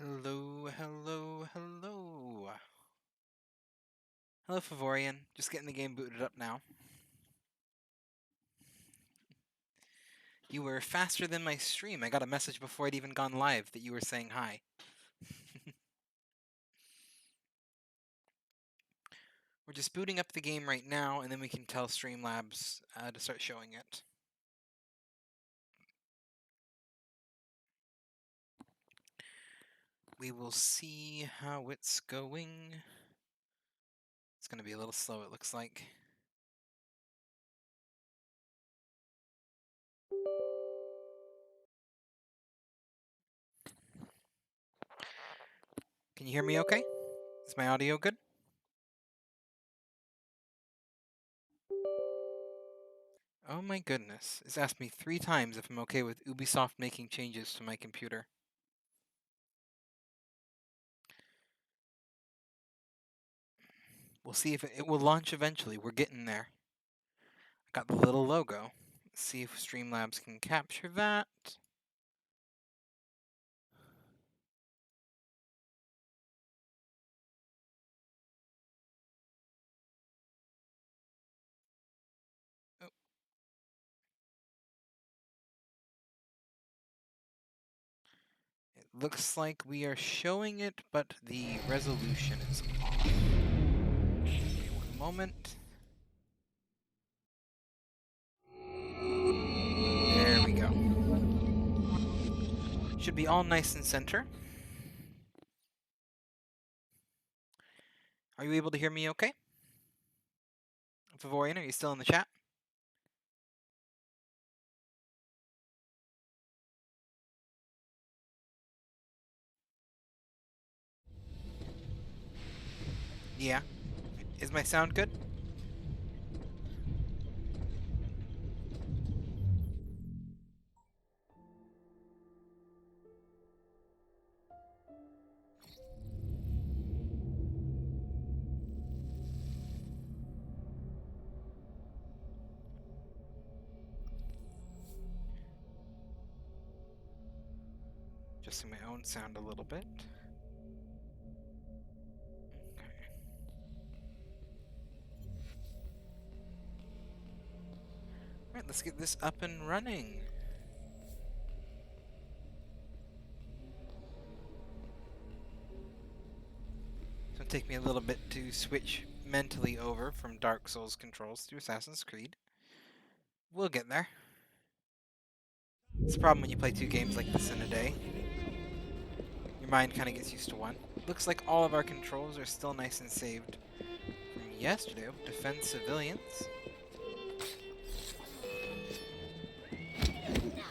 Hello, hello, hello. Hello, Favorian. Just getting the game booted up now. You were faster than my stream. I got a message before I'd even gone live that you were saying hi. We're just booting up the game right now, and then we can tell Streamlabs to start showing it. We will see how it's going. It's going to be a little slow, it looks like. Can you hear me okay? Is my audio good? Oh my goodness. It's asked me 3 times if I'm okay with Ubisoft making changes to my computer. We'll see if it will launch eventually. We're getting there. I got the little logo. Let's see if Streamlabs can capture that. Oh. It looks like we are showing it, but the resolution is off. Give me one moment. There we go. Should be all nice and center. Are you able to hear me okay? Favorian, are you still in the chat? Yeah. Is my sound good? Adjusting my own sound a little bit. Okay. Alright, let's get this up and running. It's gonna take me a little bit to switch mentally over from Dark Souls controls to Assassin's Creed. We'll get there. It's a problem when you play 2 games like this in a day. Your mind kind of gets used to one. Looks like all of our controls are still nice and saved from yesterday. Defend civilians.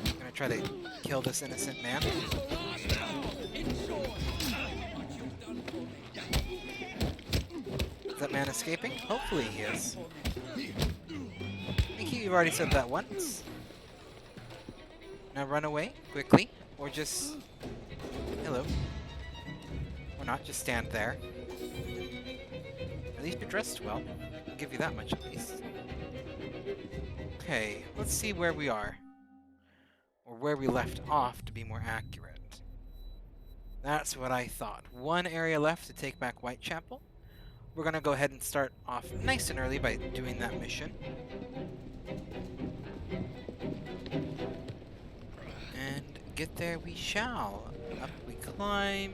I'm gonna try to kill this innocent man. Is that man escaping? Hopefully he is. I think you've already said that once. Now run away quickly, or just... Hello. Or not, just stand there. At least you're dressed well. I'll give you that much at least. Okay, let's see where we are. Or where we left off, to be more accurate. That's what I thought. One area left to take back Whitechapel. We're gonna go ahead and start off nice and early by doing that mission. And get there we shall. Up we climb.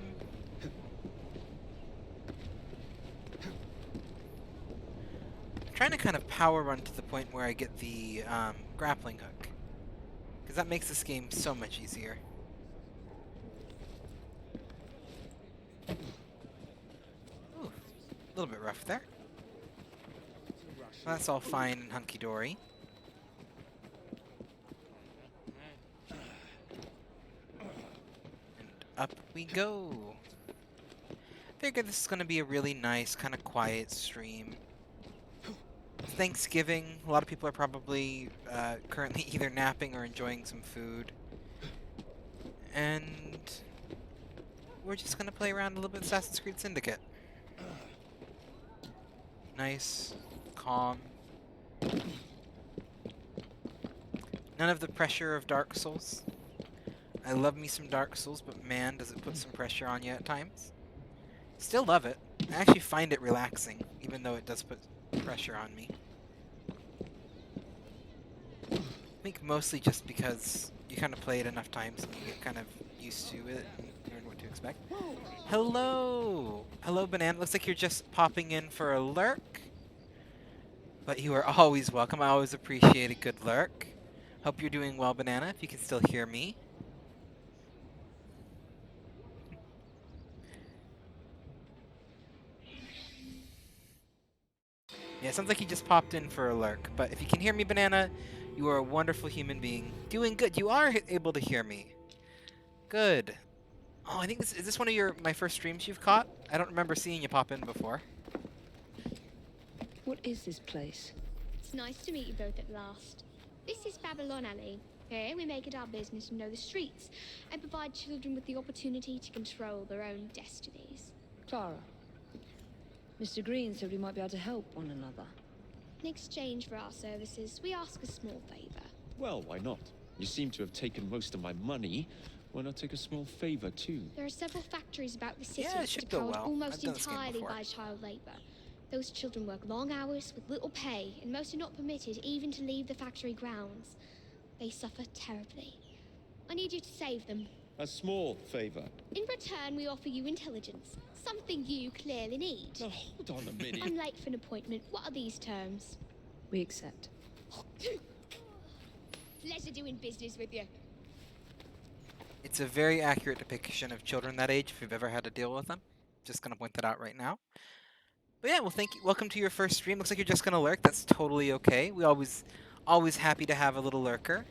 I'm trying to kind of power run to the point where I get the grappling hook. Because that makes this game so much easier. Ooh, a little bit rough there. Well, that's all fine and hunky-dory. And up we go. Figured this is going to be a really nice, kind of quiet stream. Thanksgiving, a lot of people are probably currently either napping or enjoying some food. And we're just going to play around a little bit with Assassin's Creed Syndicate. Nice, calm. None of the pressure of Dark Souls. I love me some Dark Souls, but man, does it put some pressure on you at times. Still love it. I actually find it relaxing, even though it does put pressure on me. I think mostly just because you kind of play it enough times and you get kind of used to it and learn what to expect. Hello! Hello, Banana. Looks like you're just popping in for a lurk. But you are always welcome. I always appreciate a good lurk. Hope you're doing well, Banana, if you can still hear me. Yeah, it sounds like he just popped in for a lurk. But if you can hear me, Banana, you are a wonderful human being. Doing good. You are able to hear me. Good. Oh, I think is this one of my first streams you've caught? I don't remember seeing you pop in before. What is this place? It's nice to meet you both at last. This is Babylon Alley. Here we make it our business to know the streets and provide children with the opportunity to control their own destinies. Clara. Mr. Green said we might be able to help one another. In exchange for our services, we ask a small favor. Well, why not? You seem to have taken most of my money. Why not take a small favor, too? There are several factories about the city Yeah, it should that go are powered well. almost I've done this game entirely before. by child labor. Those children work long hours with little pay, and most are not permitted even to leave the factory grounds. They suffer terribly. I need you to save them. A small favor. In return, we offer you intelligence, something you clearly need. Now, hold on a minute. I'm late for an appointment. What are these terms? We accept. Pleasure doing business with you. It's a very accurate depiction of children that age, if you've ever had to deal with them. Just gonna point that out right now. But yeah, well, thank you. Welcome to your first stream. Looks like you're just gonna lurk. That's totally okay. We always happy to have a little lurker.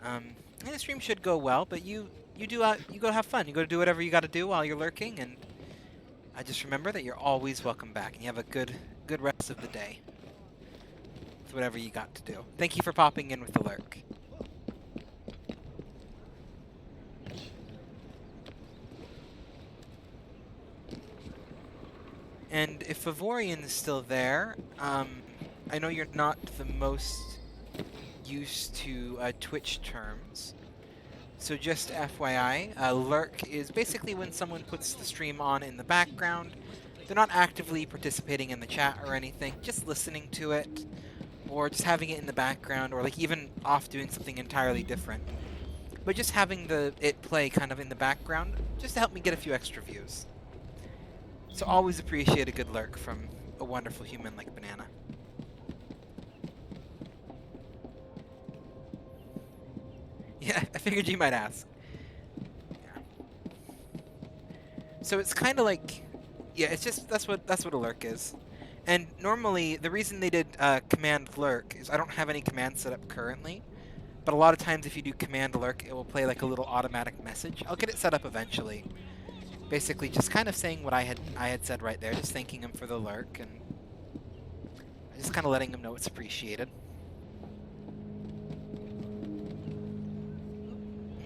And the stream should go well, but you go have fun. You go do whatever you got to do while you're lurking, and I just remember that you're always welcome back, and you have a good rest of the day with whatever you got to do. Thank you for popping in with the lurk. And if Victorian is still there, I know you're not the most used to Twitch terms, so just FYI, lurk is basically when someone puts the stream on in the background. They're not actively participating in the chat or anything, just listening to it, or just having it in the background, or like even off doing something entirely different. But just having it play kind of in the background, just to help me get a few extra views. So always appreciate a good lurk from a wonderful human like Banana. Yeah, I figured you might ask. Yeah. So it's kind of like, yeah, it's just that's what a lurk is. And normally the reason they did command lurk is I don't have any commands set up currently, but a lot of times if you do command lurk, it will play like a little automatic message. I'll get it set up eventually. Basically, just kind of saying what I had said right there, just thanking him for the lurk, and just kind of letting him know it's appreciated.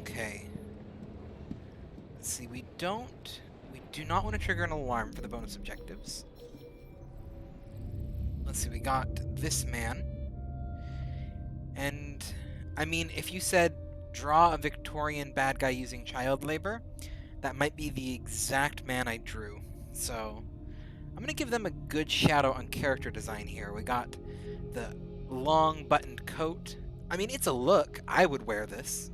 Okay. Let's see. We do not want to trigger an alarm for the bonus objectives. Let's see. We got this man, and I mean, if you said draw a Victorian bad guy using child labor, that might be the exact man I drew. So I'm going to give them a good shout out on character design here. We got the long buttoned coat. I mean, it's a look. I would wear this.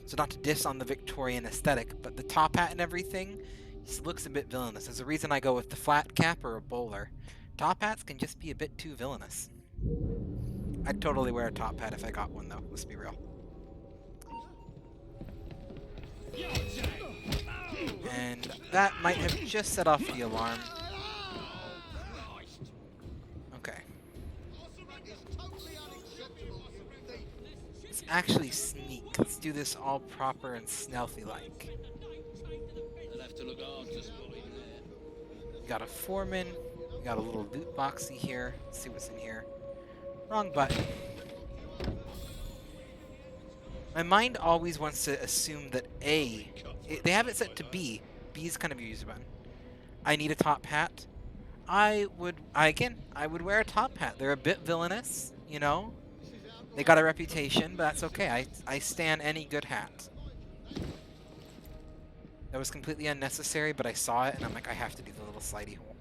So not to diss on the Victorian aesthetic, but the top hat and everything just looks a bit villainous. There's a reason I go with the flat cap or a bowler. Top hats can just be a bit too villainous. I'd totally wear a top hat if I got one, though. Let's be real. And that might have just set off the alarm. Okay. Let's actually sneak. Let's do this all proper and stealthy-like. We got a foreman. We got a little loot boxy here. Let's see what's in here. Wrong button. My mind always wants to assume that they have it set to B. B is kind of a user button. I need a top hat. I would wear a top hat. They're a bit villainous, you know. They got a reputation, but that's okay. I stan any good hat. That was completely unnecessary, but I saw it and I'm like, I have to do the little slidey hole.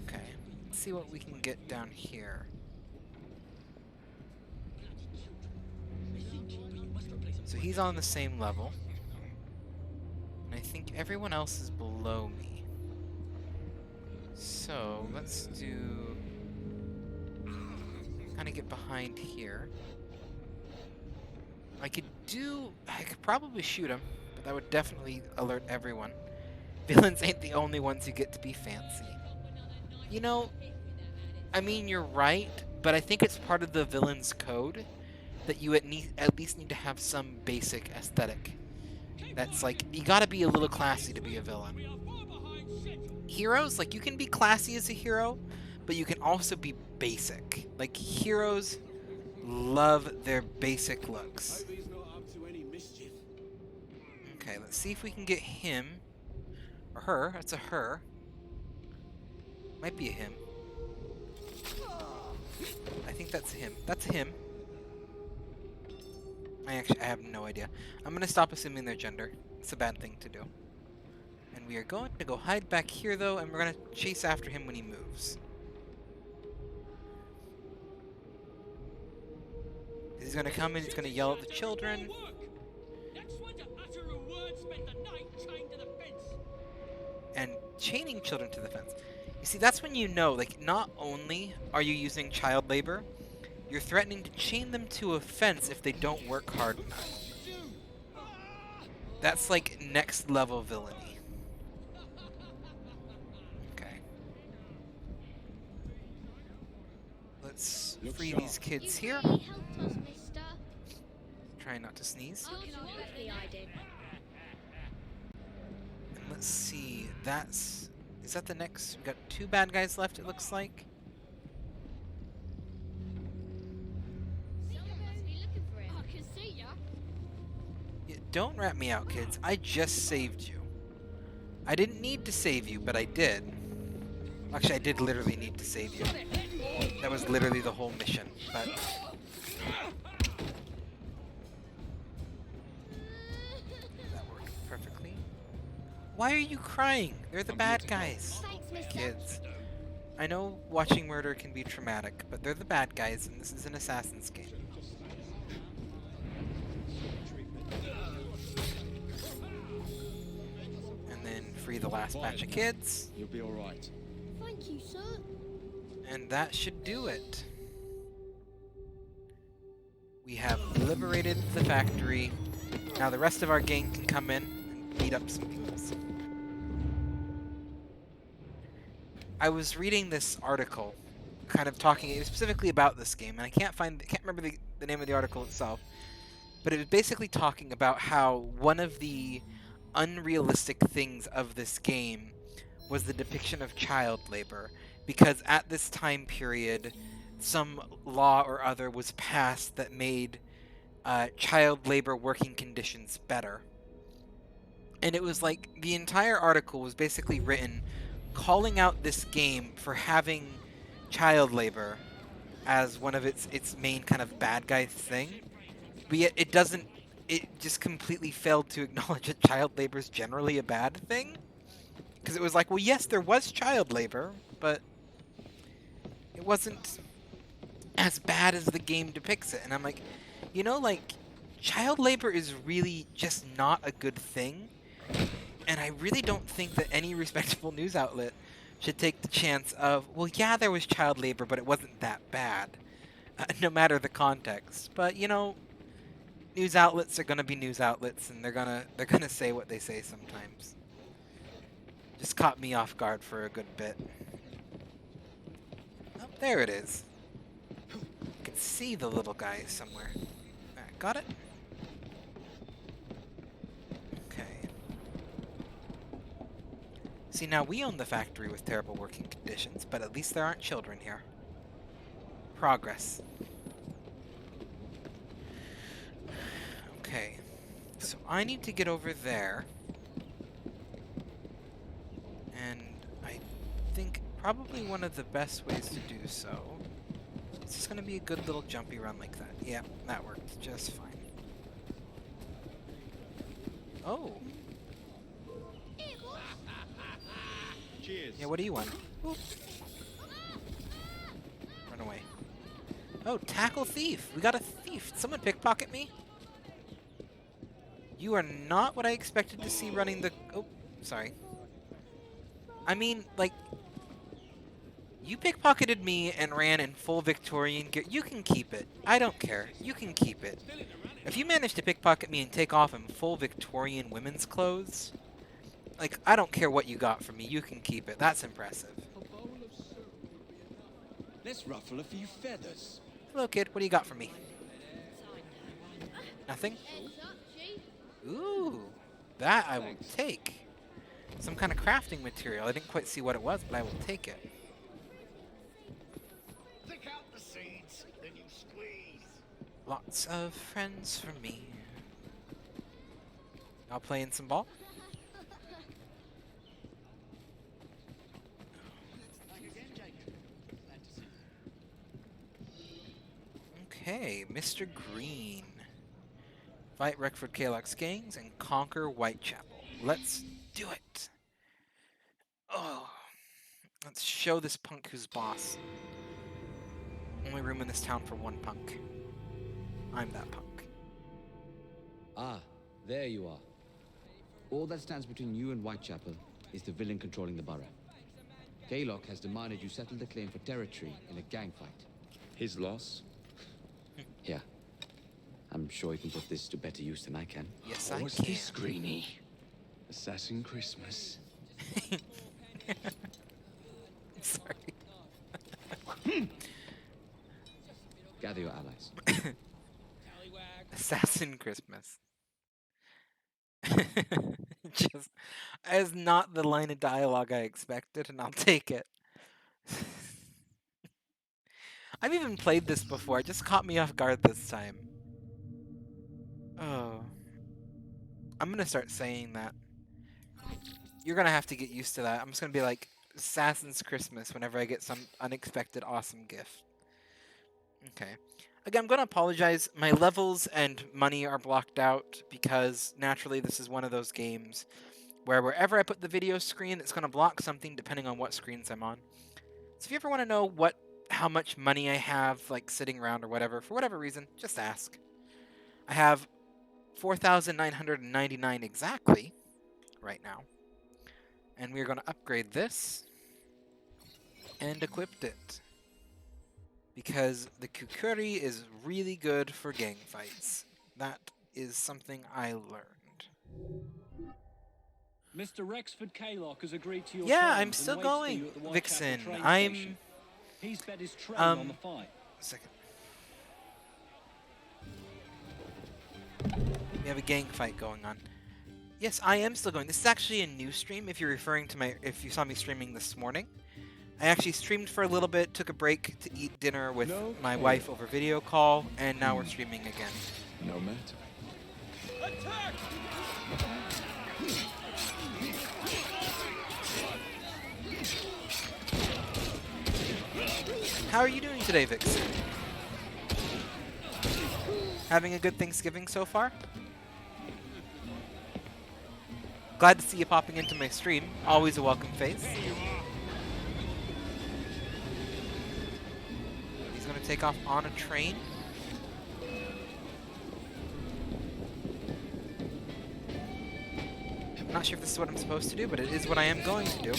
Okay, let's see what we can get down here. So he's on the same level. And I think everyone else is below me. So let's do... kind of get behind here. I could probably shoot him, but that would definitely alert everyone. Villains ain't the only ones who get to be fancy. You know, I mean, you're right, but I think it's part of the villain's code that you at least need to have some basic aesthetic. That's like, you gotta be a little classy to be a villain. Heroes, like, you can be classy as a hero, but you can also be basic. Like, heroes love their basic looks. Okay, let's see if we can get him. Or her. That's a her. Might be a him. I think that's him. That's him. I have no idea. I'm gonna stop assuming their gender. It's a bad thing to do. And we are going to go hide back here, though, and we're gonna chase after him when he moves. He's gonna come in, he's gonna yell at the children. And chaining children to the fence. You see, that's when you know, like, not only are you using child labor, you're threatening to chain them to a fence if they don't work hard enough. That's like next level villainy. Okay. Let's free these kids here. You really helped us, mister. Try not to sneeze. Absolutely, I did. And let's see, is that the next? We got 2 bad guys left, it looks like. I can see ya. Yeah, don't rat me out, kids. I just saved you. I didn't need to save you, but I did. Actually, I did literally need to save you. That was literally the whole mission, but... that worked perfectly. Why are you crying? They're the bad guys. Thanks, mister. Kids. I know watching murder can be traumatic, but they're the bad guys, and this is an assassin's game. And then free the last batch of kids. You'll be all right. Thank you, sir. And that should do it. We have liberated the factory. Now the rest of our gang can come in and beat up some people. I was reading this article, kind of talking specifically about this game, and I can't remember the name of the article itself, but it was basically talking about how one of the unrealistic things of this game was the depiction of child labor, because at this time period, some law or other was passed that made child labor working conditions better. And it was like, the entire article was basically written calling out this game for having child labor as one of its main kind of bad guy thing, but yet it just completely failed to acknowledge that child labor is generally a bad thing. Because it was like, well, yes, there was child labor, but it wasn't as bad as the game depicts it. And I'm like, you know, like, child labor is really just not a good thing. And I really don't think that any respectable news outlet should take the chance of, well, yeah, there was child labor, but it wasn't that bad, no matter the context. But, you know, news outlets are gonna be news outlets, and they're gonna say what they say sometimes. Just caught me off guard for a good bit. Oh, there it is. You can see the little guy somewhere. Alright, got it? Okay. See, now we own the factory with terrible working conditions, but at least there aren't children here. Progress. Okay. So I need to get over there. And I think probably one of the best ways to do so is just going to be a good little jumpy run like that. Yeah, that worked just fine. Oh. Cheers. Yeah, what do you want? Oop. Run away. Oh, tackle thief. We got a thief. Did someone pickpocket me? You are not what I expected to see running the... Oh, sorry. I mean, like... You pickpocketed me and ran in full Victorian gear. You can keep it. I don't care. You can keep it. If you manage to pickpocket me and take off in full Victorian women's clothes, like, I don't care what you got from me. You can keep it. That's impressive. Let's ruffle a few feathers. Hello, kid. What do you got for me? Nothing? Ooh, that I will take. Some kind of crafting material. I didn't quite see what it was, but I will take it. Pick out the seeds, then you squeeze. Lots of friends for me. Y'all playing some ball? Okay, Mr. Green. Fight Reckford Kalox gangs and conquer Whitechapel. Let's do it. Oh, let's show this punk who's boss. Only room in this town for one punk. I'm that punk. Ah, there you are. All that stands between you and Whitechapel is the villain controlling the borough. Kaylock has demanded you settle the claim for territory in a gang fight. His loss? Yeah. I'm sure he can put this to better use than I can. Yes, I What's can. this, Greenie? Assassin Christmas. Sorry. Gather your allies. Assassin Christmas. Just as not the line of dialogue I expected, and I'll take it. I've even played this before. It just caught me off guard this time. Oh. I'm gonna start saying that. You're gonna have to get used to that. I'm just gonna be like, Assassin's Christmas whenever I get some unexpected awesome gift. Okay. Again, I'm gonna apologize. My levels and money are blocked out because naturally this is one of those games where wherever I put the video screen, it's gonna block something depending on what screens I'm on. So if you ever want to know how much money I have, like sitting around or whatever, for whatever reason, just ask. I have 4,999 exactly right now. And we're going to upgrade this and equip it. Because the Kukuri is really good for gang fights. That is something I learned. Mr. Rexford Kaylock has agreed to your Yeah, terms I'm and still waits for going, you at the Whitechapel Vixen. train I'm... station. He's bet his train on the fight. Second. We have a gang fight going on. Yes, I am still going. This is actually a new stream if you're referring to if you saw me streaming this morning. I actually streamed for a little bit, took a break to eat dinner with my wife over video call, and now we're streaming again. No matter. Attack! How are you doing today, Vixen? Having a good Thanksgiving so far? Glad to see you popping into my stream. Always a welcome face. He's going to take off on a train. I'm not sure if this is what I'm supposed to do, but it is what I am going to do.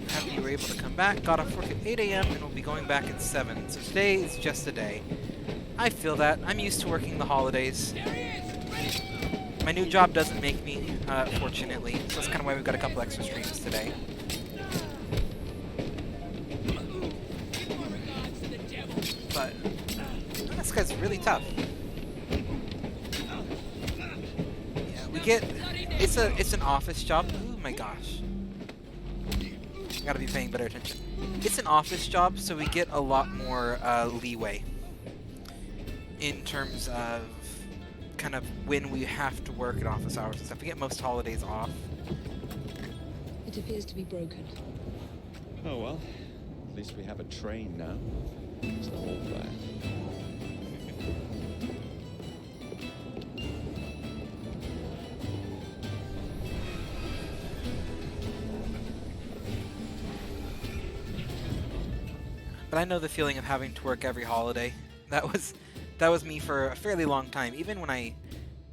Happy you were able to come back. Got off work at 8 a.m. and will be going back at 7. So today is just a day. I feel that. I'm used to working the holidays. My new job doesn't make me, fortunately. So that's kind of why we've got a couple extra streams today. But this guy's really tough. Yeah, we get it's an office job. Oh my gosh. Gotta be paying better attention. It's an office job, so we get a lot more leeway in terms of kind of when we have to work at office hours and stuff. We get most holidays off. It appears to be broken. Oh well. At least we have a train now. It's not all bad. But I know the feeling of having to work every holiday. That was me for a fairly long time. Even when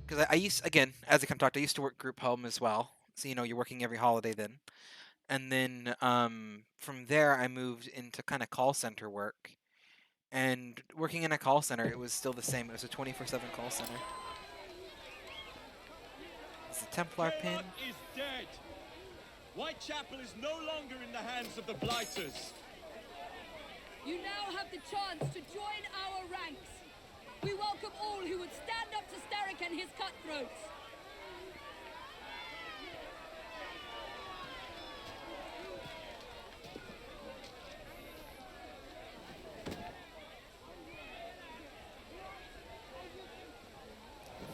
because I used, again, as I kind of talked, I used to work group home as well. So you're working every holiday then. And then from there, I moved into kind of call center work. And working in a call center, it was still the same. It was a 24/7 call center. It's the Templar pin. Is dead. Whitechapel is no longer in the hands of the Blighters. You now have the chance to join our ranks. We welcome all who would stand up to Starrick and his cutthroats.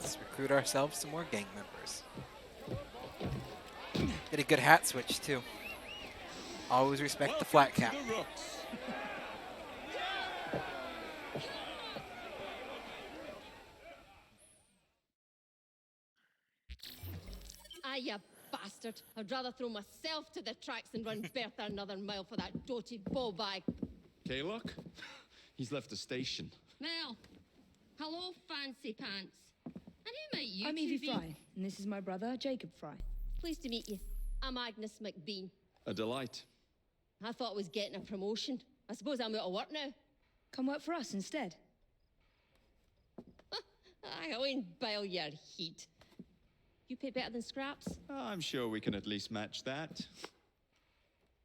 Let's recruit ourselves some more gang members. Get a good hat switch, too. Always respect the flat cap. Ah, you bastard. I'd rather throw myself to the tracks than run Bertha another mile for that doty ball-bag. Kaylock? He's left the station. Well, hello, fancy pants. And who might you I'm two Evie be? Fry, and this is my brother, Jacob Fry. Pleased to meet you. I'm Agnes McBean. A delight. I thought I was getting a promotion. I suppose I'm out of work now. Come work for us instead. I won't bile your heat. You pay better than scraps? I'm sure we can at least match that.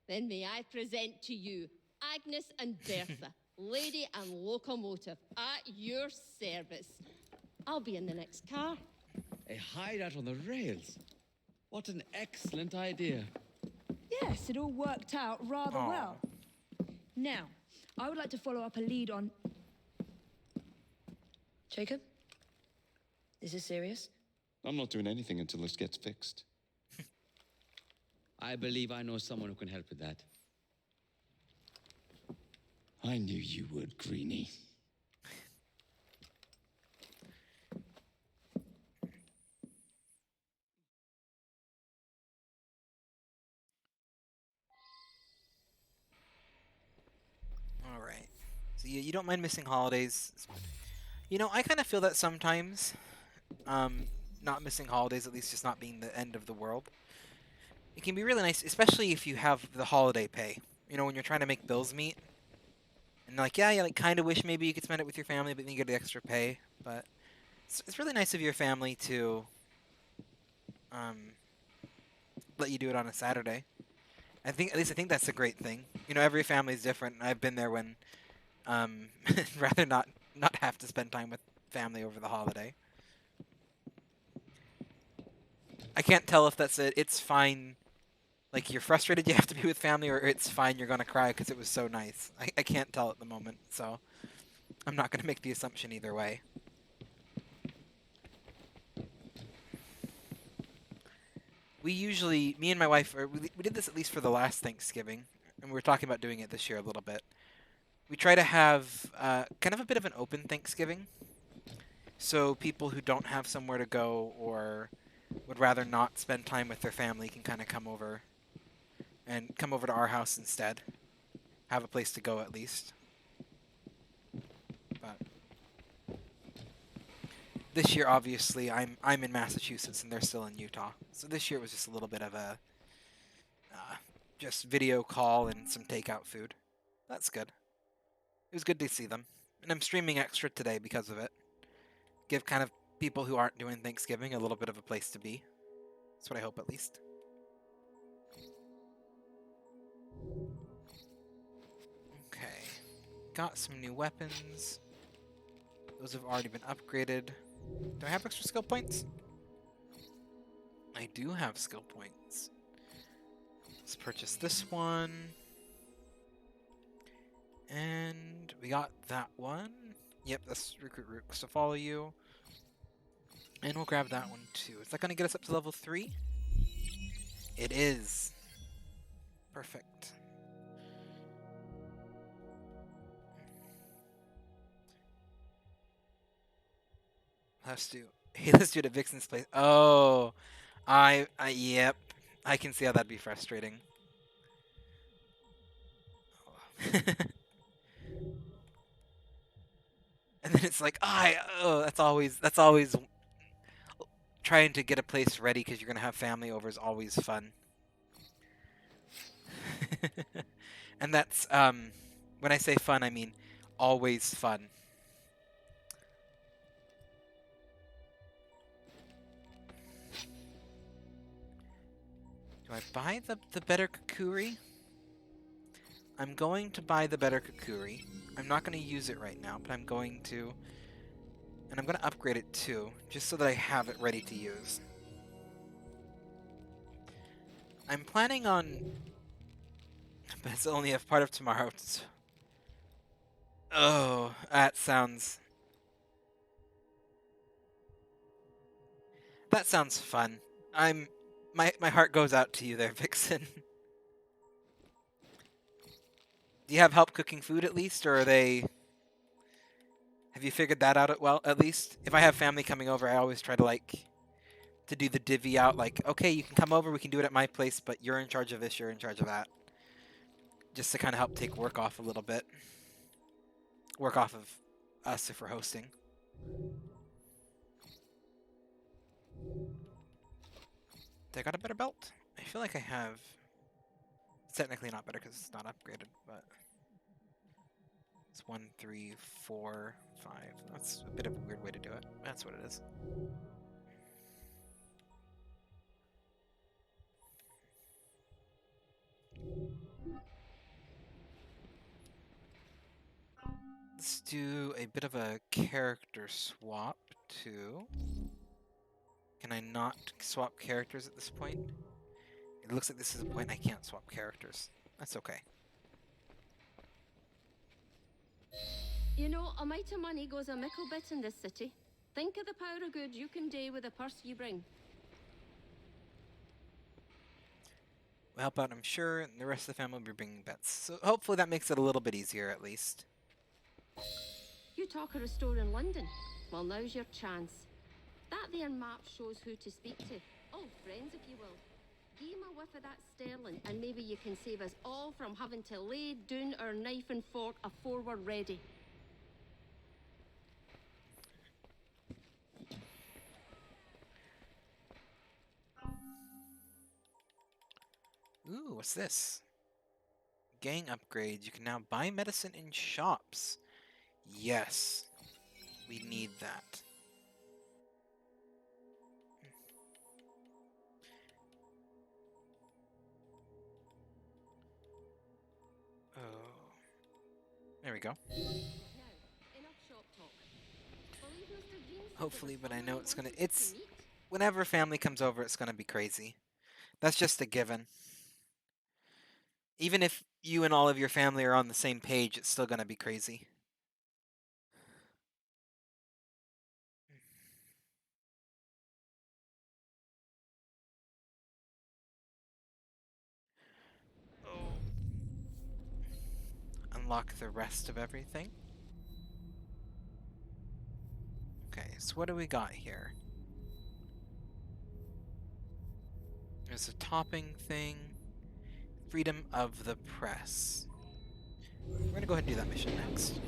Then may I present to you Agnes and Bertha, lady and locomotive, at your service. I'll be in the next car. A hideout on the rails. What an excellent idea. Yes, it all worked out rather Aw. well. Now, I would like to follow up a lead on... Jacob? Is this serious? I'm not doing anything until this gets fixed. I believe I know someone who can help with that. I knew you would, Greenie. All right. So you don't mind missing holidays. I kind of feel that sometimes. Not missing holidays, at least just not being the end of the world. It can be really nice, especially if you have the holiday pay. When you're trying to make bills meet. And you kind of wish maybe you could spend it with your family, but then you get the extra pay. But it's really nice of your family to let you do it on a Saturday. I think that's a great thing. Every family is different. And I've been there when rather not have to spend time with family over the holiday. I can't tell if that's it. It's fine. Like, you're frustrated you have to be with family, or it's fine you're going to cry because it was so nice. I can't tell at the moment, so I'm not going to make the assumption either way. We usually, me and my wife, we did this at least for the last Thanksgiving, and we were talking about doing it this year a little bit. We try to have kind of a bit of an open Thanksgiving, so people who don't have somewhere to go or would rather not spend time with their family can kind of come over to our house instead. Have a place to go at least. But this year, obviously, I'm in Massachusetts and they're still in Utah. So this year was just a little bit of a just video call and some takeout food. That's good. It was good to see them. And I'm streaming extra today because of it. Give kind of people who aren't doing Thanksgiving a little bit of a place to be. That's what I hope, at least. Okay. Got some new weapons. Those have already been upgraded. Do I have extra skill points? I do have skill points. Let's purchase this one. And we got that one. Yep, that's recruit Rooks to follow you. And we'll grab that one too. Is that going to get us up to level 3? It is. Perfect. Let's do. Hey, let's do it at Vixen's place. Oh, yep. I can see how that'd be frustrating. And then it's like, that's always trying to get a place ready because you're gonna have family over is always fun. And that's when I say fun, I mean always fun. Do I buy the better Kakuri? I'm going to buy the better Kakuri. I'm not going to use it right now, but I'm going to. And I'm going to upgrade it too, just so that I have it ready to use. I'm planning on... But it's only a part of tomorrow. Oh, that sounds... That sounds fun. My heart goes out to you there, Vixen. Do you have help cooking food at least, or are they... Have you figured that out at least? If I have family coming over, I always try to to do the divvy out, like, okay, you can come over, we can do it at my place, but you're in charge of this, you're in charge of that. Just to kind of help take work off a little bit. Work off of us if we're hosting. Did I got a better belt? I feel like I have... It's technically not better because it's not upgraded, but... It's 1, 3, 4, 5. That's a bit of a weird way to do it. That's what it is. Let's do a bit of a character swap too. Can I not swap characters at this point? It looks like this is a point I can't swap characters. That's okay. You know, a mite of money goes a mickle bit in this city. Think of the power of good you can do with the purse you bring. We'll help out, I'm sure, and the rest of the family will be bringing bets. So hopefully that makes it a little bit easier, at least. You talk of a store in London. Well, now's your chance. That there map shows who to speak to. Old friends, if you will. Give 'em a whiff of that sterling, and maybe you can save us all from having to lay down our knife and fork afore we're ready. Ooh, what's this? Gang upgrades. You can now buy medicine in shops. Yes. We need that. Oh. There we go. Now, enough shop talk. Believe Mr. Green said Hopefully, there was but I know someone it's he gonna... wanted It's... to meet. Whenever family comes over, it's gonna be crazy. That's just a given. Even if you and all of your family are on the same page, it's still gonna be crazy. Oh. Unlock the rest of everything. Okay, so what do we got here? There's a topping thing. Freedom of the press. We're gonna go ahead and do that mission next.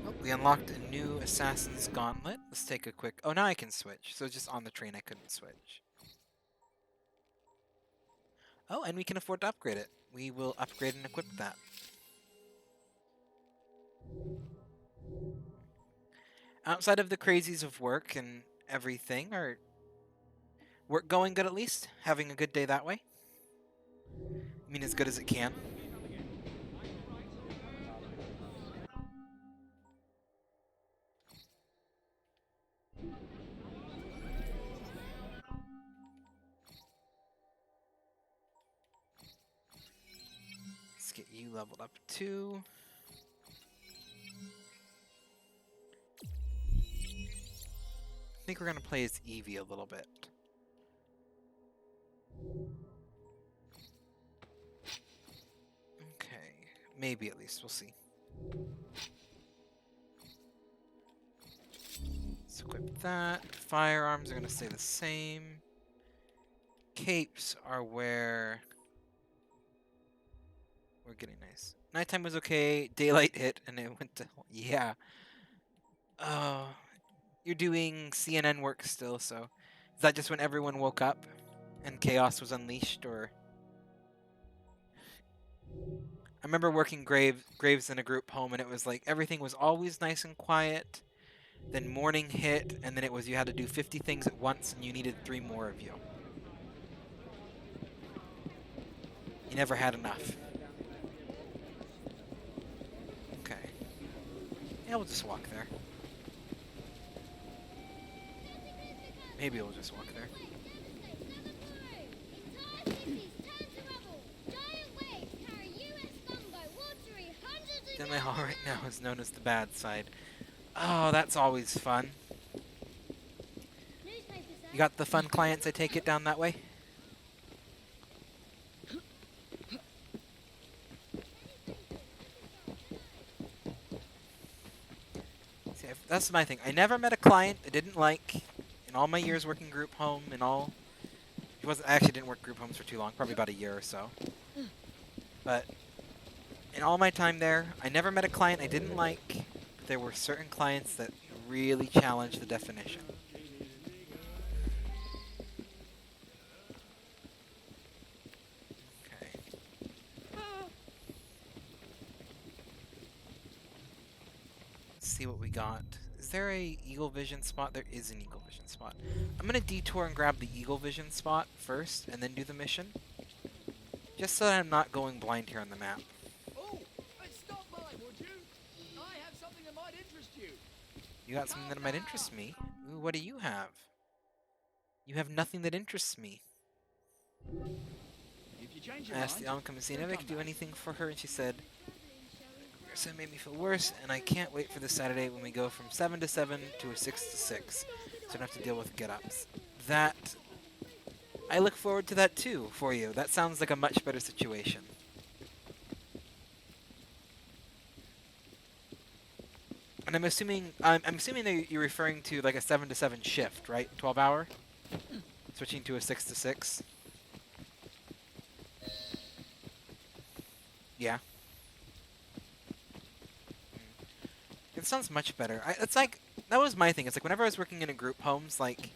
Oh, we unlocked a new Assassin's Gauntlet. Let's take a quick... Oh, now I can switch. So just on the train I couldn't switch. Oh, and we can afford to upgrade it. We will upgrade and equip that. Outside of the crazies of work and everything, are work going good at least? Having a good day that way? I mean, as good as it can. Let's get you leveled up too. think we're gonna play as Evie a little bit. Okay, maybe at least, we'll see. Let's equip that. Firearms are gonna stay the same. Capes are where we're getting nice. Nighttime was okay, daylight hit, and it went to, yeah. Oh, you're doing CNN work still, so is that just when everyone woke up and chaos was unleashed, or? I remember working graves in a group home, and it was like everything was always nice and quiet. Then morning hit, and then it was you had to do 50 things at once, and you needed 3 more of you. You never had enough. Okay. Yeah, we'll just walk there. Maybe we'll just walk there. Denley Hall right now is known as the bad side. Oh, that's always fun. You got the fun clients, I take it, down that way? See, that's my thing. I never met a client I didn't like in all my years working group home and all. I actually didn't work group homes for too long, probably about a year or so. But in all my time there, I never met a client I didn't like, but there were certain clients that really challenged the definition. Okay. Let's see what we got. Is there a eagle vision spot? There is an eagle vision spot. I'm gonna detour and grab the eagle vision spot first, and then do the mission. Just so that I'm not going blind here on the map. Oh, stop by, would you? I have something that might interest you. You got something that might interest me? Ooh, what do you have? You have nothing that interests me. If you change I asked the oncoming scene if I could do anything for her, and she said, "Your son made me feel worse, and I can't wait for this Saturday when we go from 7 to 7 to a 6 to 6, so I don't have to deal with get-ups." That... I look forward to that too, for you. That sounds like a much better situation. And I'm assuming that you're referring to like a 7 to 7 shift, right? 12-hour? Switching to a 6 to 6? Yeah. It sounds much better. It's like, that was my thing. It's like whenever I was working in a group homes, like,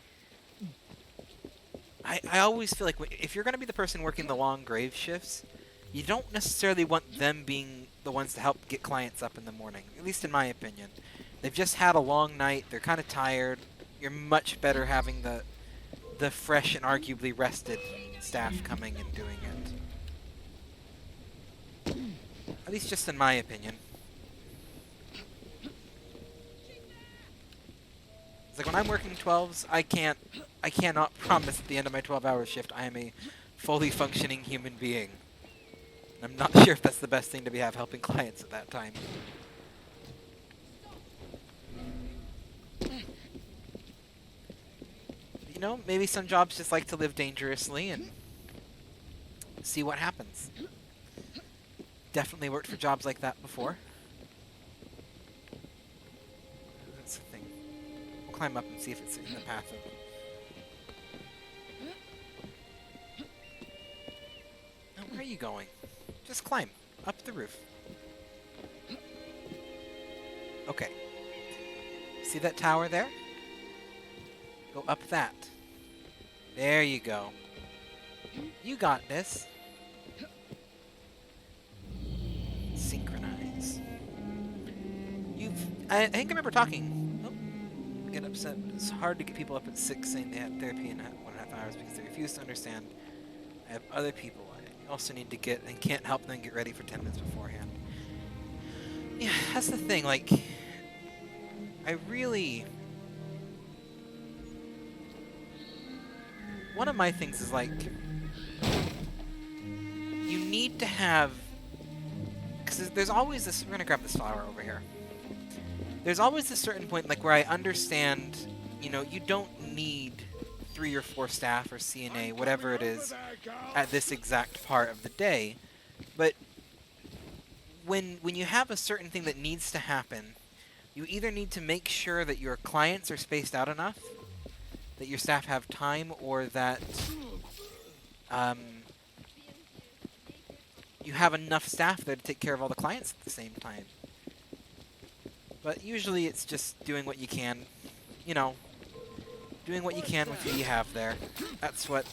I always feel like if you're going to be the person working the long grave shifts, you don't necessarily want them being the ones to help get clients up in the morning, at least in my opinion. They've just had a long night, they're kind of tired. You're much better having the fresh and arguably rested staff coming and doing it. At least just in my opinion. It's like when I'm working 12s, I cannot promise at the end of my 12-hour shift I am a fully functioning human being. And I'm not sure if that's the best thing to have helping clients at that time. You know, maybe some jobs just like to live dangerously and see what happens. Definitely worked for jobs like that before. That's the thing. We'll climb up and see if it's in the path of... Oh, where are you going? Just climb. Up the roof. Okay. See that tower there? Go up that. There you go. You got this. Synchronize. I think I remember talking. Oh, get upset. It's hard to get people up at 6 saying they had therapy in 1.5 hours because they refuse to understand. I have other people I also need to get and can't help them get ready for 10 minutes beforehand. Yeah, that's the thing. Like, I really... One of my things is like, you need to have, because there's always this, we're going to grab this flower over here. There's always this certain point like where I understand you know, you don't need 3 or 4 staff or CNA, whatever it is, at this exact part of the day. But when you have a certain thing that needs to happen, you either need to make sure that your clients are spaced out enough, that your staff have time, or that you have enough staff there to take care of all the clients at the same time. But usually it's just doing what you can, you know, doing what you can with who you have there. That's what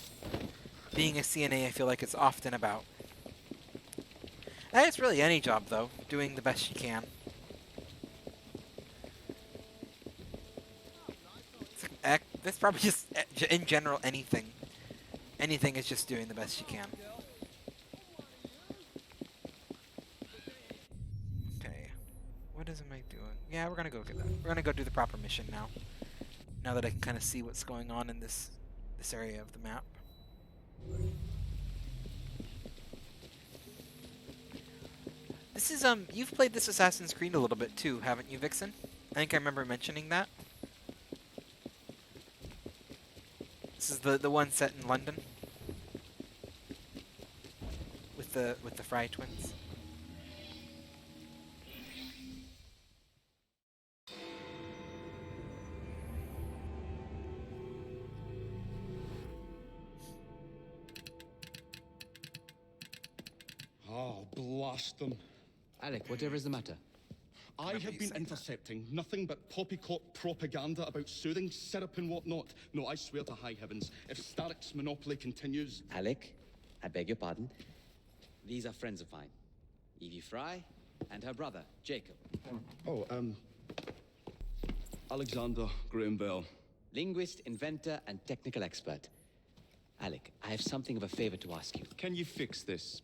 being a CNA I feel like it's often about. And it's really any job though, doing the best you can. That's probably just, in general, anything. Anything is just doing the best you can. Okay. What am I doing? Yeah, we're gonna go get that. We're gonna go do the proper mission now. Now that I can kind of see what's going on in this area of the map. This is, you've played this Assassin's Creed a little bit too, haven't you, Vixen? I think I remember mentioning that. This is the one set in London with the Fry twins. Oh, blast them. Alec, whatever is the matter? I have been intercepting nothing but poppycock propaganda about soothing syrup and whatnot. No, I swear to high heavens, if Starrick's monopoly continues... Alec, I beg your pardon. These are friends of mine. Evie Fry and her brother, Jacob. Oh, Alexander Graham Bell. Linguist, inventor, and technical expert. Alec, I have something of a favor to ask you. Can you fix this?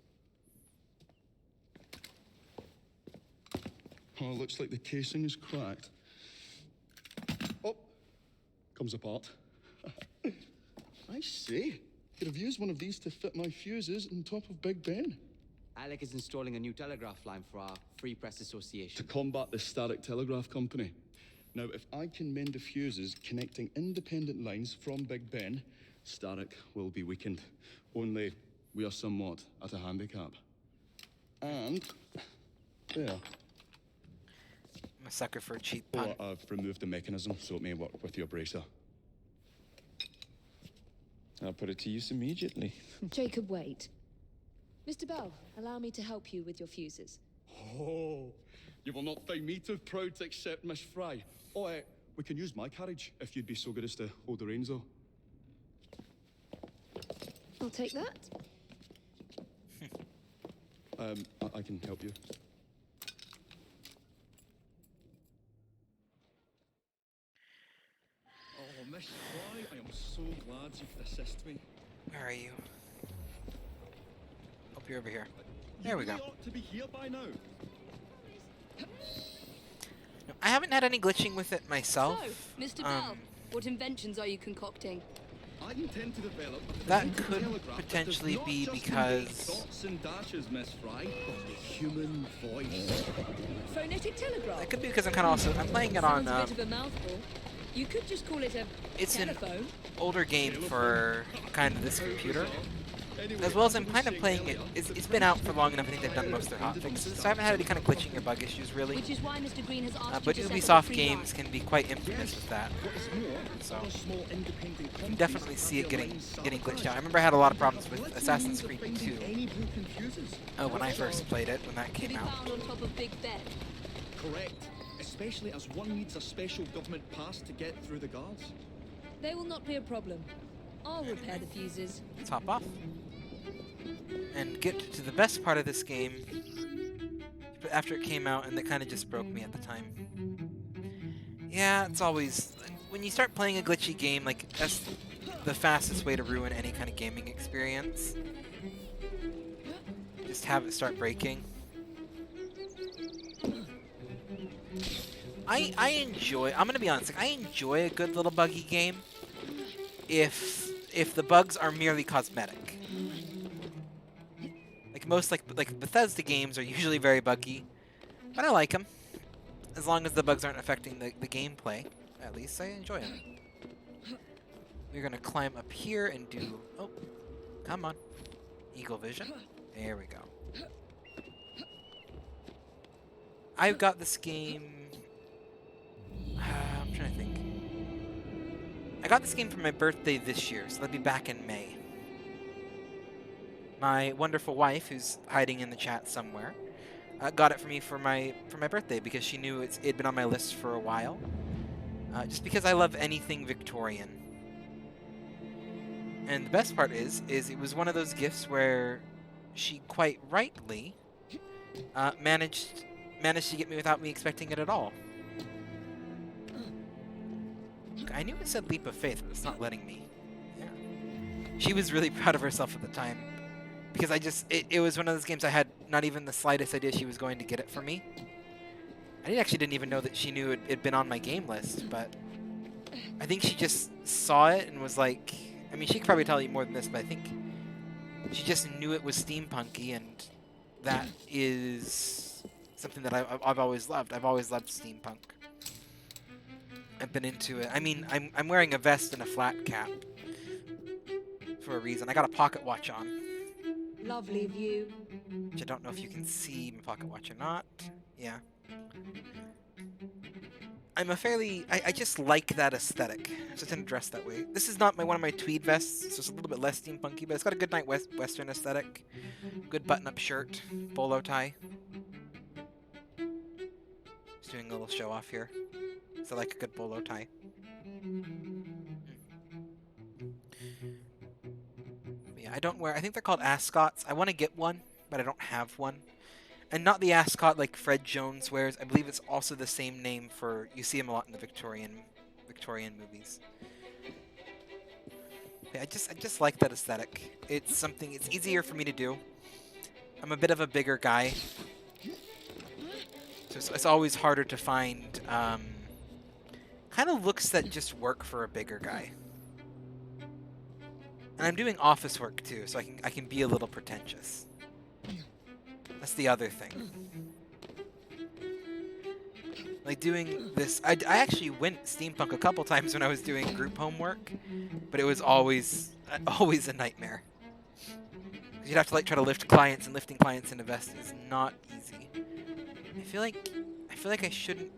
Oh, looks like the casing is cracked. Oh, comes apart. I see. Could have used one of these to fit my fuses on top of Big Ben. Alec is installing a new telegraph line for our Free Press To Association. combat the Starrick Telegraph Company. Now, if I can mend the fuses connecting independent lines from Big Ben, Starrick will be weakened. Only we are somewhat at a handicap. And there. I'm a sucker for a cheap pun. Oh, I've removed the mechanism so it may work with your bracer. I'll put it to use immediately. Jacob, wait. Mr. Bell, allow me to help you with your fuses. Oh, you will not find me too proud to accept Miss Fry. Oh, we can use my carriage if you'd be so good as to hold the reins, though. I'll take that. I can help you. Oh, Miss Fry, I am so glad you could assist me. Where are you? Hope you're over here. There we go. You ought to be here by now. No, I haven't had any glitching with it myself. So, Mr. Bell, what inventions are you concocting? I intend to develop a That phonetic could telegraph that potentially does not be just because- convey dots and dashes, Miss Fry, but the human voice. Phonetic telegraph? It could be because I'm kind of also, I'm playing it on, Sounds a bit of a mouthful. You could just call it a it's an telephone. older game for kind of this computer. As well as I'm kind of playing it, it's been out for long enough, I think they've done most of their hotfixes, so I haven't had any kind of glitching or bug issues really. Which is why Mr. Green has asked But you to set up a Ubisoft free games line. can be quite infamous with that. What is more, So, other small independent you can companies definitely have see it their getting lines glitched out. I sabotaged. remember I had a lot of problems with Let me Assassin's use Creed of finding 2 any broken fuses. when I first played it, when that To came be out. found on top of Big Ben. Correct. Especially as one needs a special government pass to get through the guards. They will not be a problem. I'll repair the fuses. Let's hop off and get to the best part of this game after it came out, and that kind of just broke me at the time. Yeah, it's always when you start playing a glitchy game, like that's the fastest way to ruin any kind of gaming experience. Just have it start breaking. I enjoy, I'm gonna be honest, like, I enjoy a good little buggy game if the bugs are merely cosmetic. Like most like Bethesda games are usually very buggy, but I like them. As long as the bugs aren't affecting the gameplay, at least I enjoy them. We're gonna climb up here and do... Oh, come on. Eagle vision. There we go. I've got this game... I'm trying to think. I got this game for my birthday this year, so that'll be back in May. My wonderful wife, who's hiding in the chat somewhere, got it for me for my birthday because she knew it'd been on my list for a while. Just because I love anything Victorian. And the best part is it was one of those gifts where she quite rightly managed to get me without me expecting it at all. I knew it said leap of faith, but it's not letting me. Yeah. She was really proud of herself at the time. Because it was one of those games I had not even the slightest idea she was going to get it for me. I actually didn't even know that she knew it'd been on my game list, but I think she just saw it and was like... I mean, she could probably tell you more than this, but I think she just knew it was steampunky, and that is something that I've always loved. I've always loved steampunk. I've been into it. I mean, I'm wearing a vest and a flat cap for a reason. I got a pocket watch on. Lovely view. Which I don't know if you can see my pocket watch or not. Yeah. I'm a fairly... I just like that aesthetic. I just didn't dress that way. This is not one of my tweed vests, so it's a little bit less steampunky, but it's got a good night western aesthetic. Good button-up shirt, bolo tie. Just doing a little show off here. So I like a good bolo tie. Yeah, I think they're called ascots. I want to get one, but I don't have one. And not the ascot like Fred Jones wears. I believe it's also the same name for... You see him a lot in the Victorian movies. Yeah, I just like that aesthetic. It's easier for me to do. I'm a bit of a bigger guy. So it's always harder to find kind of looks that just work for a bigger guy. And I'm doing office work too, so I can be a little pretentious. That's the other thing. Like doing this, I actually went steampunk a couple times when I was doing group homework, but it was always a nightmare. You'd have to like try to lift clients, and lifting clients in a vest is not easy. I feel like I shouldn't.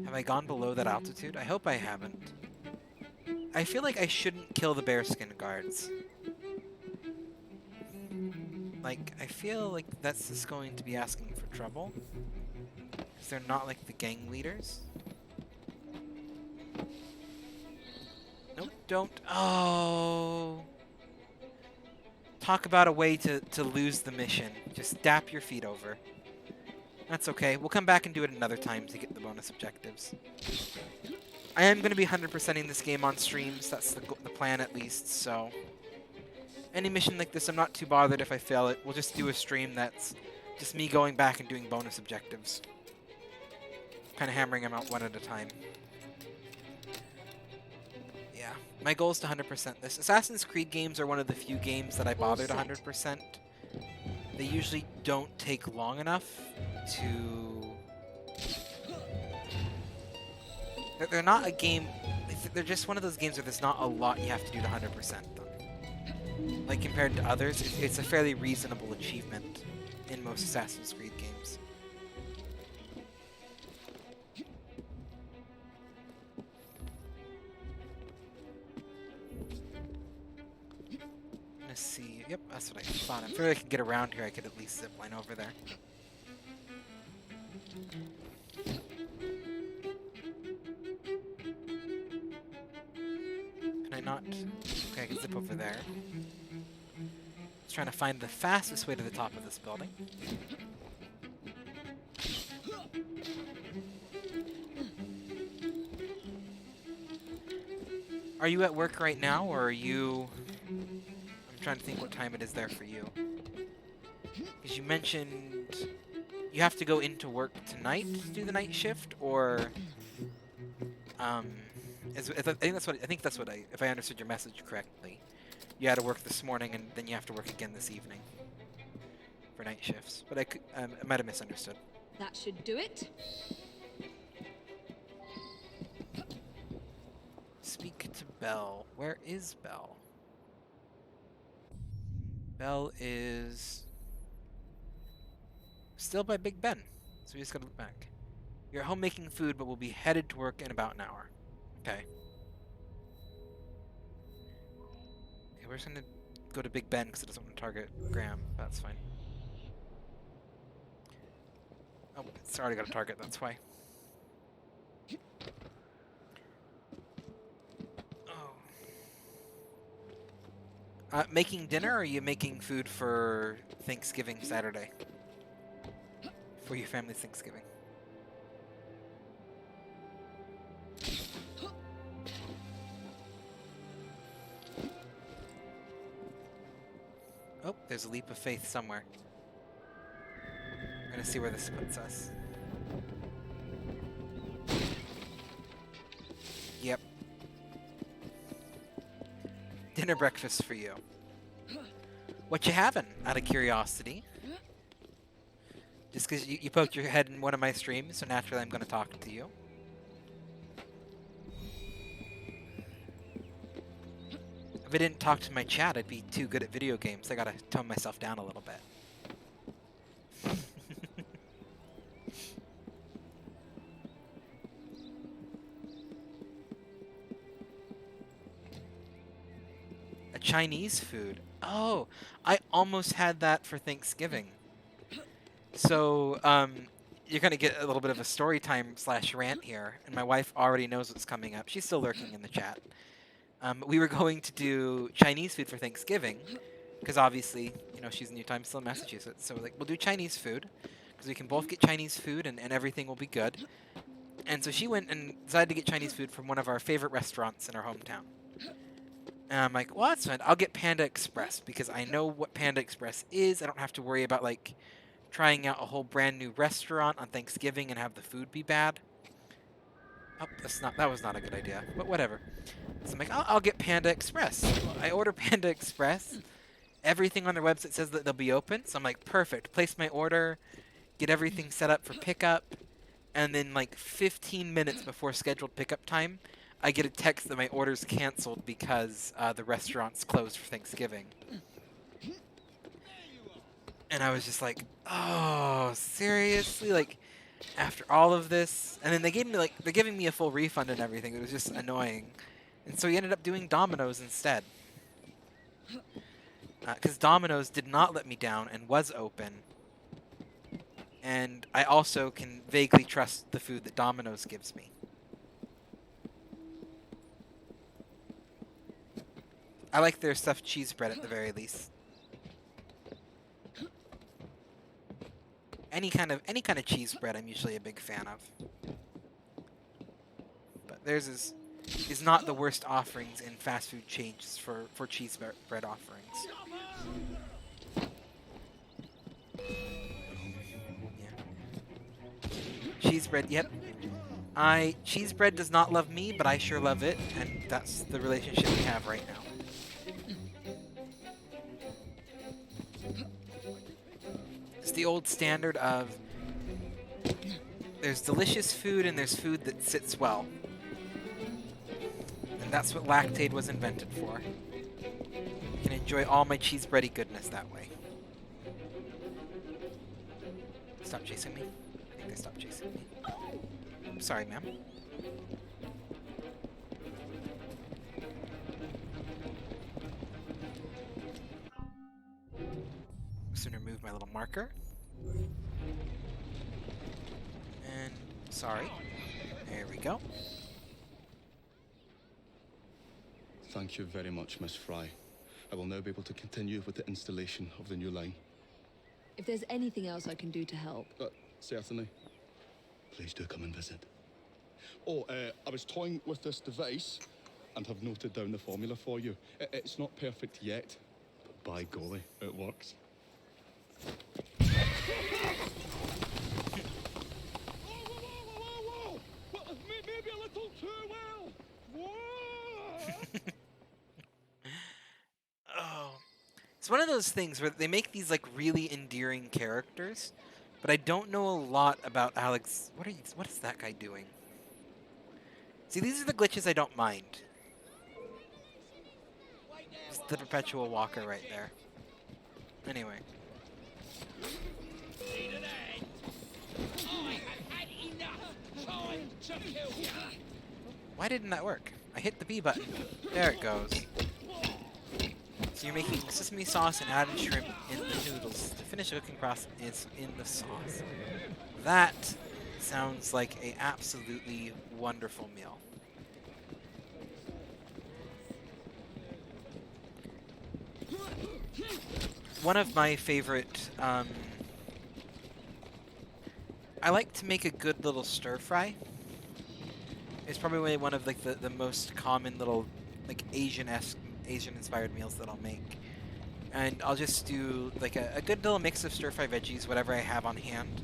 Have I gone below that altitude? I hope I haven't. I feel like I shouldn't kill the bearskin guards. Like, I feel like that's just going to be asking for trouble. Because they're not like the gang leaders. Nope, don't. Oh. Talk about a way to lose the mission. Just dap your feet over. That's okay. We'll come back and do it another time to get the bonus objectives. I am going to be 100%ing this game on streams. That's the plan at least, so... Any mission like this, I'm not too bothered if I fail it. We'll just do a stream that's just me going back and doing bonus objectives. Kind of hammering them out one at a time. Yeah, my goal is to 100% this. Assassin's Creed games are one of the few games that I bother to 100%. They usually don't take long enough to... They're not a game... They're just one of those games where there's not a lot you have to do to 100% them. Like, compared to others, it's a fairly reasonable achievement in most Assassin's Creed games. Let's see. Yep, that's what I thought. If I could get around here, I could at least zipline over there. Can I not? Okay, I can zip over there. Just trying to find the fastest way to the top of this building. Are you at work right now, or are you... I'm trying to think what time it is there for you. Because you mentioned you have to go into work tonight to do the night shift, or... I think that's what if I understood your message correctly. You had to work this morning, and then you have to work again this evening for night shifts. But I might have misunderstood. That should do it. Belle? Where is Belle? Belle is still by Big Ben, so we just gotta look back. You're at home making food, but we'll be headed to work in about an hour. Okay. Okay, we're just gonna go to Big Ben because it doesn't want to target Graham. That's fine. Oh, it's already got a target, that's why. Oh. Making dinner, or are you making food for Thanksgiving Saturday? For your family's Thanksgiving? Oh, there's a leap of faith somewhere. We're gonna see where this puts us. Yep. Dinner breakfast for you. What you having, out of curiosity? Just because you poked your head in one of my streams, so naturally I'm gonna talk to you. If I didn't talk to my chat, I'd be too good at video games. I gotta tone myself down a little bit. A Chinese food. Oh, I almost had that for Thanksgiving. So, you're gonna get a little bit of a story time / rant here, and my wife already knows what's coming up. She's still lurking in the chat. We were going to do Chinese food for Thanksgiving, because obviously, you know, she's in Utah, I'm still in Massachusetts. So like, we'll do Chinese food, because we can both get Chinese food and everything will be good. And so she went and decided to get Chinese food from one of our favorite restaurants in our hometown. And I'm like, well, that's fine. I'll get Panda Express, because I know what Panda Express is. I don't have to worry about, like, trying out a whole brand new restaurant on Thanksgiving and have the food be bad. Oh, that was not a good idea, but whatever. So I'm like, I'll get Panda Express. Well, I order Panda Express. Everything on their website says that they'll be open. So I'm like, perfect. Place my order, get everything set up for pickup, and then like 15 minutes before scheduled pickup time, I get a text that my order's canceled because the restaurant's closed for Thanksgiving. And I was just like, oh, seriously? Like, after all of this? And then they gave me, like, they're giving me a full refund and everything. It was just annoying. And so we ended up doing Domino's instead. Because Domino's did not let me down and was open. And I also can vaguely trust the food that Domino's gives me. I like their stuffed cheese bread at the very least. Any kind of cheese bread I'm usually a big fan of. But theirs is not the worst offerings in fast food chains for cheese bread offerings. Yeah. Cheese bread, yep. Cheese bread does not love me, but I sure love it, and that's the relationship we have right now. It's the old standard of there's delicious food and there's food that sits well. And that's what Lactaid was invented for. I can enjoy all my cheese bready goodness that way. Stop chasing me. I think they stopped chasing me. I'm sorry, ma'am. Sooner move my little marker. And sorry. There we go. Thank you very much, Miss Fry. I will now be able to continue with the installation of the new line. If there's anything else I can do to help. Certainly. Please do come and visit. Oh, I was toying with this device and have noted down the formula for you. It's not perfect yet, but by golly, it works. Maybe a little too well. Whoa! Oh. It's one of those things where they make these like really endearing characters, but I don't know a lot about Alex. What is that guy doing? See, these are the glitches I don't mind. the perpetual walker right there. Anyway. Why didn't that work? I hit the B button. There it goes. So you're making sesame sauce and added shrimp in the noodles. To finish the cooking process is in the sauce. That sounds like a absolutely wonderful meal. One of my favorite, I like to make a good little stir fry. It's probably one of like the most common little like Asian inspired meals that I'll make. And I'll just do like a good little mix of stir fry veggies, whatever I have on hand.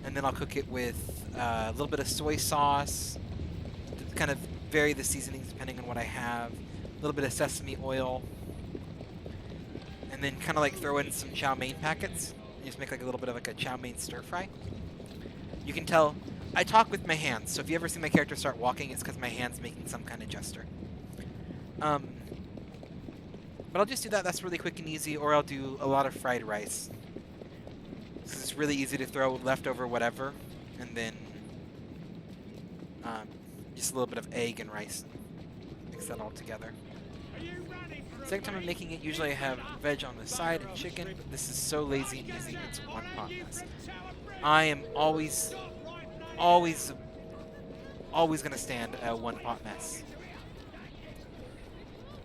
And then I'll cook it with a little bit of soy sauce, to kind of vary the seasonings depending on what I have. A little bit of sesame oil. And then kind of like throw in some chow mein packets. And just make like a little bit of like a chow mein stir fry. You can tell I talk with my hands, so if you ever see my character start walking, it's because my hand's making some kind of gesture. But I'll just do that. That's really quick and easy. Or I'll do a lot of fried rice. This is really easy to throw leftover whatever, and then just a little bit of egg and rice. Mix that all together. Second time I'm making it, usually I have veg on the side and chicken, but this is so lazy and easy, it's a one-pot mess. I am always gonna stand a one-pot mess.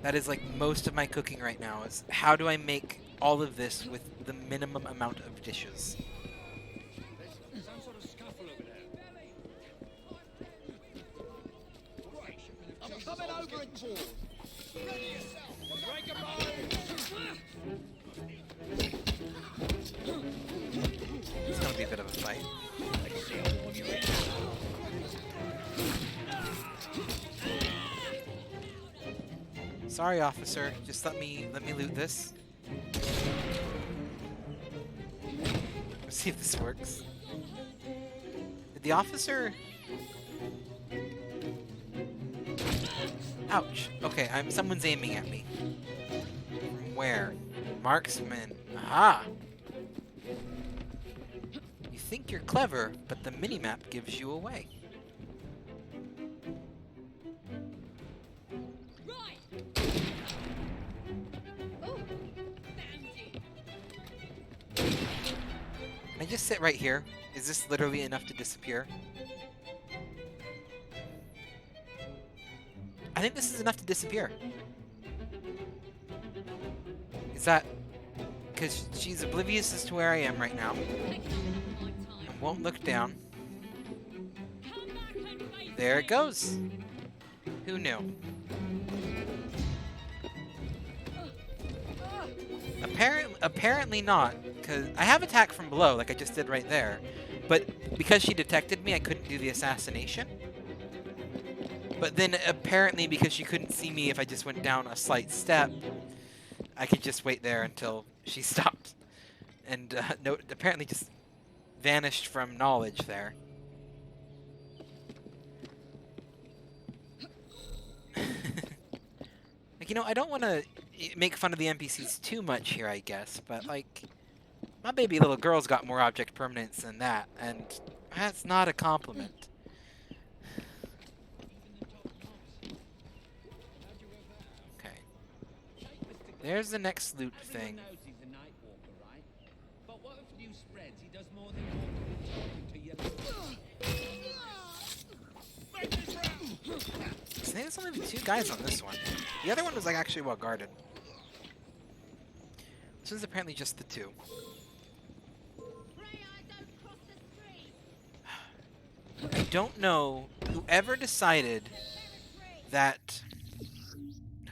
That is like most of my cooking right now, is how do I make all of this with the minimum amount of dishes. I'm coming over and pause. Ready yourself. Break 'em It's gonna be a bit of a fight. Sorry, officer. Just let me loot this. Let's see if this works. Did the officer? Ouch. Okay, someone's aiming at me. From where? Marksman. Aha! You think you're clever, but the minimap gives you away. Can I just sit right here? Is this literally enough to disappear? I think this is enough to disappear. Is that... because she's oblivious as to where I am right now. And won't look down. There it goes. Who knew? Apparently not, because I have attack from below, like I just did right there. But because she detected me, I couldn't do the assassination. But then apparently because she couldn't see me if I just went down a slight step, I could just wait there until she stopped. And no, apparently just vanished from knowledge there. Like, you know, I don't want to make fun of the NPCs too much here, I guess, but like, my baby little girl's got more object permanence than that, and that's not a compliment. Okay. There's the next loot thing. I think there's only 2 guys on this one. The other one was like actually well guarded. This is apparently just the 2. I don't know whoever decided that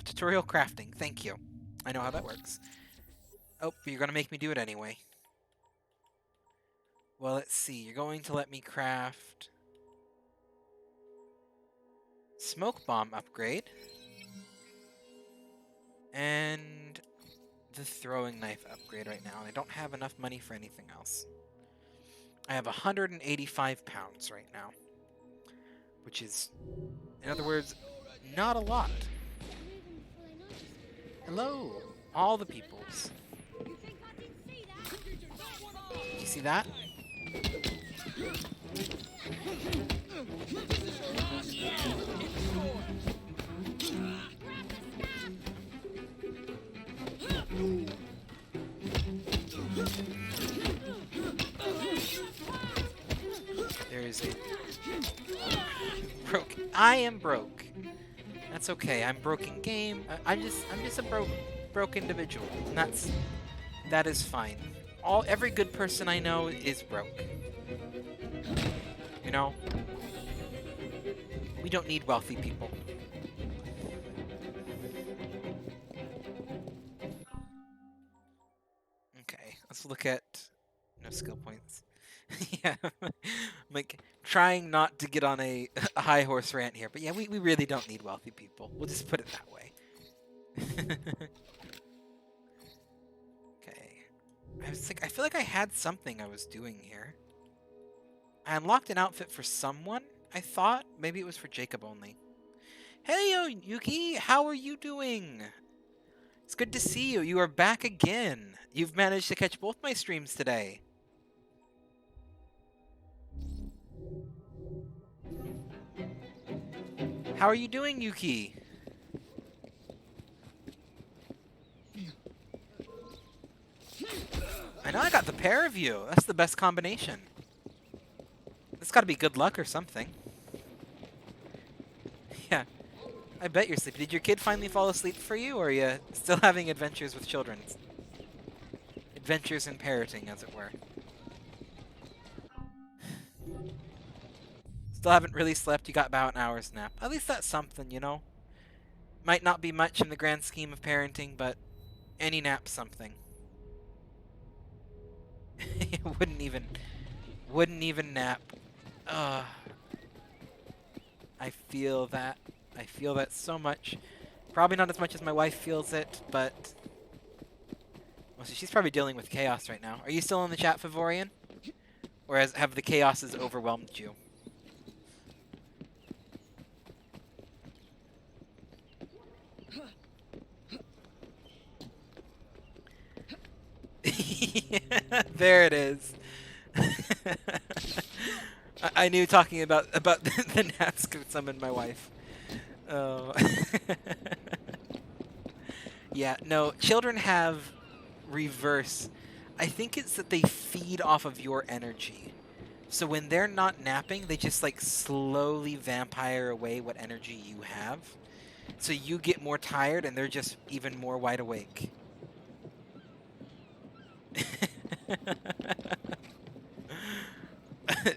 tutorial crafting. Thank you. I know how that works. Oh, but you're gonna make me do it anyway. Well, let's see. You're going to let me craft smoke bomb upgrade and the throwing knife upgrade right now. And I don't have enough money for anything else. I have 185 pounds right now, which is, in other words, not a lot. Hello, all the peoples. You see that? There's a broke. I am broke. That's okay. I'm broke in game. I'm just a broke individual, and that is fine. Every good person I know is broke. You know, we don't need wealthy people. Okay, let's look at no skill points. Yeah, I'm like trying not to get on a high horse rant here, but yeah, we really don't need wealthy people. We'll just put it that way. Okay, I feel like I had something I was doing here. I unlocked an outfit for someone. I thought maybe it was for Jacob only. Hey, Yuki, how are you doing? It's good to see you. You are back again. You've managed to catch both my streams today. How are you doing, Yuki? I know I got the pair of you. That's the best combination. That's gotta be good luck or something. Yeah. I bet you're sleepy. Did your kid finally fall asleep for you, or are you still having adventures with children? Adventures in parroting, as it were. Still haven't really slept. You got about an hour's nap. At least that's something, you know? Might not be much in the grand scheme of parenting, but any nap's something. wouldn't even nap. I feel that. I feel that so much. Probably not as much as my wife feels it, but... Well, so she's probably dealing with chaos right now. Are you still in the chat, Favorian? Or have the chaoses overwhelmed you? There it is. I knew talking about the naps could summon my wife. Oh. Yeah, no, children have reverse. I think it's that they feed off of your energy. So when they're not napping, they just like slowly vampire away what energy you have. So you get more tired and they're just even more wide awake.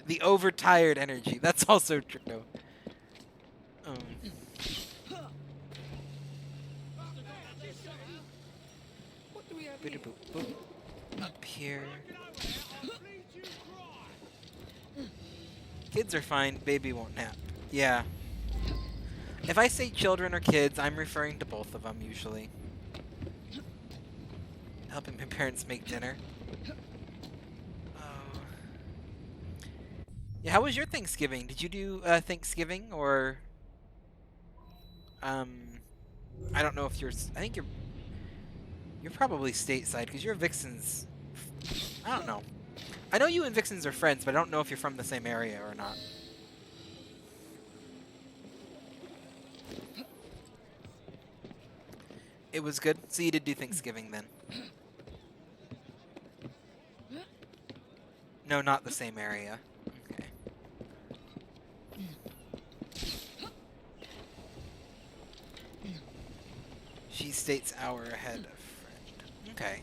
The overtired energy. That's also true. Up here. Kids are fine. Baby won't nap. Yeah. If I say children or kids, I'm referring to both of them usually. Helping my parents make dinner. Oh. Yeah, how was your Thanksgiving? Did you do Thanksgiving or I don't know if I think you're probably stateside because you're Vixen's. I don't know. I know you and Vixens are friends, but I don't know if you're from the same area or not. It was good. So you did do Thanksgiving then. No, not the same area. Okay. She states hour ahead of friend. Okay.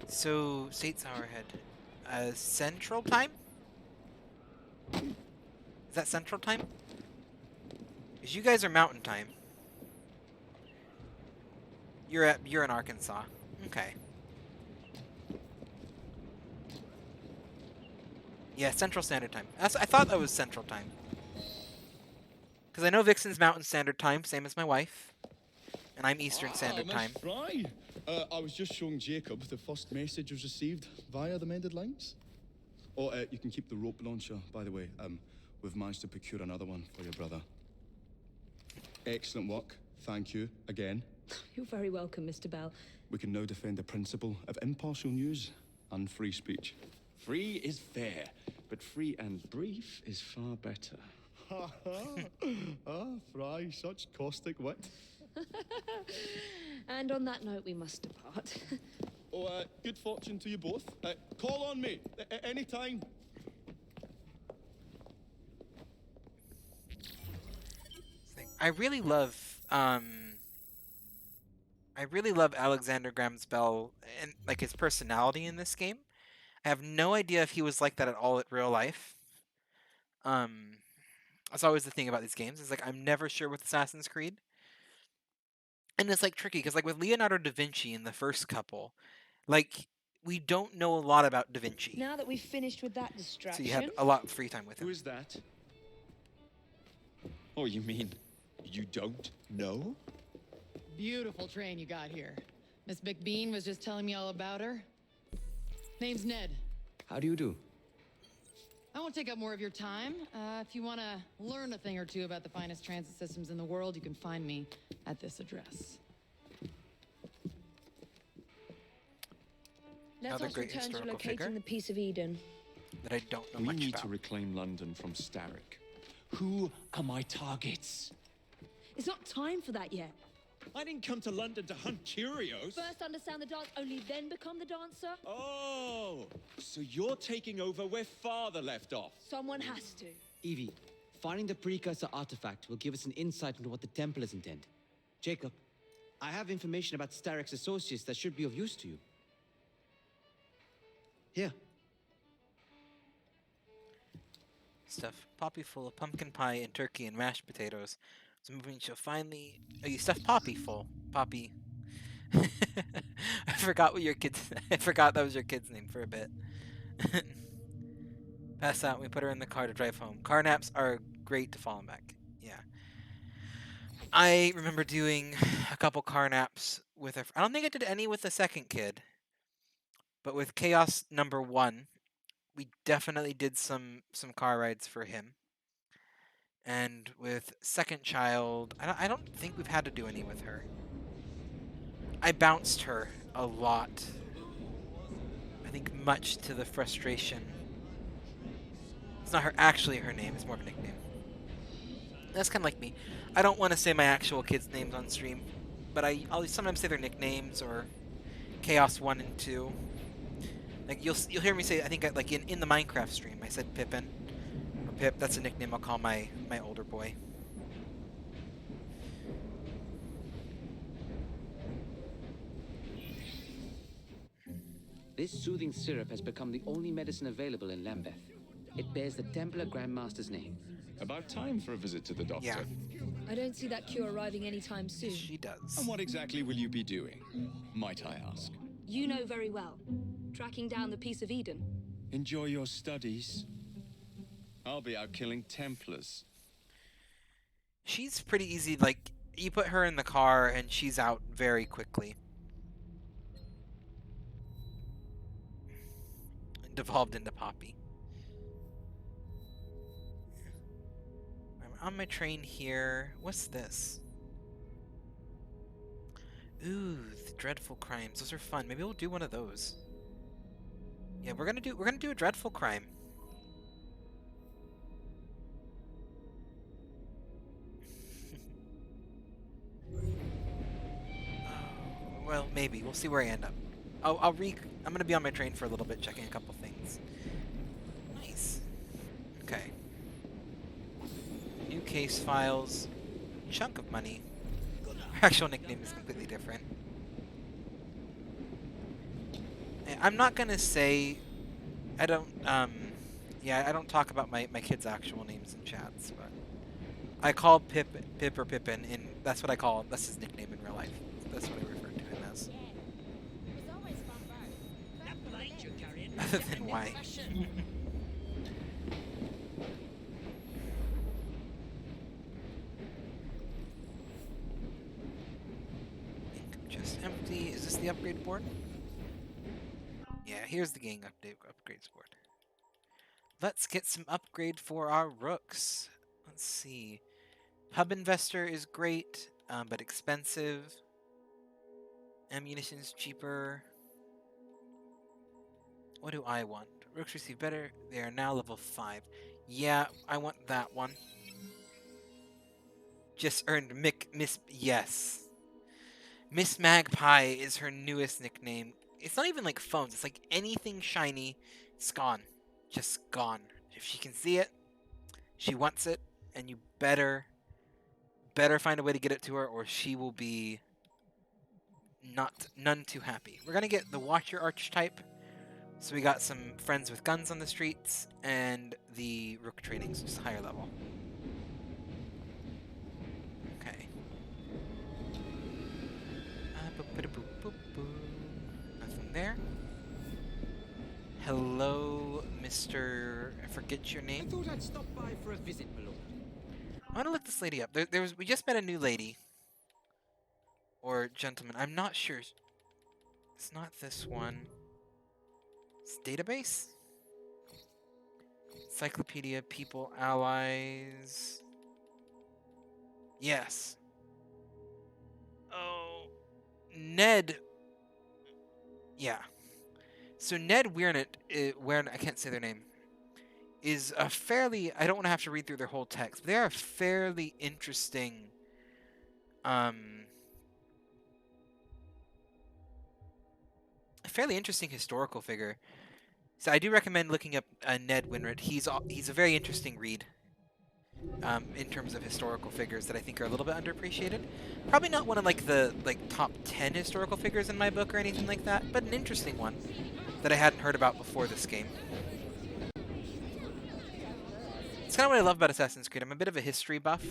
So, states hour ahead. Central time? Is that Central time? Because you guys are Mountain time. You're in Arkansas. Okay. Yeah, Central Standard Time. I thought that was Central Time. Because I know Vixen's Mountain Standard Time, same as my wife. And I'm Eastern Standard Time. Fry. I was just showing Jacob the first message was received via the mended lines. Oh, you can keep the rope launcher, by the way. We've managed to procure another one for your brother. Excellent work. Thank you again. You're very welcome, Mr. Bell. We can now defend the principle of impartial news and free speech. Free is fair, but free and brief is far better. Ha ha! Fry, such caustic wit. And on that note, we must depart. Oh, good fortune to you both. Call on me any time. I really love Alexander Graham Bell and like his personality in this game. I have no idea if he was like that at all in real life. That's always the thing about these games. It's like I'm never sure with Assassin's Creed. And it's like tricky because like with Leonardo da Vinci in the first couple, like we don't know a lot about da Vinci. Now that we've finished with that So distraction... you had a lot of free time with Who him. is that? Oh, you mean you don't know? Beautiful train you got here. Miss McBean was just telling me all about her. Name's Ned. How do you do? I won't take up more of your time. If you want to learn a thing or two about the finest transit systems in the world, you can find me at this address. Let Another us great return to historical locating figure. the Piece of Eden. That I don't know We much need about. to reclaim London from Starrick. Who are my targets? It's not time for that yet. I didn't come to London to hunt Cheerios. First understand the dance, only then become the dancer. Oh, so you're taking over where Father left off. Someone has to. Evie, finding the precursor artifact will give us an insight into what the Templars intend. Jacob, I have information about Starrick's associates that should be of use to you. Here. Stuff Poppy full of pumpkin pie and turkey and mashed potatoes. So moving she'll finally... Oh, you stuffed Poppy full. Poppy. I forgot what your kid's... I forgot that was your kid's name for a bit. Pass out and we put her in the car to drive home. Car naps are great to fall back. Yeah. I remember doing a couple car naps with her. I don't think I did any with the second kid. But with Chaos number 1, we definitely did some car rides for him. And with second child, I don't think we've had to do any with her. I bounced her a lot. I think much to the frustration. It's not actually her name, it's more of a nickname. That's kind of like me. I don't want to say my actual kids' names on stream, but I'll sometimes say their nicknames or Chaos 1 and 2. Like you'll hear me say, I think like in the Minecraft stream, I said Pippin. Pip, that's a nickname I'll call my older boy. This soothing syrup has become the only medicine available in Lambeth. It bears the Templar Grandmaster's name. About time for a visit to the doctor. Yeah. I don't see that cure arriving anytime soon. She does. And what exactly will you be doing, might I ask? You know very well. Tracking down the Piece of Eden. Enjoy your studies. I'll be out killing Templars. She's pretty easy. Like you put her in the car and she's out very quickly. Devolved into Poppy. I'm on my train here. What's this? Ooh, the dreadful crimes. Those are fun. Maybe we'll do one of those. Yeah, we're gonna do a dreadful crime. Well, maybe. We'll see where I end up. I'm gonna be on my train for a little bit, checking a couple things. Nice. Okay. New case files. Chunk of money. Her actual nickname is completely different. I'm not gonna say... I don't talk about my kids' actual names in chats, but... I call Pip or Pippin, and that's what I call him. That's his nickname in real life. That's what I refer to him as. Other than why. Just empty. Is this the upgrade board? Yeah, here's the gang upgrades board. Let's get some upgrade for our rooks. Let's see. Hub Investor is great, but expensive. Ammunition's cheaper. What do I want? Rooks receive better. They are now level 5. Yeah, I want that one. Just earned Miss... Yes. Miss Magpie is her newest nickname. It's not even like phones. It's like anything shiny, it's gone. Just gone. If she can see it, she wants it, and you better find a way to get it to her, or she will be none too happy. We're gonna get the Watcher archetype. So we got some friends with guns on the streets, and the Rook training, so it's higher level. Okay. Nothing there. Hello, Mr. I forget your name. I thought I'd stop by for a visit, my lord. I want to look this lady up. We just met a new lady. Or gentleman. I'm not sure. It's not this one. It's database? Encyclopedia, people, allies. Yes. Oh. Ned. Yeah. So Ned Weirnett, I can't say their name, is a fairly, I don't want to have to read through their whole text, but they are a fairly interesting, historical figure. So I do recommend looking up Ned Winrett. He's a very interesting read in terms of historical figures that I think are a little bit underappreciated. Probably not one of the top 10 historical figures in my book or anything like that, but an interesting one that I hadn't heard about before this game. It's kind of what I love about Assassin's Creed. I'm a bit of a history buff,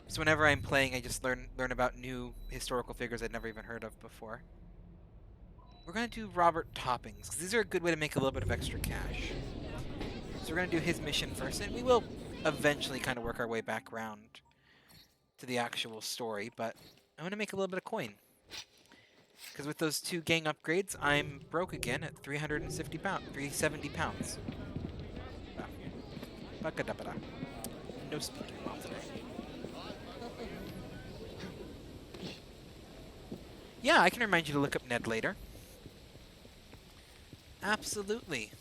so whenever I'm playing, I just learn about new historical figures I'd never even heard of before. We're going to do Robert Toppings, because these are a good way to make a little bit of extra cash. So we're going to do his mission first, and we will eventually kind of work our way back around to the actual story, but I want to make a little bit of coin. Because with those 2 gang upgrades, I'm broke again at 370 pounds. No speaking well today. Yeah, I can remind you to look up Ned later. Absolutely.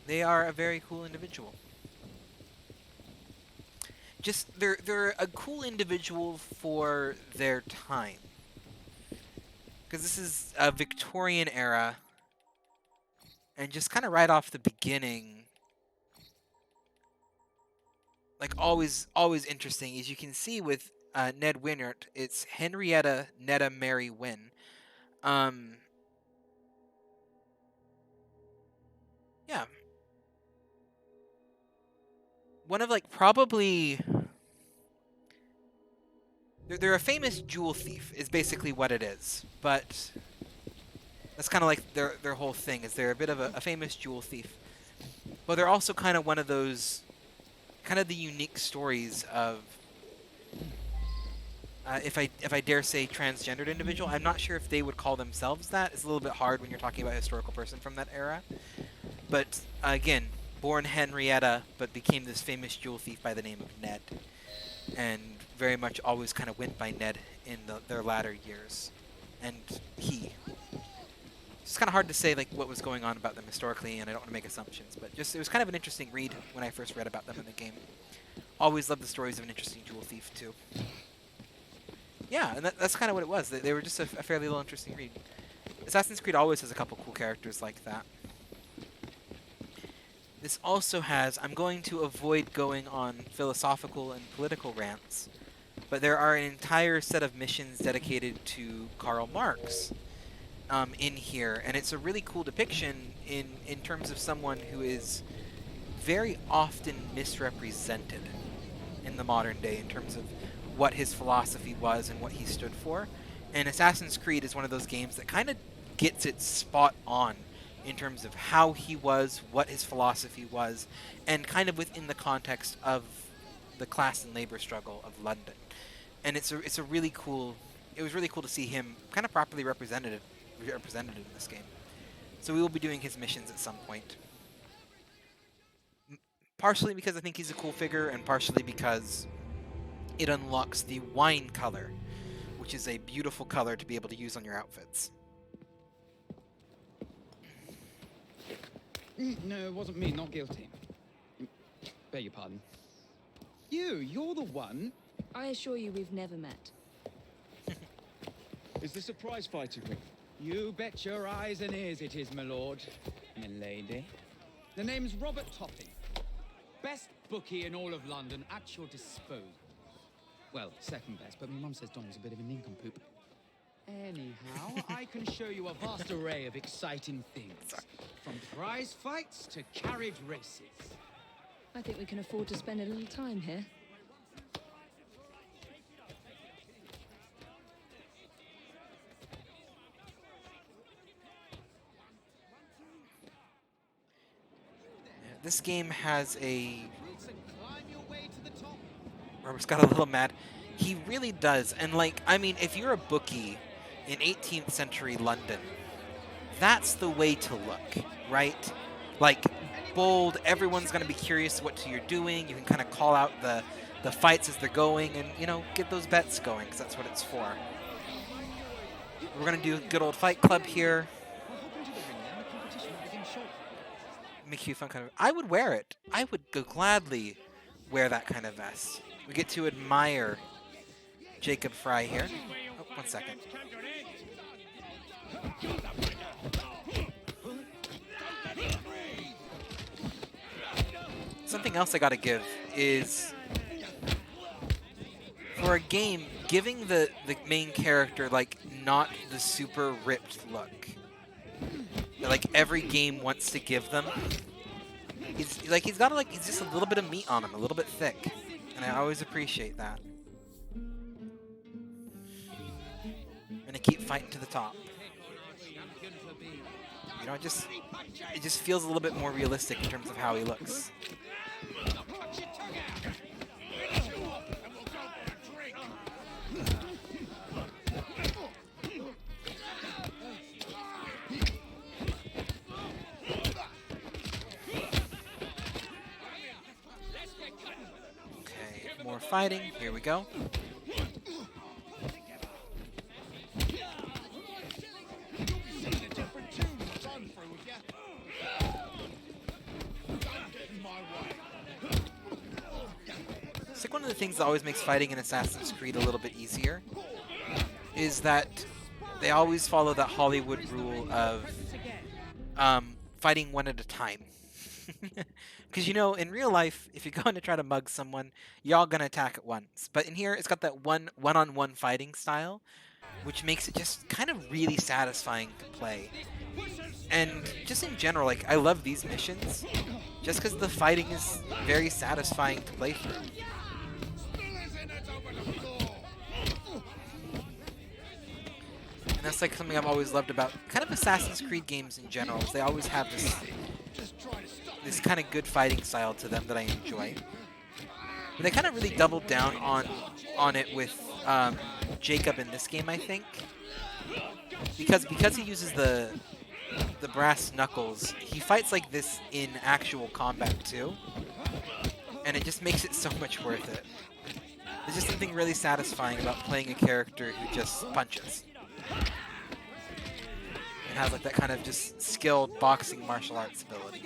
They are a very cool individual. Just, they're a cool individual for their time. Because this is a Victorian era, and just kind of right off the beginning, like always interesting. As you can see with Ned Winnert, it's Henrietta Netta Mary Wynn. Yeah. One of probably... They're a famous jewel thief, is basically what it is. But that's kind of like their whole thing, is they're a bit of a famous jewel thief. But they're also kind of one of those, kind of the unique stories of, if I dare say, transgendered individual. I'm not sure if they would call themselves that. It's a little bit hard when you're talking about a historical person from that era. But again, born Henrietta, but became this famous jewel thief by the name of Ned. And very much always kind of went by Ned in their latter years. And he. It's kind of hard to say what was going on about them historically, and I don't want to make assumptions, but just it was kind of an interesting read when I first read about them in the game. Always loved the stories of an interesting jewel thief too. Yeah, and that's kind of what it was. They were just a fairly little interesting read. Assassin's Creed always has a couple cool characters like that. This also has, I'm going to avoid going on philosophical and political rants, but there are an entire set of missions dedicated to Karl Marx in here, and it's a really cool depiction in terms of someone who is very often misrepresented in the modern day in terms of what his philosophy was and what he stood for. And Assassin's Creed is one of those games that kind of gets it spot on in terms of how he was, what his philosophy was, and kind of within the context of the class and labor struggle of London. And it's a really cool. It was really cool to see him kind of properly represented in this game. So we will be doing his missions at some point. partially because I think he's a cool figure, and partially because it unlocks the wine color, which is a beautiful color to be able to use on your outfits. No, it wasn't me, not guilty. Beg your pardon. You're the one. I assure you we've never met. Is this a prize fighting ring? You bet your eyes and ears it is, my lord. Milady. The name's Robert Topping. Best bookie in all of London at your disposal. Well, second best, but my mum says Don's a bit of a nincompoop. Anyhow, I can show you a vast array of exciting things. From prize fights to carriage races. I think we can afford to spend a little time here. This game has a... Robert's got a little mad. He really does. And, like, I mean, if you're a bookie in 18th century London, that's the way to look, right? Like, bold, everyone's going to be curious what you're doing. You can kind of call out the fights as they're going and, you know, get those bets going, because that's what it's for. We're going to do a good old Fight Club here. Make you fun kind of... I would wear it. I would go gladly wear that kind of vest. We get to admire Jacob Fry here. Oh, 1 second. Something else I gotta give is, for a game, giving the main character, like, not the super ripped look that, like, every game wants to give them. He's got, like, he's just a little bit of meat on him, a little bit thick. And I always appreciate that. I'm gonna keep fighting to the top. You know, it just feels a little bit more realistic in terms of how he looks. Okay, more fighting. Here we go. It's like one of the things that always makes fighting in Assassin's Creed a little bit easier is that they always follow that Hollywood rule of fighting one at a time. Because, you know, in real life, if you're going to try to mug someone, you're all going to attack at once. But in here, it's got that one-on-one fighting style, which makes it just kind of really satisfying to play. And just in general, like, I love these missions, just because the fighting is very satisfying to play through. And that's like something I've always loved about kind of Assassin's Creed games in general. Is they always have this kind of good fighting style to them that I enjoy. But they kind of really doubled down on it with Jacob in this game, I think, because he uses the brass knuckles. He fights like this in actual combat too, and it just makes it so much worth it. There's just something really satisfying about playing a character who just punches. It has like that kind of just skilled boxing martial arts ability.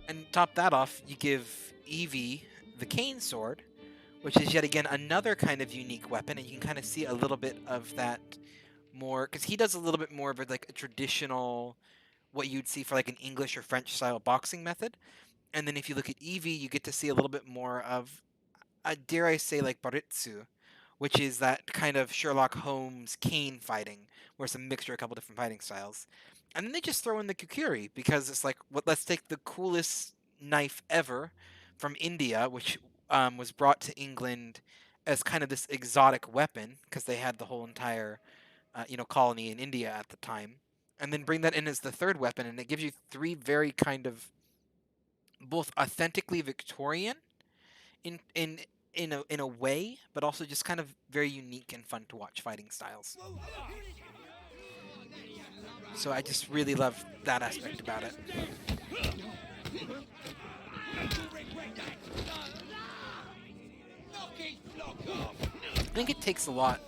And top that off, you give Evie the cane sword, which is yet again another kind of unique weapon, and you can kind of see a little bit of that more, because he does a little bit more of like a traditional, what you'd see for like an English or French style boxing method. And then if you look at Evie, you get to see a little bit more of, dare I say, like Baritsu, which is that kind of Sherlock Holmes cane fighting, where it's a mixture of a couple different fighting styles. And then they just throw in the Kukuri, because it's like, let's take the coolest knife ever from India, which was brought to England as kind of this exotic weapon, because they had the whole entire colony in India at the time, and then bring that in as the third weapon, and it gives you three very kind of both authentically Victorian in a way, but also just kind of very unique and fun to watch fighting styles. So I just really love that aspect about it. I think it takes a lot,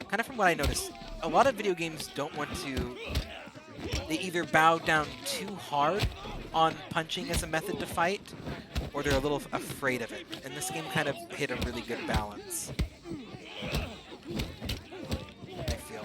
kind of from what I noticed, a lot of video games don't want to, they either bow down too hard on punching as a method to fight, or they're a little afraid of it. And this game kind of hit a really good balance, I feel.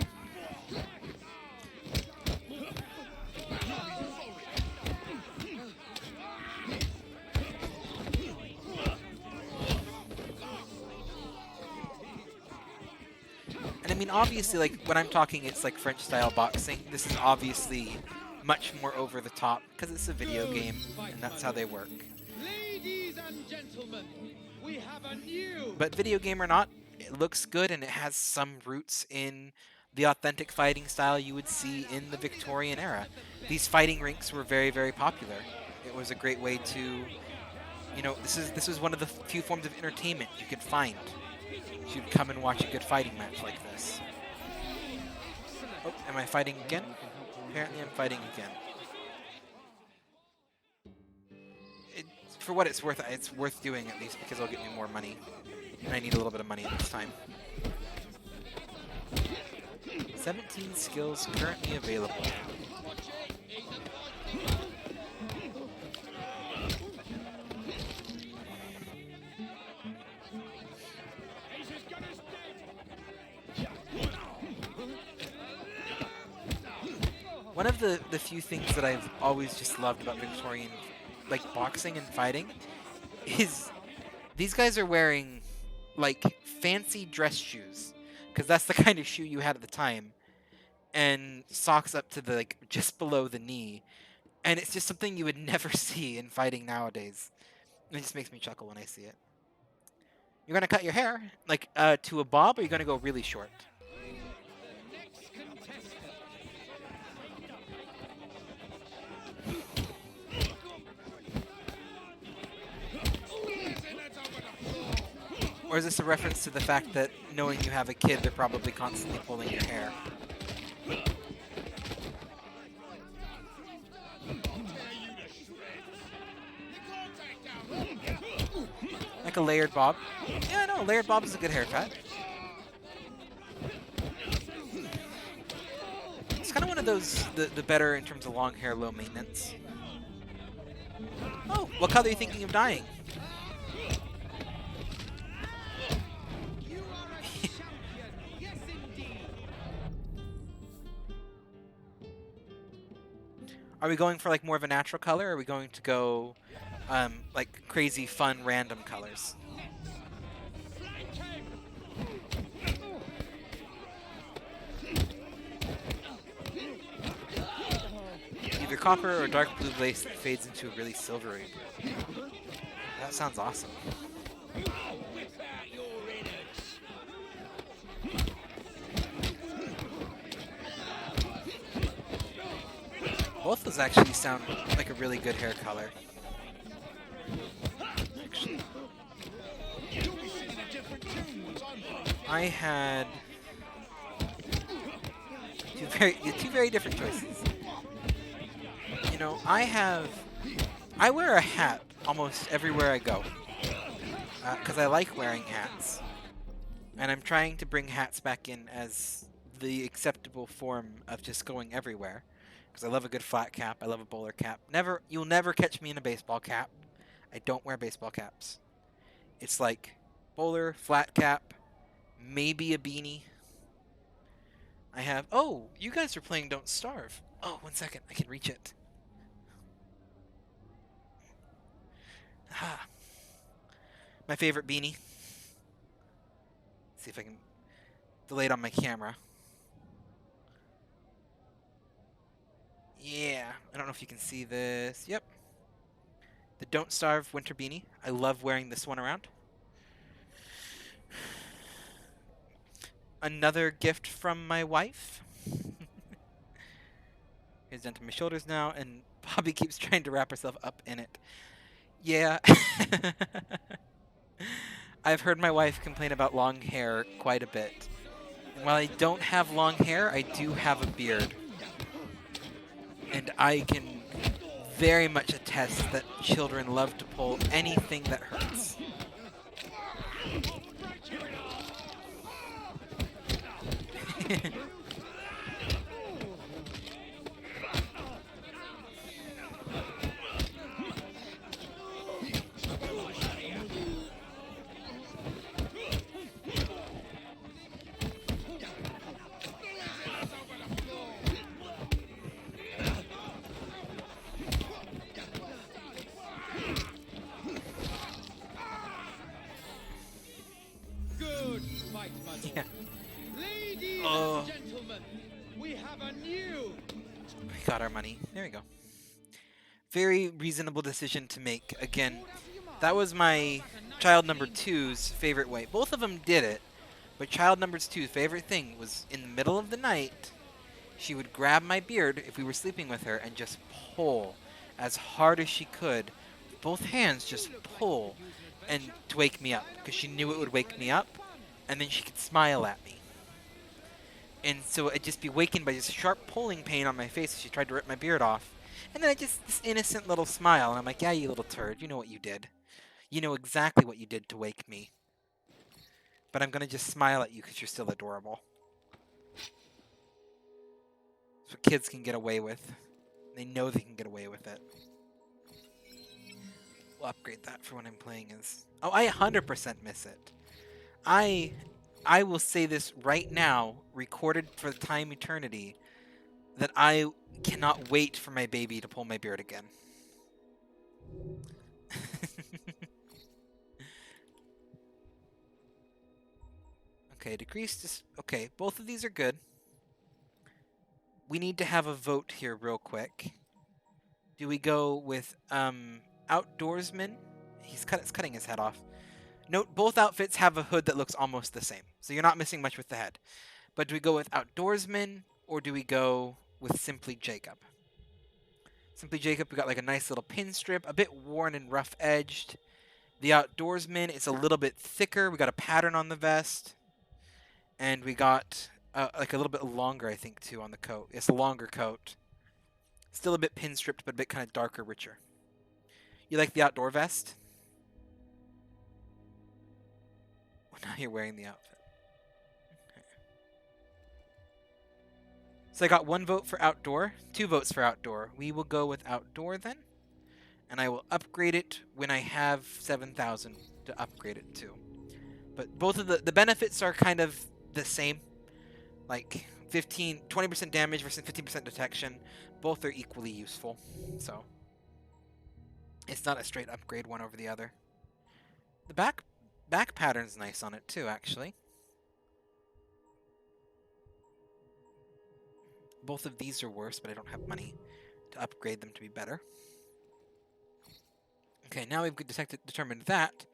And I mean, obviously, like, when I'm talking, it's like French-style boxing. This is obviously much more over the top, because it's a video game, and that's how they work. Ladies and gentlemen, we have a new... But video game or not, it looks good, and it has some roots in the authentic fighting style you would see in the Victorian era. These fighting rinks were very, very popular. It was a great way to, you know, this was one of the few forms of entertainment you could find. You'd come and watch a good fighting match like this. Oh, am I fighting again? Apparently I'm fighting again. For what it's worth doing, at least, because it'll get me more money. And I need a little bit of money at this time. 17 skills currently available. One of the few things that I've always just loved about Victorian, like, boxing and fighting is these guys are wearing, like, fancy dress shoes, because that's the kind of shoe you had at the time, and socks up to the, like, just below the knee, and it's just something you would never see in fighting nowadays. It just makes me chuckle when I see it. You're gonna cut your hair, like, to a bob, or you're gonna go really short? Or is this a reference to the fact that, knowing you have a kid, they're probably constantly pulling your hair? Like a layered bob? Yeah, no, a layered bob is a good haircut. It's kind of one of those, the better in terms of long hair, low maintenance. Oh, what color are you thinking of dyeing? Are we going for, like, more of a natural color, or are we going to go, like, crazy, fun, random colors? Either copper or dark blue lace that fades into a really silvery blue. That sounds awesome. Both those actually sound like a really good hair color. Actually, I had two very different choices. You know, I wear a hat almost everywhere I go, because I like wearing hats, and I'm trying to bring hats back in as the acceptable form of just going everywhere. Because I love a good flat cap. I love a bowler cap. You'll never catch me in a baseball cap. I don't wear baseball caps. It's like bowler, flat cap, maybe a beanie. I have... Oh, you guys are playing Don't Starve. Oh, 1 second. I can reach it. Ah. My favorite beanie. Let's see if I can delay it on my camera. Yeah, I don't know if you can see this. Yep. The Don't Starve winter beanie. I love wearing this one around. Another gift from my wife. Here's down to my shoulders now, and Bobby keeps trying to wrap herself up in it. Yeah. I've heard my wife complain about long hair quite a bit. And while I don't have long hair, I do have a beard. And I can very much attests that children love to pull anything that hurts. Good fight, my lord. Yeah. Ladies Oh. and gentlemen, we have a new. We got our money. There we go. Very reasonable decision to make. Again, that was my child number 2's favorite way. Both of them did it, but child number 2's favorite thing was in the middle of the night, she would grab my beard if we were sleeping with her and just pull as hard as she could. Both hands just pull and to wake me up because she knew it would wake me up, and then she could smile at me. And so I'd just be wakened by this sharp pulling pain on my face as she tried to rip my beard off. And then I just, this innocent little smile, and I'm like, yeah, you little turd, you know what you did. You know exactly what you did to wake me. But I'm gonna just smile at you because you're still adorable. That's what kids can get away with. They know they can get away with it. We'll upgrade that for when I'm playing as... Oh, I 100% miss it. I will say this right now, recorded for the time eternity, that I cannot wait for my baby to pull my beard again. Okay, decrease. Okay, both of these are good. We need to have a vote here real quick. Do we go with outdoorsman? He's cutting his head off. Note, both outfits have a hood that looks almost the same, so you're not missing much with the head. But do we go with outdoorsman, or do we go with Simply Jacob? Simply Jacob, we got like a nice little pin strip, a bit worn and rough-edged. The outdoorsman is a little bit thicker. We got a pattern on the vest. And we got like a little bit longer, I think, too, on the coat. It's a longer coat. Still a bit pin-stripped, but a bit kind of darker, richer. You like the outdoor vest? Well, now you're wearing the outfit. Okay. So I got 1 vote for outdoor, 2 votes for outdoor. We will go with outdoor then. And I will upgrade it when I have 7,000 to upgrade it to. But both of the benefits are kind of the same. Like 20% damage versus 15% detection. Both are equally useful. So it's not a straight upgrade one over the other. The back pattern's nice on it too, actually. Both of these are worse, but I don't have money to upgrade them to be better. Okay, now we've determined that.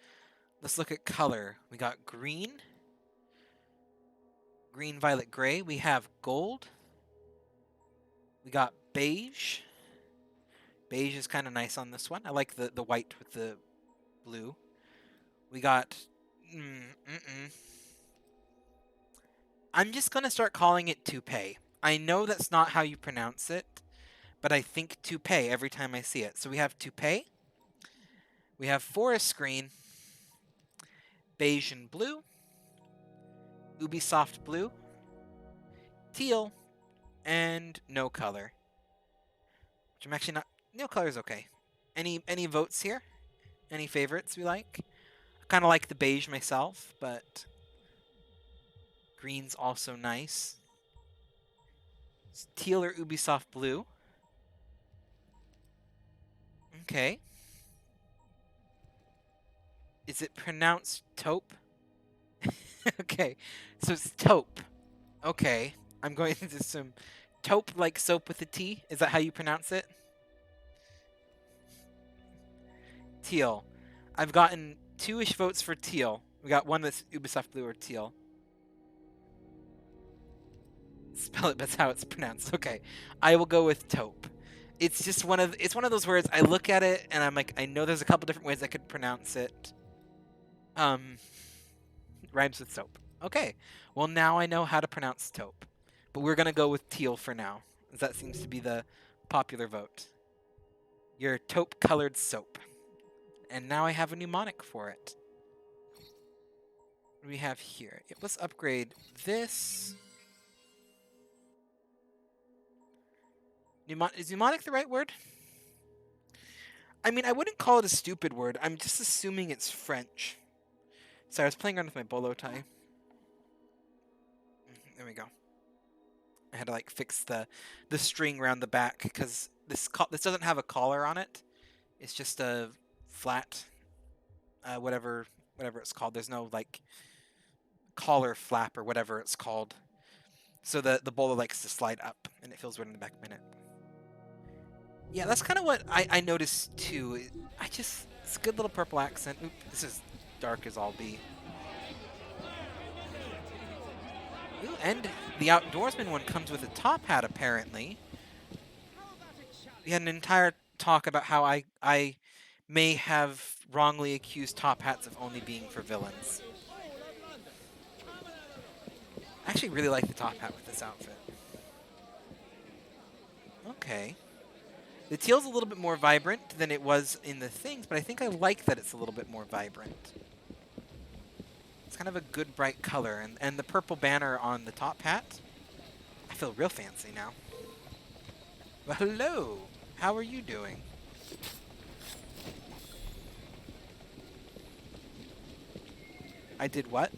Let's look at color. We got green, violet, gray. We have gold. We got beige. Beige is kind of nice on this one. I like the white with the blue. We got... I'm just going to start calling it toupee. I know that's not how you pronounce it, but I think toupee every time I see it. So we have toupee. We have forest green, beige and blue, Ubisoft blue, teal, and no color. Which I'm actually not... No color is okay. Any votes here? Any favorites we like? I kind of like the beige myself, but green's also nice. It's teal or Ubisoft blue. Okay. Is it pronounced taupe? Okay, so it's taupe. Okay, I'm going to assume taupe like soap with a T. Is that how you pronounce it? Teal. I've gotten 2-ish votes for teal. We got one that's Ubisoft blue or teal. Spell it, that's how it's pronounced. Okay, I will go with taupe. It's just one of those words. I look at it and I'm like, I know there's a couple different ways I could pronounce it. Rhymes with soap. Okay, well now I know how to pronounce taupe. But we're gonna go with teal for now, as that seems to be the popular vote. your taupe-colored soap. And now I have a mnemonic for it. What do we have here? Let's upgrade this. Is mnemonic the right word? I mean, I wouldn't call it a stupid word. I'm just assuming it's French. Sorry, I was playing around with my bolo tie. There we go. I had to like fix the string around the back because this doesn't have a collar on it. It's just a flat, whatever it's called. There's no like collar flap or whatever it's called. So the bolo likes to slide up, and it feels weird in the back of my neck. Yeah, that's kind of what I noticed too. It's a good little purple accent. Oop, this is dark as all be. Ooh, and the outdoorsman one comes with a top hat, apparently. We had an entire talk about how I may have wrongly accused top hats of only being for villains. I actually really like the top hat with this outfit. Okay. The teal's a little bit more vibrant than it was in the things, but I think I like that it's a little bit more vibrant. It's kind of a good bright color, and the purple banner on the top hat, I feel real fancy now. Well, hello! How are you doing? I did what?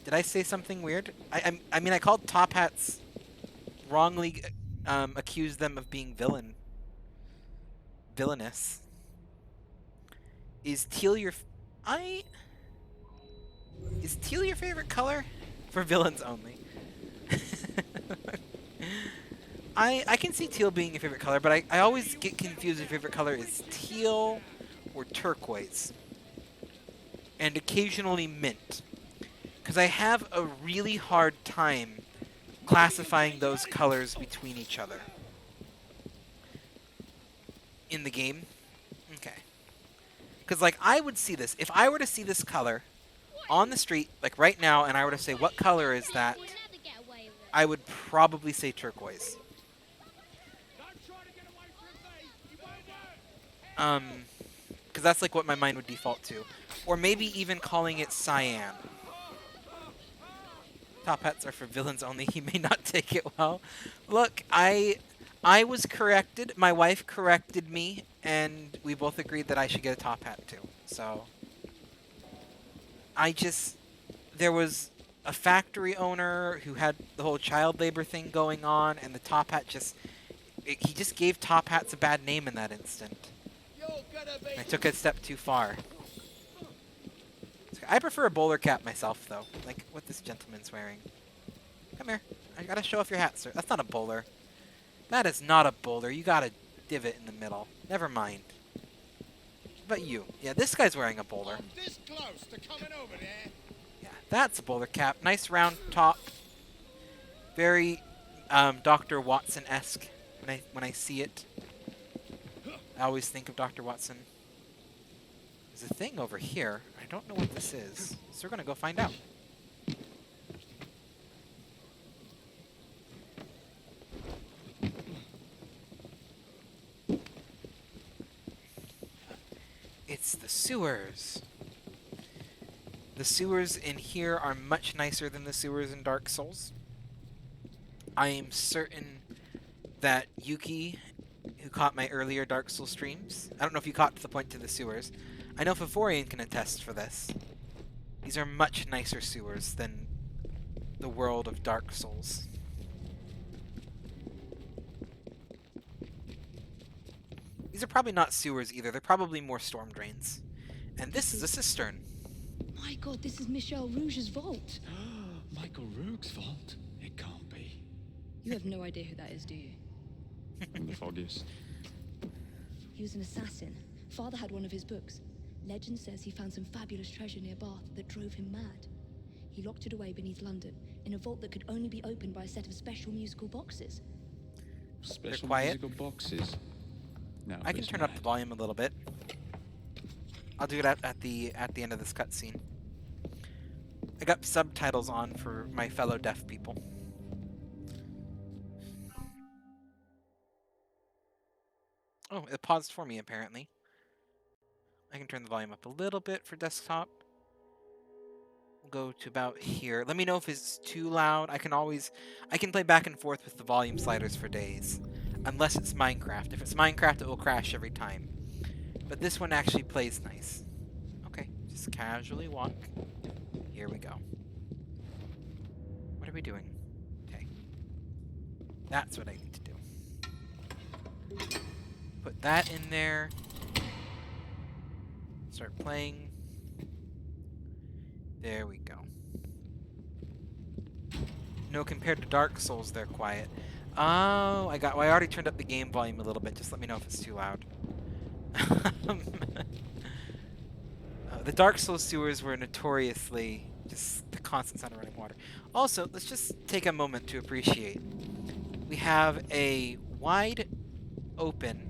Did I say something weird? I mean, I called top hats wrongly, accused them of being villainous. Is teal your... Is teal your favorite color? For villains only. I can see teal being your favorite color, but I always get confused if your favorite color is teal or turquoise. And occasionally mint. Because I have a really hard time classifying those colors between each other. In the game. Okay. Because, like, I would see this. If I were to see this color on the street, like right now, and I were to say, what color is that? I would probably say turquoise. Because that's like what my mind would default to. Or maybe even calling it cyan. Top hats are for villains only. He may not take it well. Look, I was corrected. My wife corrected me, and we both agreed that I should get a top hat too. So there was a factory owner who had the whole child labor thing going on, and the top hat he just gave top hats a bad name in that instant. I took it a step too far. I prefer a bowler cap myself, though, like what this gentleman's wearing. Come here. I gotta show off your hat, sir. That's not a bowler. That is not a bowler. You got a divot in the middle. Never mind. But you. Yeah, this guy's wearing a bowler. This close to coming over there. Yeah, that's a bowler cap. Nice round top. Very Dr. Watson-esque when I see it. I always think of Dr. Watson. There's a thing over here. I don't know what this is, so we're gonna go find out. It's the sewers. The sewers in here are much nicer than the sewers in Dark Souls. I am certain that Yuki, who caught my earlier Dark Souls streams, I don't know if you caught to the point to the sewers. I know Victorian can attest for this. These are much nicer sewers than the world of Dark Souls. These are probably not sewers either. They're probably more storm drains. And this is a cistern. My God, this is Michel Rouge's vault. Michael Rourke's vault? It can't be. You have no idea who that is, do you? I'm the foggiest. He was an assassin. Father had one of his books. Legend says he found some fabulous treasure near Bath that drove him mad. He locked it away beneath London, in a vault that could only be opened by a set of special musical boxes. Special quiet. musical boxes. Now I can turn up the volume a little bit. I'll do it at the end of this cutscene. I got subtitles on for my fellow deaf people. Oh, it paused for me, apparently. I can turn the volume up a little bit for desktop. We'll go to about here. Let me know if it's too loud. I can play back and forth with the volume sliders for days. Unless it's Minecraft. If it's Minecraft, it will crash every time. But this one actually plays nice. Okay, just casually walk. Here we go. What are we doing? Okay. That's what I need to do. Put that in there. Start playing. There we go. No, compared to Dark Souls, they're quiet. Oh, I already turned up the game volume a little bit. Just let me know if it's too loud. The Dark Souls sewers were notoriously just the constant sound of running water. Also, let's just take a moment to appreciate. We have a wide open.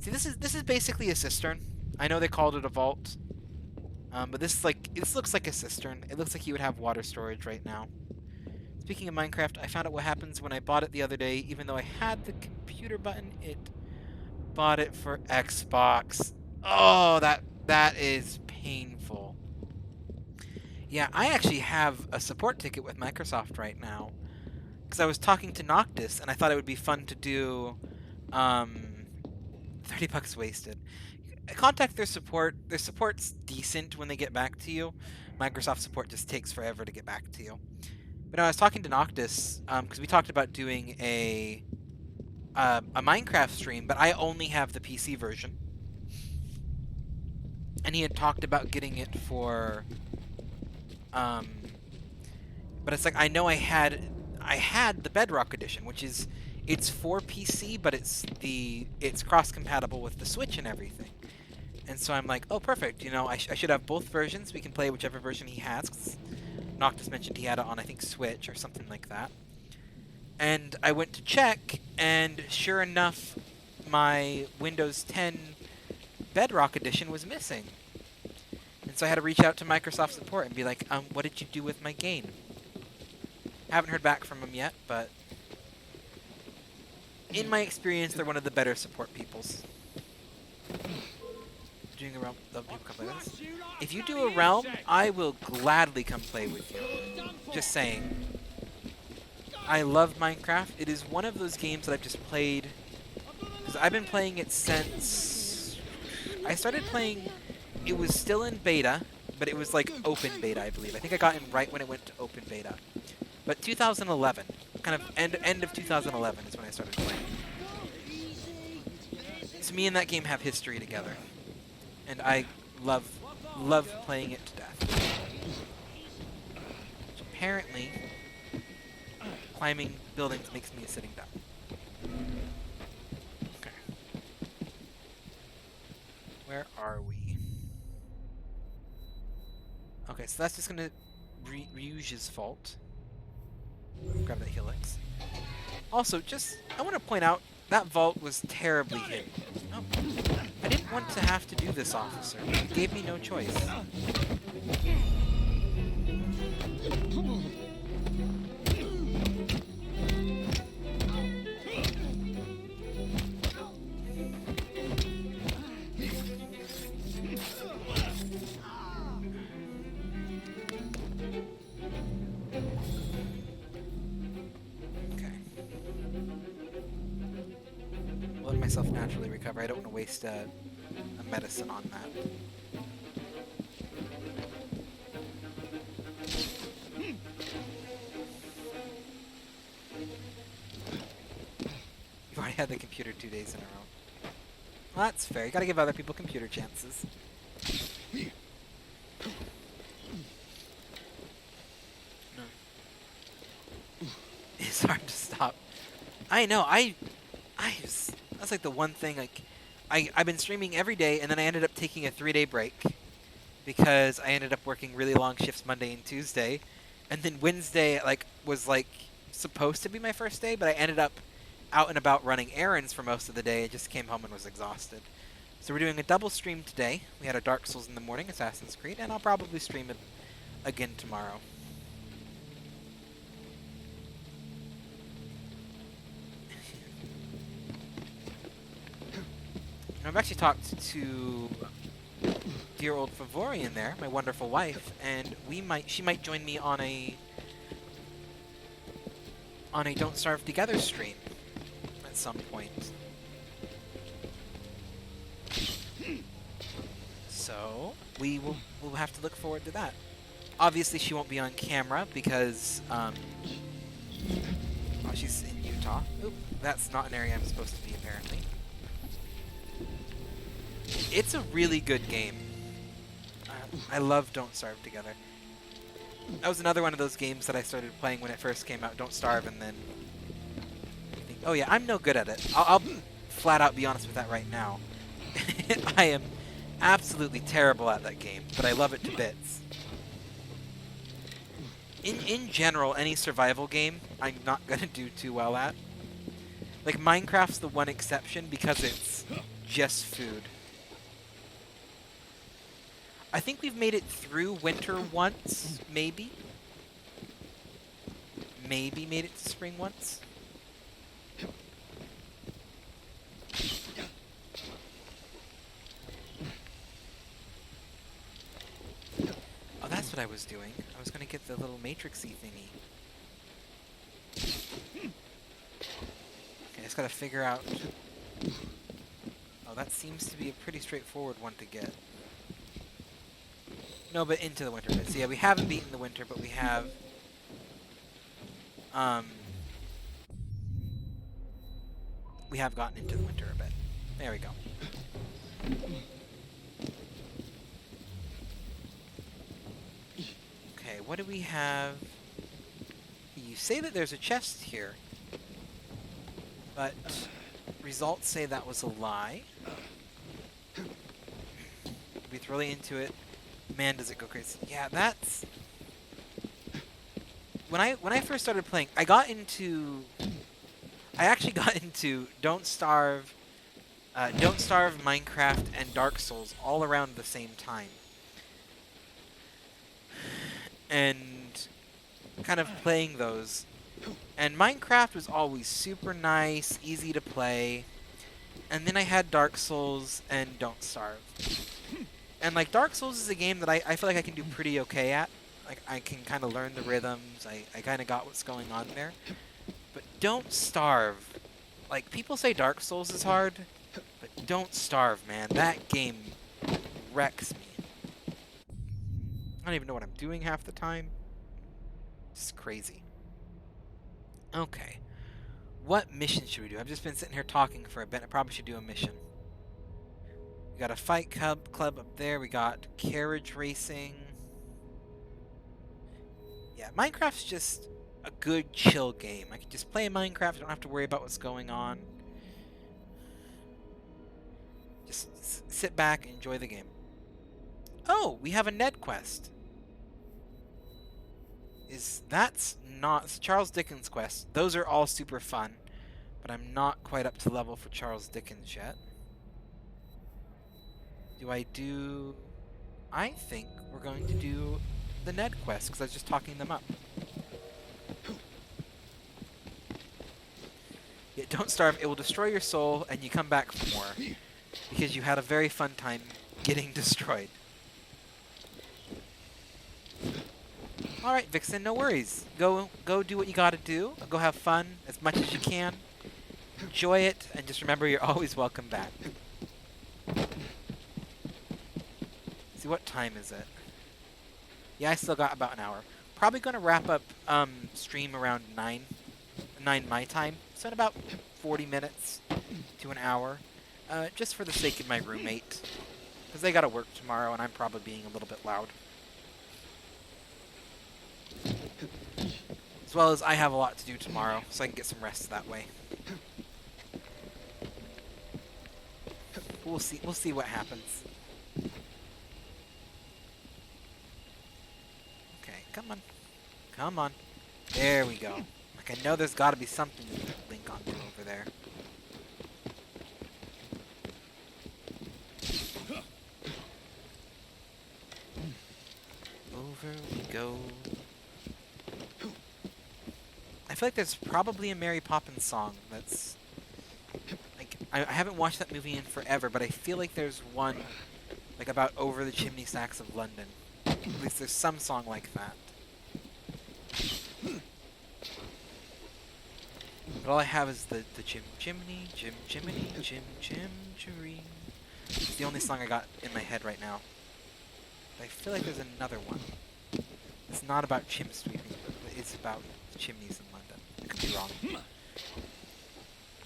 See, this is basically a cistern. I know they called it a vault, but this looks like a cistern. It looks like you would have water storage right now. Speaking of Minecraft, I found out what happens when I bought it the other day. Even though I had the computer button, it bought it for Xbox. Oh, that is painful. Yeah, I actually have a support ticket with Microsoft right now. Because I was talking to Noctis, and I thought it would be fun to do 30 bucks wasted. Contact their support. Their support's decent when they get back to you. Microsoft support just takes forever to get back to you. But no, I was talking to Noctis, because we talked about doing a Minecraft stream, but I only have the PC version. And he had talked about getting it for, but it's like, I know I had the Bedrock edition, which is, it's for PC, but it's cross-compatible with the Switch and everything. And so I'm like, oh, perfect, you know, I should have both versions. We can play whichever version he has, 'cause Noctis mentioned he had it on, I think, Switch or something like that. And I went to check, and sure enough, my Windows 10 Bedrock edition was missing. And so I had to reach out to Microsoft support and be like, what did you do with my game? Haven't heard back from them yet, but in my experience, they're one of the better support peoples. Doing a realm, people come play with us. If you do a realm, I will gladly come play with you. Just saying. I love Minecraft. It is one of those games that I've just played, because I've been playing it since I started playing. It was still in beta, but it was like open beta, I believe. I think I got in right when it went to open beta. But 2011, kind of end of 2011 is when I started playing. So me and that game have history together, and I love playing it to death. Which apparently, climbing buildings makes me a sitting duck. Okay. Where are we? Okay, so that's just gonna Ryuge's fault. Grab that helix. Also, I want to point out, that vault was terribly hidden. Oh, I didn't want to have to do this, officer. You gave me no choice. Let myself naturally recover. I don't want to waste a medicine on that. You've already had the computer 2 days in a row. Well, that's fair. You gotta give other people computer chances. No. It's hard to stop. I know. That's like the one thing, like, I've been streaming every day, and then I ended up taking a 3-day break because I ended up working really long shifts Monday and Tuesday, and then Wednesday was supposed to be my first day, but I ended up out and about running errands for most of the day. I just came home and was exhausted. So we're doing a double stream today. We had a Dark Souls in the morning, Assassin's Creed, and I'll probably stream it again tomorrow. I've actually talked to dear old Favorian there, my wonderful wife, and she might join me on a Don't Starve Together stream at some point. So we'll have to look forward to that. Obviously, she won't be on camera because she's in Utah. Oop, that's not an area I'm supposed to be, apparently. It's a really good game. I love Don't Starve Together. That was another one of those games that I started playing when it first came out, Don't Starve, and then think, oh yeah, I'm no good at it. I'll flat out be honest with that right now. I am absolutely terrible at that game, but I love it to bits. In general, any survival game, I'm not gonna do too well at. Like, Minecraft's the one exception because it's just food. I think we've made it through winter once, maybe. Maybe made it to spring once. Oh, that's what I was doing. I was gonna get the little matrixy thingy. Okay, I just gotta figure out... Oh, that seems to be a pretty straightforward one to get. No, but into the winter bit. So yeah, we haven't beaten the winter, but we have... we have gotten into the winter a bit. There we go. Okay, what do we have? You say that there's a chest here, but results say that was a lie. Breathe really into it. Man, does it go crazy. Yeah, that's... When I first started playing, I actually got into Don't Starve, Minecraft, and Dark Souls all around the same time. And kind of playing those. And Minecraft was always super nice, easy to play. And then I had Dark Souls and Don't Starve. And like Dark Souls is a game that I feel like I can do pretty okay at. Like I can kind of learn the rhythms. I kind of got what's going on there. But Don't Starve. Like people say Dark Souls is hard, but Don't Starve, man. That game wrecks me. I don't even know what I'm doing half the time. It's crazy. Okay. What mission should we do? I've just been sitting here talking for a bit. I probably should do a mission. We got a fight club up there. We got carriage racing. Yeah, Minecraft's just a good, chill game. I can just play Minecraft. I don't have to worry about what's going on. Just sit back and enjoy the game. Oh, we have a Ned quest. That's not Charles Dickens quest. Those are all super fun, but I'm not quite up to level for Charles Dickens yet. I think we're going to do the Ned quest because I was just talking them up. Yeah, Don't Starve. It will destroy your soul, and you come back for more because you had a very fun time getting destroyed. All right, Vixen, no worries. Go do what you gotta do. Go have fun as much as you can. Enjoy it, and just remember you're always welcome back. See, what time is it? Yeah, I still got about an hour. Probably gonna wrap up stream around 9 my time. So in about 40 minutes to an hour, just for the sake of my roommate, because they gotta work tomorrow, and I'm probably being a little bit loud. As well as I have a lot to do tomorrow, so I can get some rest that way. We'll see what happens. Okay, come on. Come on. There we go. Like I know there's gotta be something to link onto over there. Over we go. I feel like there's probably a Mary Poppins song that's... like, I haven't watched that movie in forever, but I feel like there's one, like, about over the chimney stacks of London. At least there's some song like that. But all I have is the chimney, chimney, chim-chim-cheree. It's the only song I got in my head right now. But I feel like there's another one. It's not about chim sweeping, but it's about chimneys in London. I could be wrong.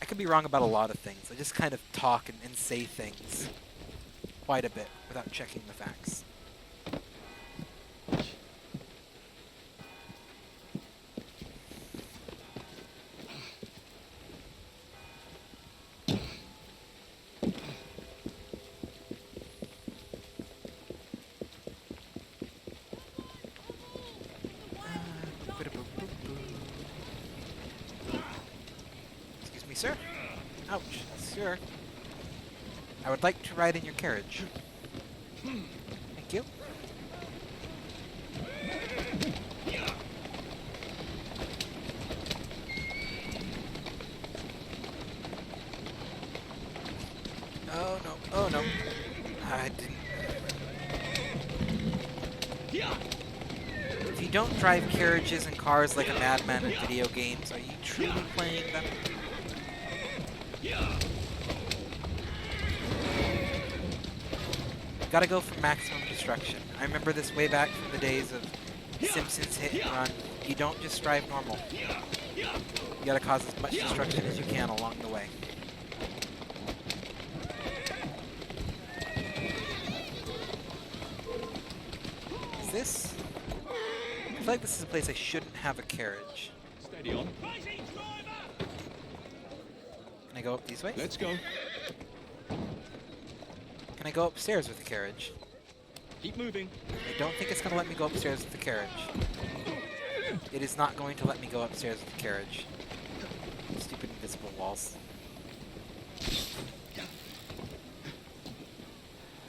I could be wrong about a lot of things. I just kind of talk and say things quite a bit without checking the facts. Excuse me, sir. Ouch, sir. I would like to ride in your carriage. Thank you. Oh no, oh no. I didn't. If you don't drive carriages and cars like a madman in video games, are you truly playing them? Gotta go for maximum destruction. I remember this way back from the days of Simpsons Hit and Run. You don't just drive normal. You gotta cause as much destruction as you can along the way. Is this? I feel like this is a place I shouldn't have a carriage. Steady on. Can I go up these ways? Let's go. Can I go upstairs with the carriage? Keep moving. I don't think it's going to let me go upstairs with the carriage. It is not going to let me go upstairs with the carriage. Stupid invisible walls.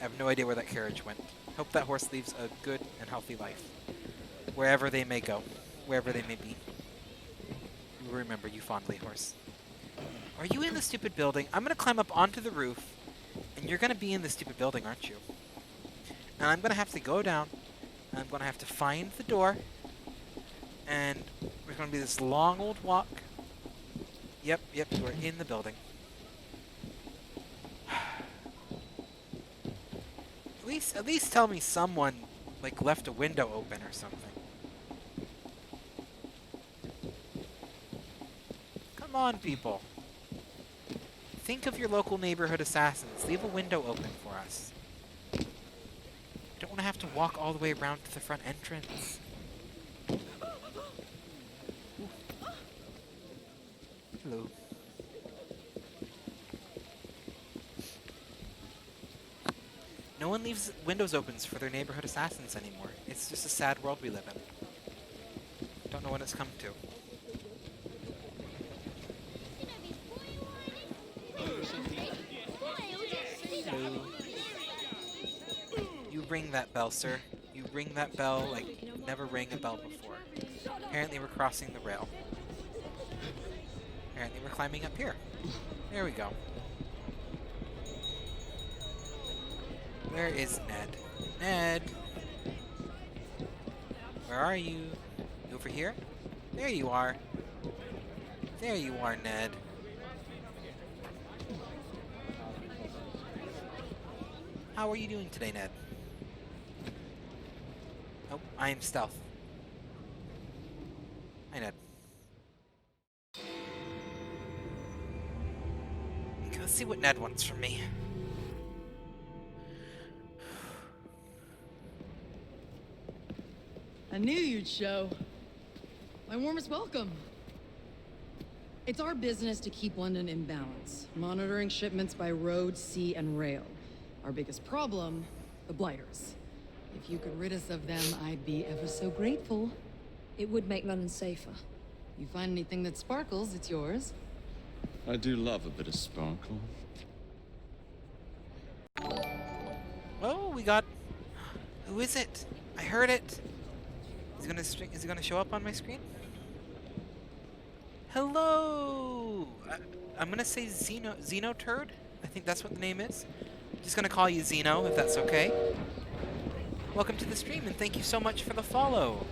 I have no idea where that carriage went. Hope that horse leaves a good and healthy life. Wherever they may go. Wherever they may be. We remember you fondly, horse. Are you in the stupid building? I'm going to climb up onto the roof. And you're going to be in the stupid building, aren't you? And I'm going to have to go down. And I'm going to have to find the door. And there's going to be this long old walk. Yep, you are in the building. At least tell me someone, like, left a window open or something. Come on, people. Think of your local neighborhood assassins. Leave a window open for us. I don't want to have to walk all the way around to the front entrance. Hello. No one leaves windows open for their neighborhood assassins anymore. It's just a sad world we live in. Don't know when it's come to. Hello. You ring that bell, sir. You ring that bell like you never rang a bell before. Apparently we're crossing the rail. Apparently we're climbing up here. There we go. Where is Ned? Ned! Where are you? You over here? There you are. There you are, Ned. How are you doing today, Ned? Oh, I am stealth. Hi, Ned. Let's see what Ned wants from me. I knew you'd show. My warmest welcome. It's our business to keep London in balance, monitoring shipments by road, sea, and rail. Our biggest problem, the blighters. If you could rid us of them, I'd be ever so grateful. It would make London safer. You find anything that sparkles, it's yours. I do love a bit of sparkle. Oh, we got... Who is it? I heard it. Is it gonna show up on my screen? Hello! I'm gonna say Xenoturd. I think that's what the name is. Just gonna call you Xeno, if that's okay. Welcome to the stream, and thank you so much for the follow.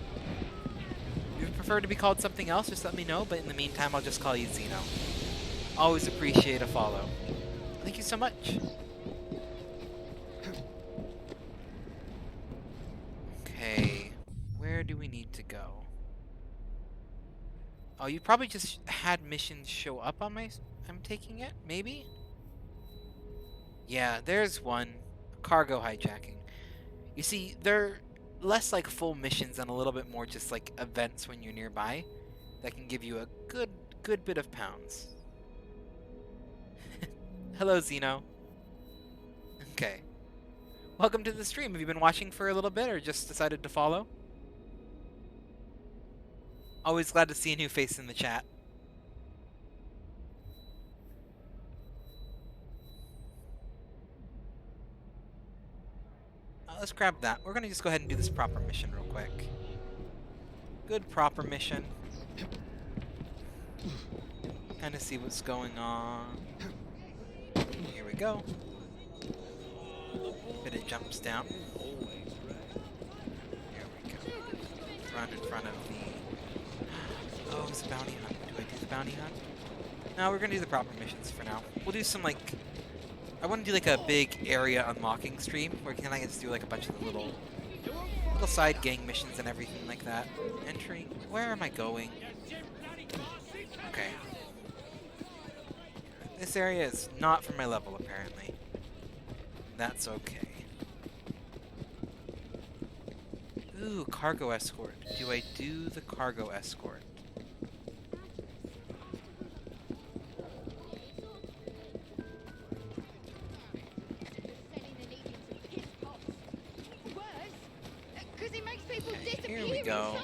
If you prefer to be called something else, just let me know, but in the meantime, I'll just call you Xeno. Always appreciate a follow. Thank you so much. Okay, where do we need to go? Oh, you probably just had missions show up on my... I'm taking it, maybe? Yeah, there's one. Cargo hijacking. You see, they're less like full missions and a little bit more just like events when you're nearby that can give you a good bit of pounds. Hello, Xeno. Okay. Welcome to the stream. Have you been watching for a little bit or just decided to follow? Always glad to see a new face in the chat. Let's grab that. We're gonna just go ahead and do this proper mission real quick. Good proper mission. Kind of see what's going on. Here we go. But it jumps down. Here we go. Run in front of the... Oh, it's a bounty hunt. Do I do the bounty hunt? No, we're gonna do the proper missions for now. We'll do some, like... I want to do, like, a big area unlocking stream, where can I just do, like, a bunch of little side gang missions and everything like that. Entering... Where am I going? Okay. This area is not for my level, apparently. That's okay. Ooh, cargo escort. Do I do the cargo escort? Here we go.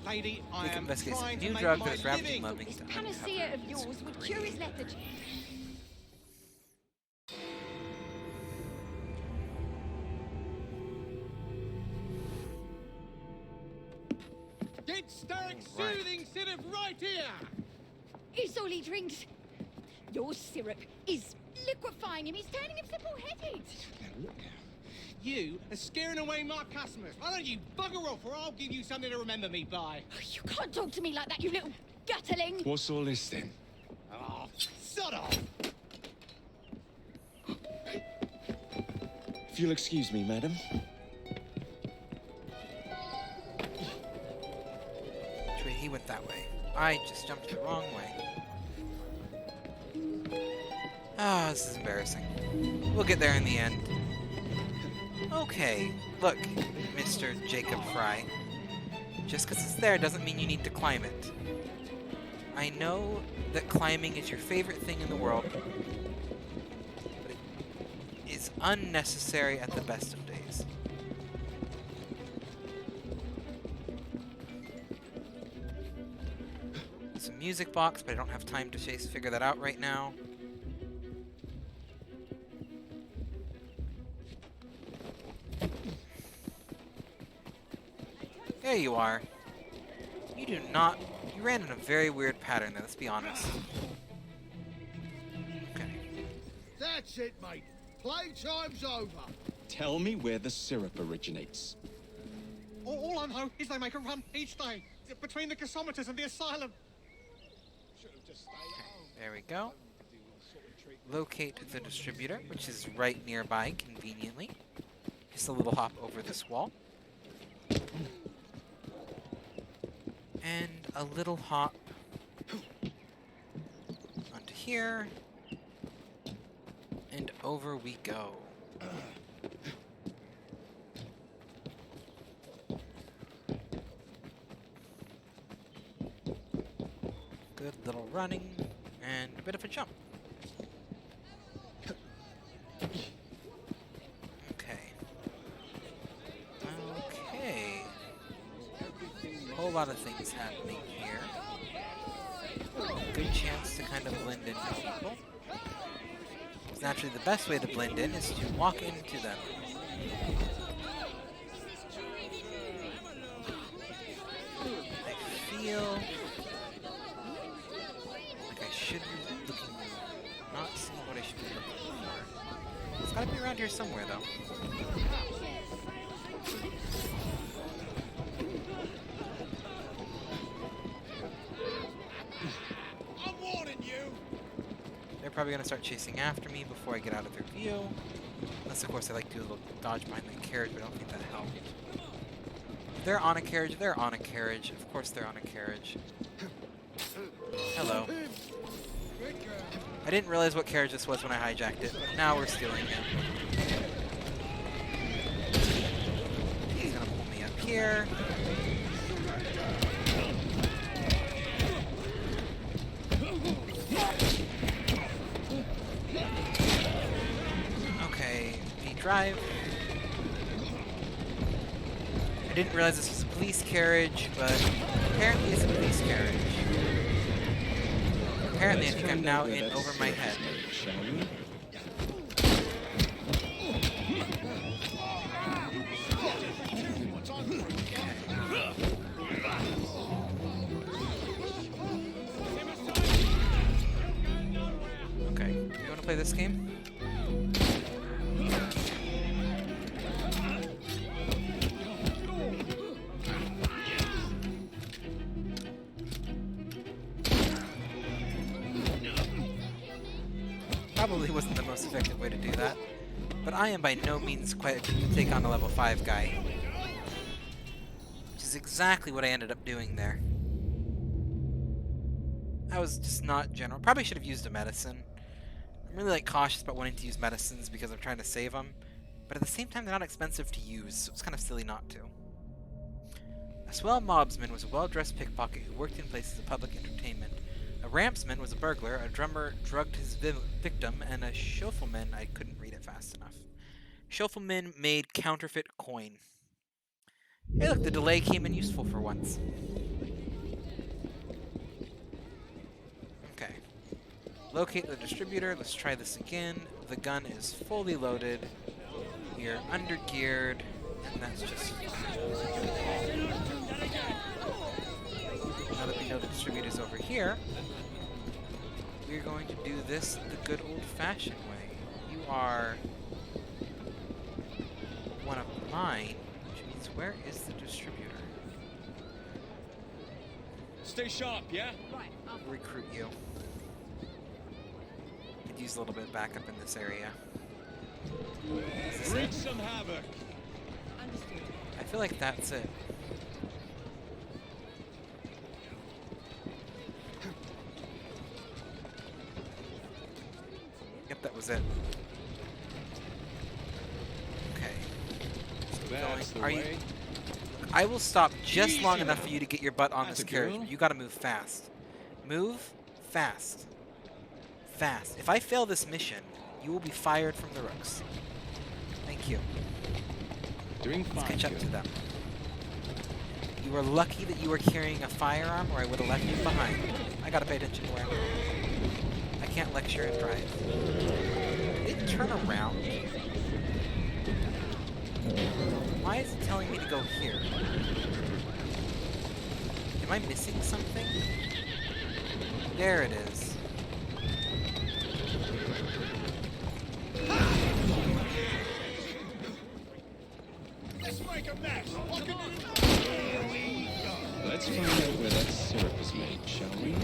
Lady, We I can am investigate some trying to new make drug my that is ravaging living. loving This to panacea uncover of yours its would cure his creator. lethargy. Get Stark Right. soothing syrup right here! It's all he drinks. Your syrup is liquefying him. He's turning him simple-headed. Now look now. You are scaring away my customers. Why don't you bugger off or I'll give you something to remember me by. You can't talk to me like that, you little gutterling. What's all this then? Oh, sod off! If you'll excuse me, madam. Which way? He went that way. I just jumped the wrong way. Ah, this is embarrassing. We'll get there in the end. Okay, look, Mr. Jacob Fry. Just because it's there doesn't mean you need to climb it. I know that climbing is your favorite thing in the world, but it is unnecessary at the best of days. It's a music box, but I don't have time to figure that out right now. There you are. You do not... You ran in a very weird pattern there, let's be honest. Okay. That's it, mate. Playtime's over. Tell me where the syrup originates. All I know is they make a run each day between the gasometers and the asylum. Should have just stayed at home. There we go. Locate the distributor, which is right nearby, conveniently. Just a little hop over this wall. And a little hop onto here. And over we go. Good little running and a bit of a jump. Okay. Okay. A whole lot of things happening here. Good chance to kind of blend into people. 'Cause naturally the best way to blend in is to walk into them. I feel should be looking for? Not seeing what I should be looking for. It's gotta be around here somewhere, though. I'm warning you! They're probably gonna start chasing after me before I get out of their view. Unless, of course, I like to do a little dodge behind the carriage, but I don't think that helped. If they're on a carriage, they're on a carriage. Of course they're on a carriage. Hello. I didn't realize what carriage this was when I hijacked it, but now we're stealing it. He's gonna pull me up here. Okay, V-drive. I didn't realize this was a police carriage, but apparently it's a police carriage. Apparently I think I'm now in over my head. Okay, you wanna play this game? Probably wasn't the most effective way to do that, but I am by no means quite equipped to take on a level 5 guy. Which is exactly what I ended up doing there. I was just not general. Probably should have used a medicine. I'm really cautious about wanting to use medicines because I'm trying to save them, but at the same time they're not expensive to use, so it's kind of silly not to. A swell mobsman was a well-dressed pickpocket who worked in places of public entertainment. A rampsman was a burglar, a drummer drugged his victim, and a schoffelman, I couldn't read it fast enough. Schoffelman made counterfeit coin. Hey look, the delay came in useful for once. Okay. Locate the distributor, let's try this again. The gun is fully loaded. We are under-geared, and that's just fine. Now that we know the distributor's over here, we're going to do this the good old-fashioned way. You are one of mine, which means where is the distributor? Stay sharp, yeah? Right, I'll Recruit you. Could use a little bit of backup in this area. Is this Wreak it? some havoc. understood. I feel like that's it. Yep, that was it. Okay. That's the Are you? way. I will stop just long Easy enough now. for you to get your butt on That's this a carriage. girl. But you gotta move fast. Move fast. Fast. If I fail this mission, you will be fired from the Rooks. Thank you. Doing Let's fine. catch up Joe. to them. You were lucky that you were carrying a firearm, or I would have left you behind. I gotta pay attention to where I'm going. I can't lecture and drive. They turn around. Why is it telling me to go here? Am I missing something? There it is. Let's make a mess! I can do Let's find out where that syrup is made, shall we?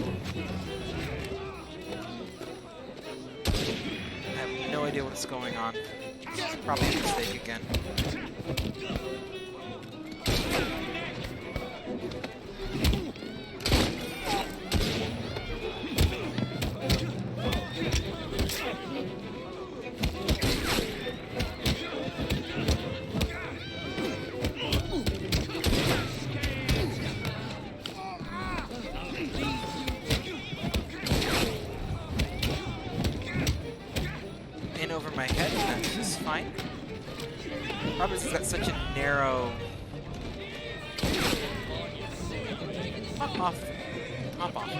I have no idea what's going on. It's probably a mistake again. In over my head, and that's just fine. Probably because it's got such a narrow... Hop off. Hop off.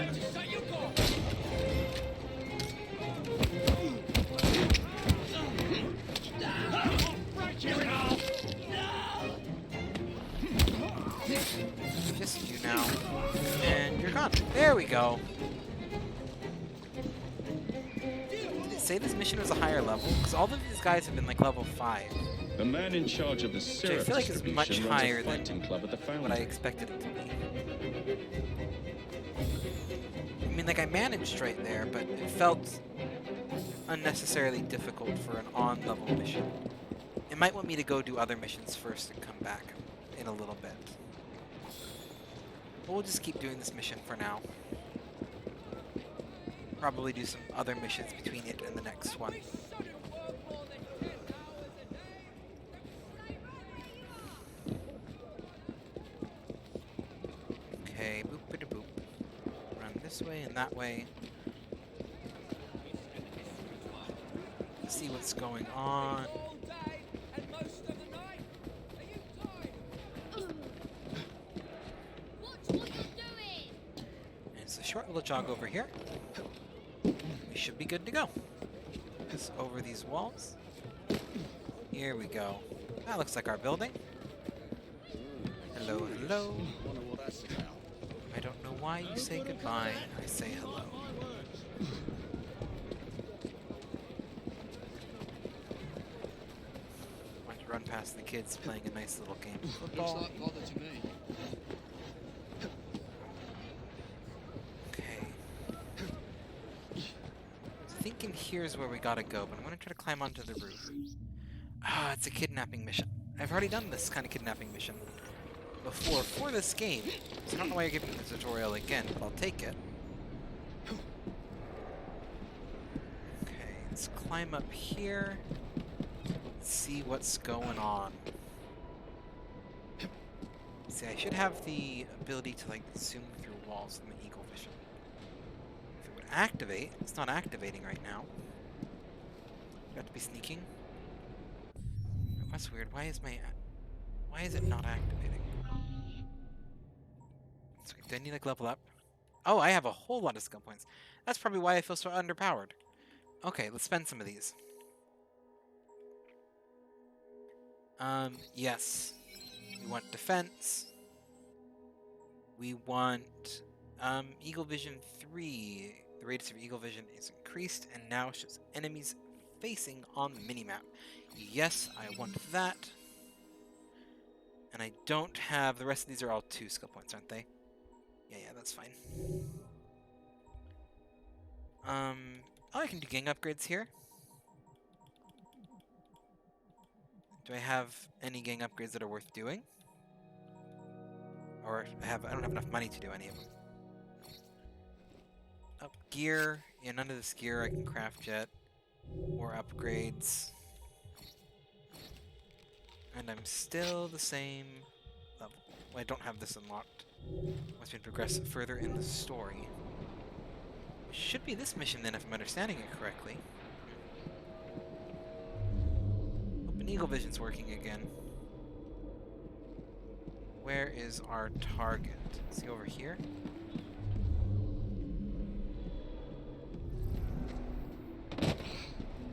Just you now. And you're gone. There we go. say this mission was a higher level? Because all of these guys have been like level 5. The man in charge of the Which I syrup feel like is much distribution runs higher a than fighting club at the what I Foundry. expected it to be. I mean, like, I managed right there, but it felt unnecessarily difficult for an on-level mission. It might want me to go do other missions first and come back in a little bit. But we'll just keep doing this mission for now. Probably do some other missions between it and the next one. Okay, boop-a-da-boop. Run this way and that way. See what's going on. And it's a short little jog over here. We should be good to go. Just over these walls. Here we go. That looks like our building. Hello, hello. I don't know why you say goodbye. I say hello. Want to run past the kids playing a nice little game of football. Looks like bother to me. Okay. Thinking here's where we gotta go, but I'm gonna try to climb onto the roof. Ah, it's a kidnapping mission. I've already done this kind of kidnapping mission before for this game, so I don't know why you're giving me the tutorial again, but I'll take it. Okay, let's climb up here. Let's see what's going on. See, I should have the ability to like zoom through walls with my eagle vision. If it would activate, it's not activating right now. Got to be sneaking. Oh, that's weird. Why is it not activating? Sweet. Do I need like level up? Oh, I have a whole lot of skill points. That's probably why I feel so underpowered. Okay, let's spend some of these. Yes. We want defense. We want Eagle Vision 3. The radius of Eagle Vision is increased and now shows enemies facing on the minimap. Yes, I want that. And I don't have... The rest of these are all 2 skill points, aren't they? Yeah, that's fine. Oh, I can do gang upgrades here. Do I have any gang upgrades that are worth doing? Or I don't have enough money to do any of them. Oh, gear. Yeah, none of this gear I can craft yet. Or upgrades. And I'm still the same level. Well, I don't have this unlocked. Once we progress further in the story. Which should be this mission then, if I'm understanding it correctly. Open Eagle Vision's working again. Where is our target? Is he over here?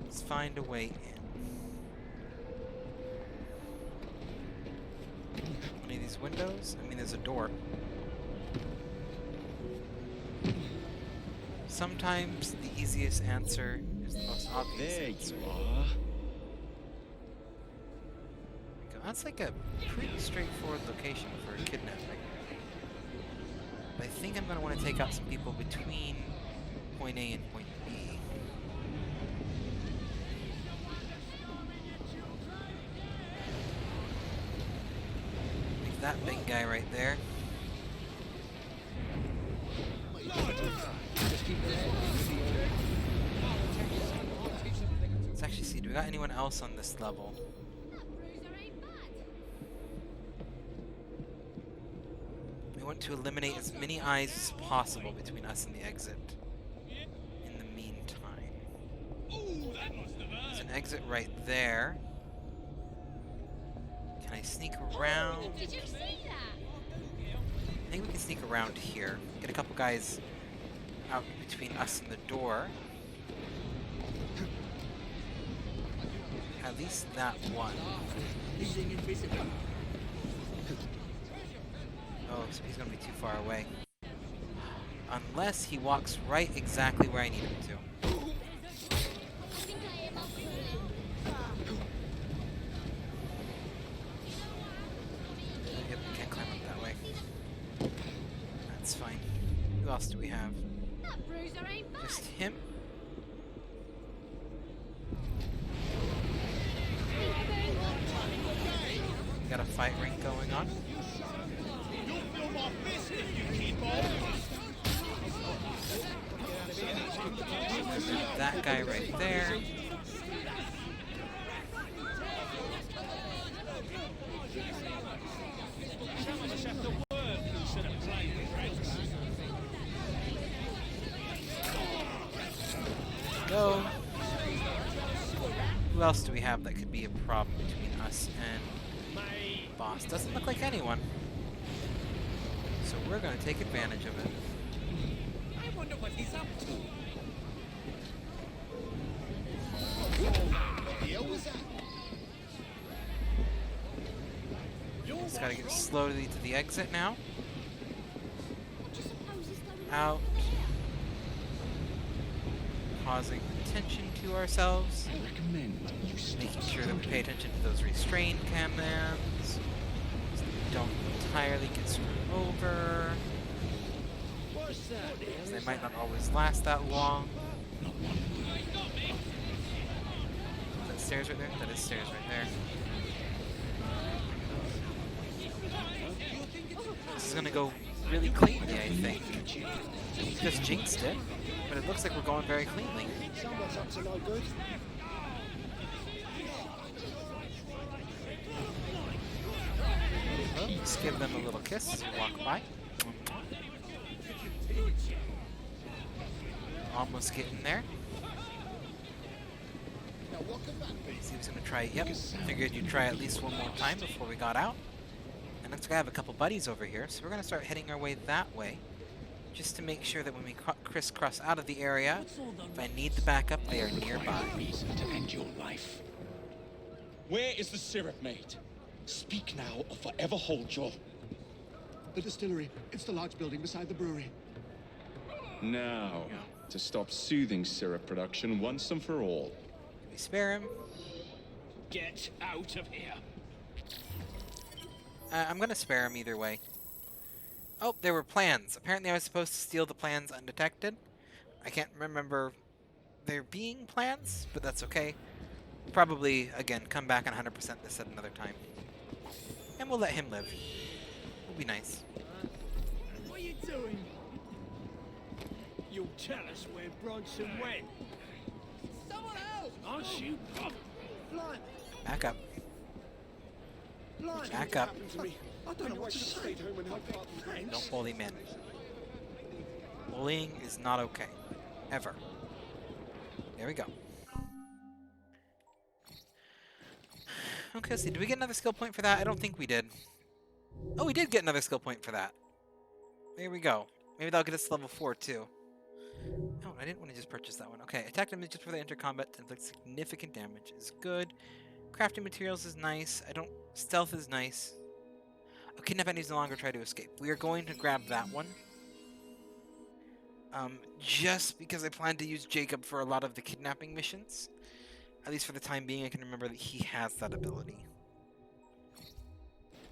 Let's find a way in. Any of these windows? I mean, there's a door. Sometimes the easiest answer is the most obvious answer. There you are. That's like a pretty straightforward location for a kidnapping. But I think I'm going to want to take out some people between point A and point B. Leave that big guy right there. Let's actually see, do we got anyone else on this level? We want to eliminate as many eyes as possible between us and the exit. In the meantime. There's an exit right there. Can I sneak around? Did you see that? I think we can sneak around here. Get a couple guys out between us and the door. At least that one. Oh, so he's gonna be too far away. Unless he walks right exactly where I need him to. Who else do we have? That bruiser ain't bad. Just him? Got a fight ring going on. That guy right there. Go. Who else do we have that could be a problem between us and boss? Doesn't look like anyone. So we're going to take advantage of it. I wonder what he's up to. Just gotta get slowly to the exit now. Out. Causing attention to ourselves. I recommend you Making sure that we pay attention to those restrain commands. So that we don't entirely get screwed over. Because they might not always last that long. Is that stairs right there? That is stairs right there. This is gonna go really cleanly, I think. Just jinxed it, but it looks like we're going very cleanly. Someone's up to no good. Oh, just give them a little kiss as we walk by. Almost getting there. See who's gonna try it. Yep, figured you'd try at least one more time before we got out. And looks like I have a couple buddies over here, so we're gonna start heading our way that way. Just to make sure that when we crisscross out of the area, if I need the backup, they are nearby. reason to end your life. Where is the syrup made? Speak now or forever hold your... The distillery. It's the large building beside the brewery. Now, to stop soothing syrup production once and for all. We spare him. Get out of here. I'm gonna spare him either way. Oh, there were plans. Apparently I was supposed to steal the plans undetected. I can't remember there being plans, but that's okay. Probably, again, come back and 100% this at another time. And we'll let him live. We'll be nice. What are you doing? You'll tell us where Bronson went. Someone else! Aren't you? Blind. Back up. Blind. Back up. I don't know why you stayed home and helped out the friends. Don't bully men. Bullying is not okay. Ever. There we go. Okay, let's see. Did we get another skill point for that? I don't think we did. Oh, we did get another skill point for that. There we go. Maybe that'll get us to level 4 too. Oh, I didn't want to just purchase that one. Okay, attack damage just for the inter-combat to inflict significant damage is good. Crafting materials is nice. Stealth is nice. Oh, kidnap enemies no longer try to escape. We are going to grab that one. Just because I plan to use Jacob for a lot of the kidnapping missions. At least for the time being, I can remember that he has that ability.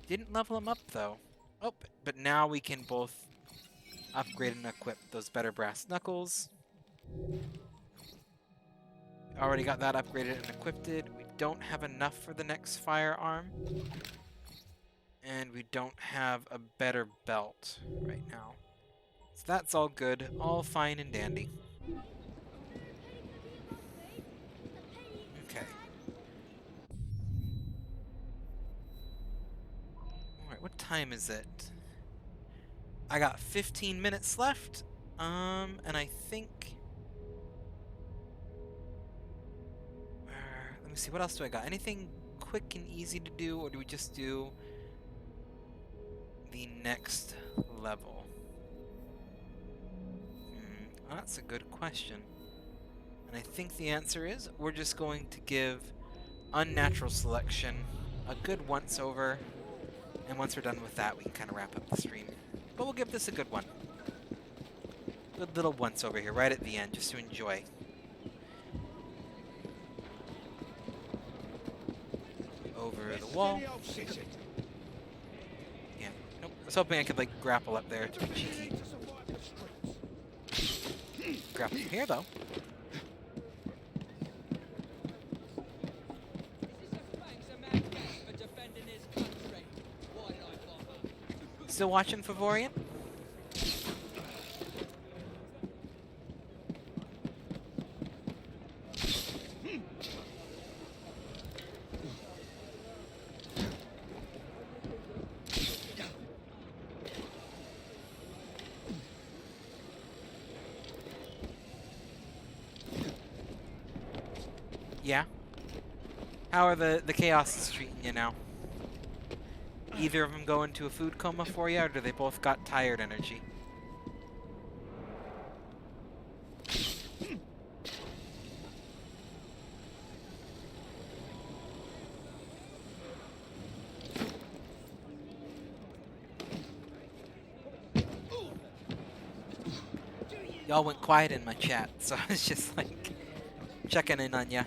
Didn't level him up, though. Oh, but now we can both upgrade and equip those better brass knuckles. Already got that upgraded and equipped. We don't have enough for the next firearm. And we don't have a better belt right now. So that's all good. All fine and dandy. Okay. Alright, what time is it? I got 15 minutes left. And I think... let me see, what else do I got? Anything quick and easy to do, or do we just do the next level? Well, that's a good question. And I think the answer is we're just going to give Unnatural Selection a good once-over, and once we're done with that, we can kind of wrap up the stream. But we'll give this a good one. Good little once-over here, right at the end, just to enjoy. Over the wall. Yeah, nope. I was hoping I could, like, grapple up there to be cheeky. grab from here, though. Still watching Favorian? Yeah? How are the chaos treating you now? Either of them go into a food coma for you, or do they both got tired energy? Y'all went quiet in my chat, so I was just like checking in on ya,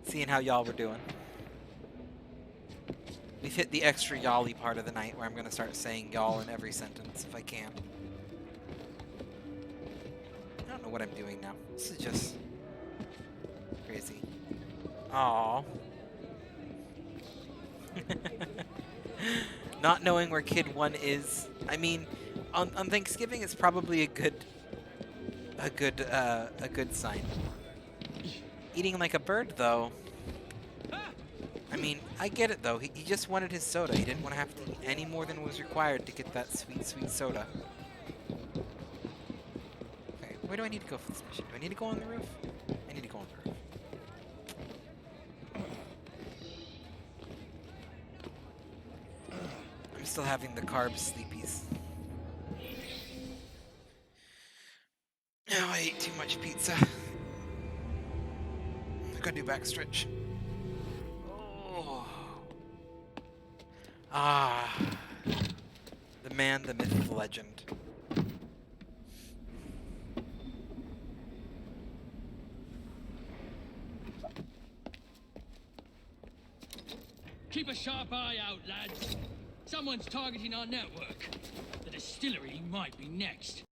seeing how y'all were doing. We've hit the extra y'all-y part of the night where I'm going to start saying y'all in every sentence if I can. I don't know what I'm doing now. This is just crazy. Aww. Not knowing where Kid 1 is. I mean, on Thanksgiving it's probably a good sign. Eating like a bird, though. I mean, I get it, though. He just wanted his soda. He didn't want to have to eat any more than was required to get that sweet, sweet soda. Okay, where do I need to go for this mission? Do I need to go on the roof? I need to go on the roof. I'm still having the carb sleepies. Oh, I ate too much pizza. I gotta do back stretch. Ah, the man, the myth, the legend. Keep a sharp eye out, lads. Someone's targeting our network. The distillery might be next.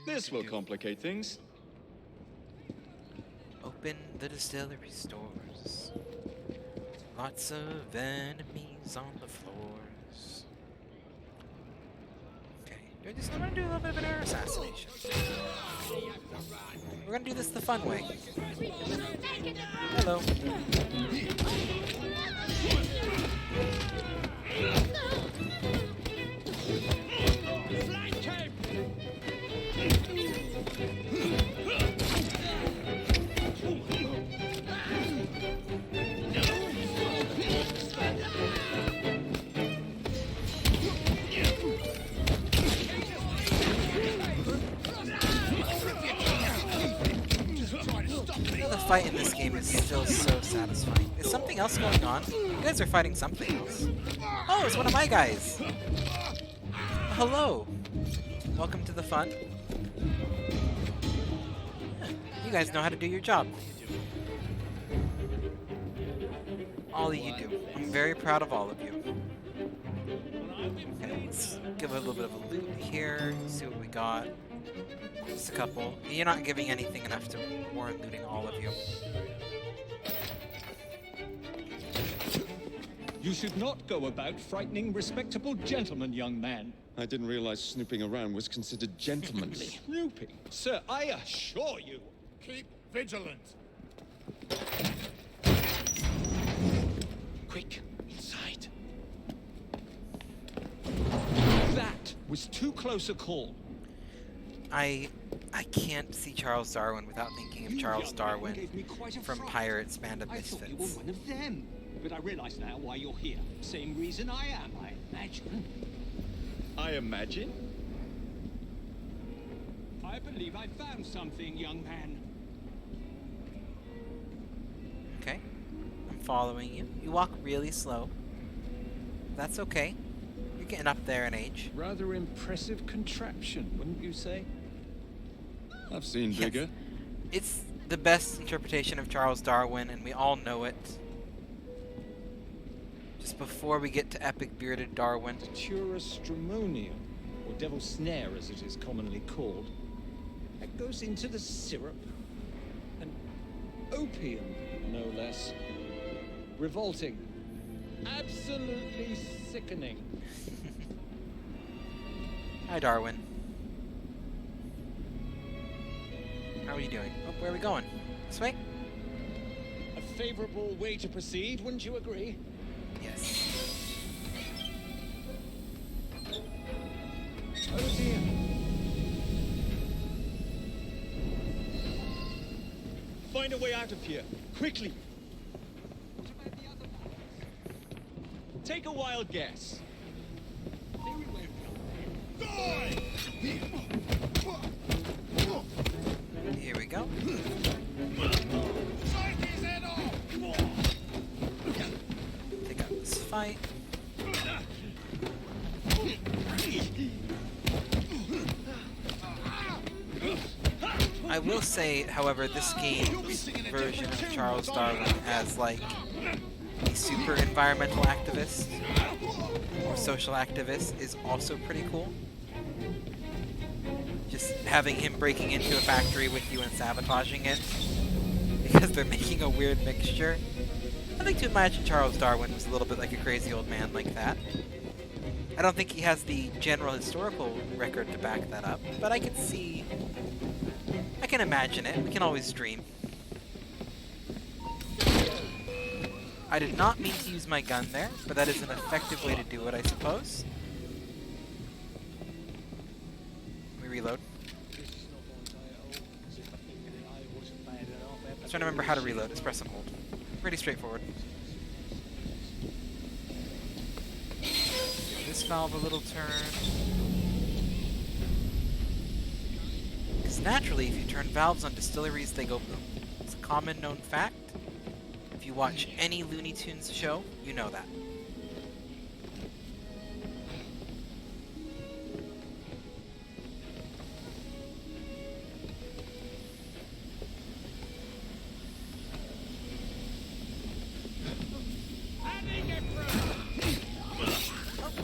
This will complicate things. Open the distillery stores. Lots of enemies on the floors. Okay, I'm gonna do a little bit of an air assassination. We're gonna do this the fun way. Hello. The fight in this game is still so satisfying. Is something else going on? You guys are fighting something else. Oh, it's one of my guys. Hello. Welcome to the fun. You guys know how to do your job. All of you do. I'm very proud of all of you. Okay, let's give a little bit of a loot here. See what we got. Just a couple. You're not giving anything enough to warrant looting all of you. You should not go about frightening respectable gentlemen, young man. I didn't realize snooping around was considered gentlemanly. Snooping? Sir, I assure you. Keep vigilant. Quick, inside. That was too close a call. I can't see Charles Darwin without thinking of Charles Darwin from Pirates Band of I thought you were Misfits. one of them. But I realize now why you're here. Same reason I am, I imagine. I imagine? I believe I found something, young man. Okay, I'm following you. You walk really slow. That's okay. You're getting up there in age. Rather impressive contraption, wouldn't you say? I've seen Yes. bigger. It's the best interpretation of Charles Darwin, and we all know it. Just before we get to epic bearded Darwin. Datura stramonium, or devil's snare as it is commonly called. That goes into the syrup. And opium, no less. Revolting. Absolutely sickening. Hi, Darwin. How are you doing? Oh, where are we going? This way? A favorable way to proceed, wouldn't you agree? Yes. Oh dear. Find a way out of here, quickly. Take a wild guess. Here we go. Take out this fight. I will say, however, this game's version of Charles Darwin as like a super environmental activist or social activist is also pretty cool. Just having him breaking into a factory with you and sabotaging it because they're making a weird mixture. I like to imagine Charles Darwin was a little bit like a crazy old man like that. I don't think he has the general historical record to back that up, but I can imagine it. We can always dream. I did not mean to use my gun there, but that is an effective way to do it, I suppose. Let me reload. I was trying to remember how to reload. Just press and hold. Pretty straightforward. Give this valve a little turn. Because naturally, if you turn valves on distilleries, they go boom. It's a common known fact. If you watch any Looney Tunes show, you know that.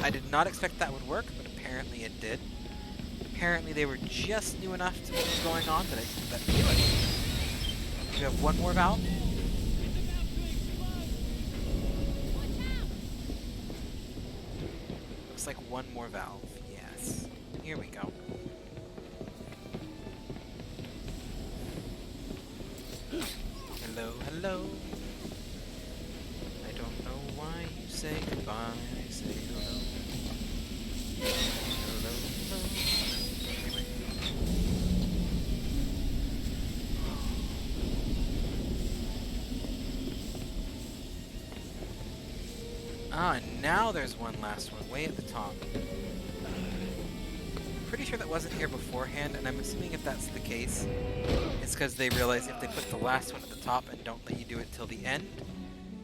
I did not expect that would work, but apparently it did. Apparently they were just new enough to know what was going on that they do it. We have one more valve. Looks like one more valve. Yes. Here we go. Hello, hello. I don't know why you say goodbye. Say hello. Hello, hello. Anyway. Ah, and now there's one last one, way at the top. Pretty sure that wasn't here beforehand, and I'm assuming if that's the case, it's because they realize if they put the last one at the top and don't let you do it till the end,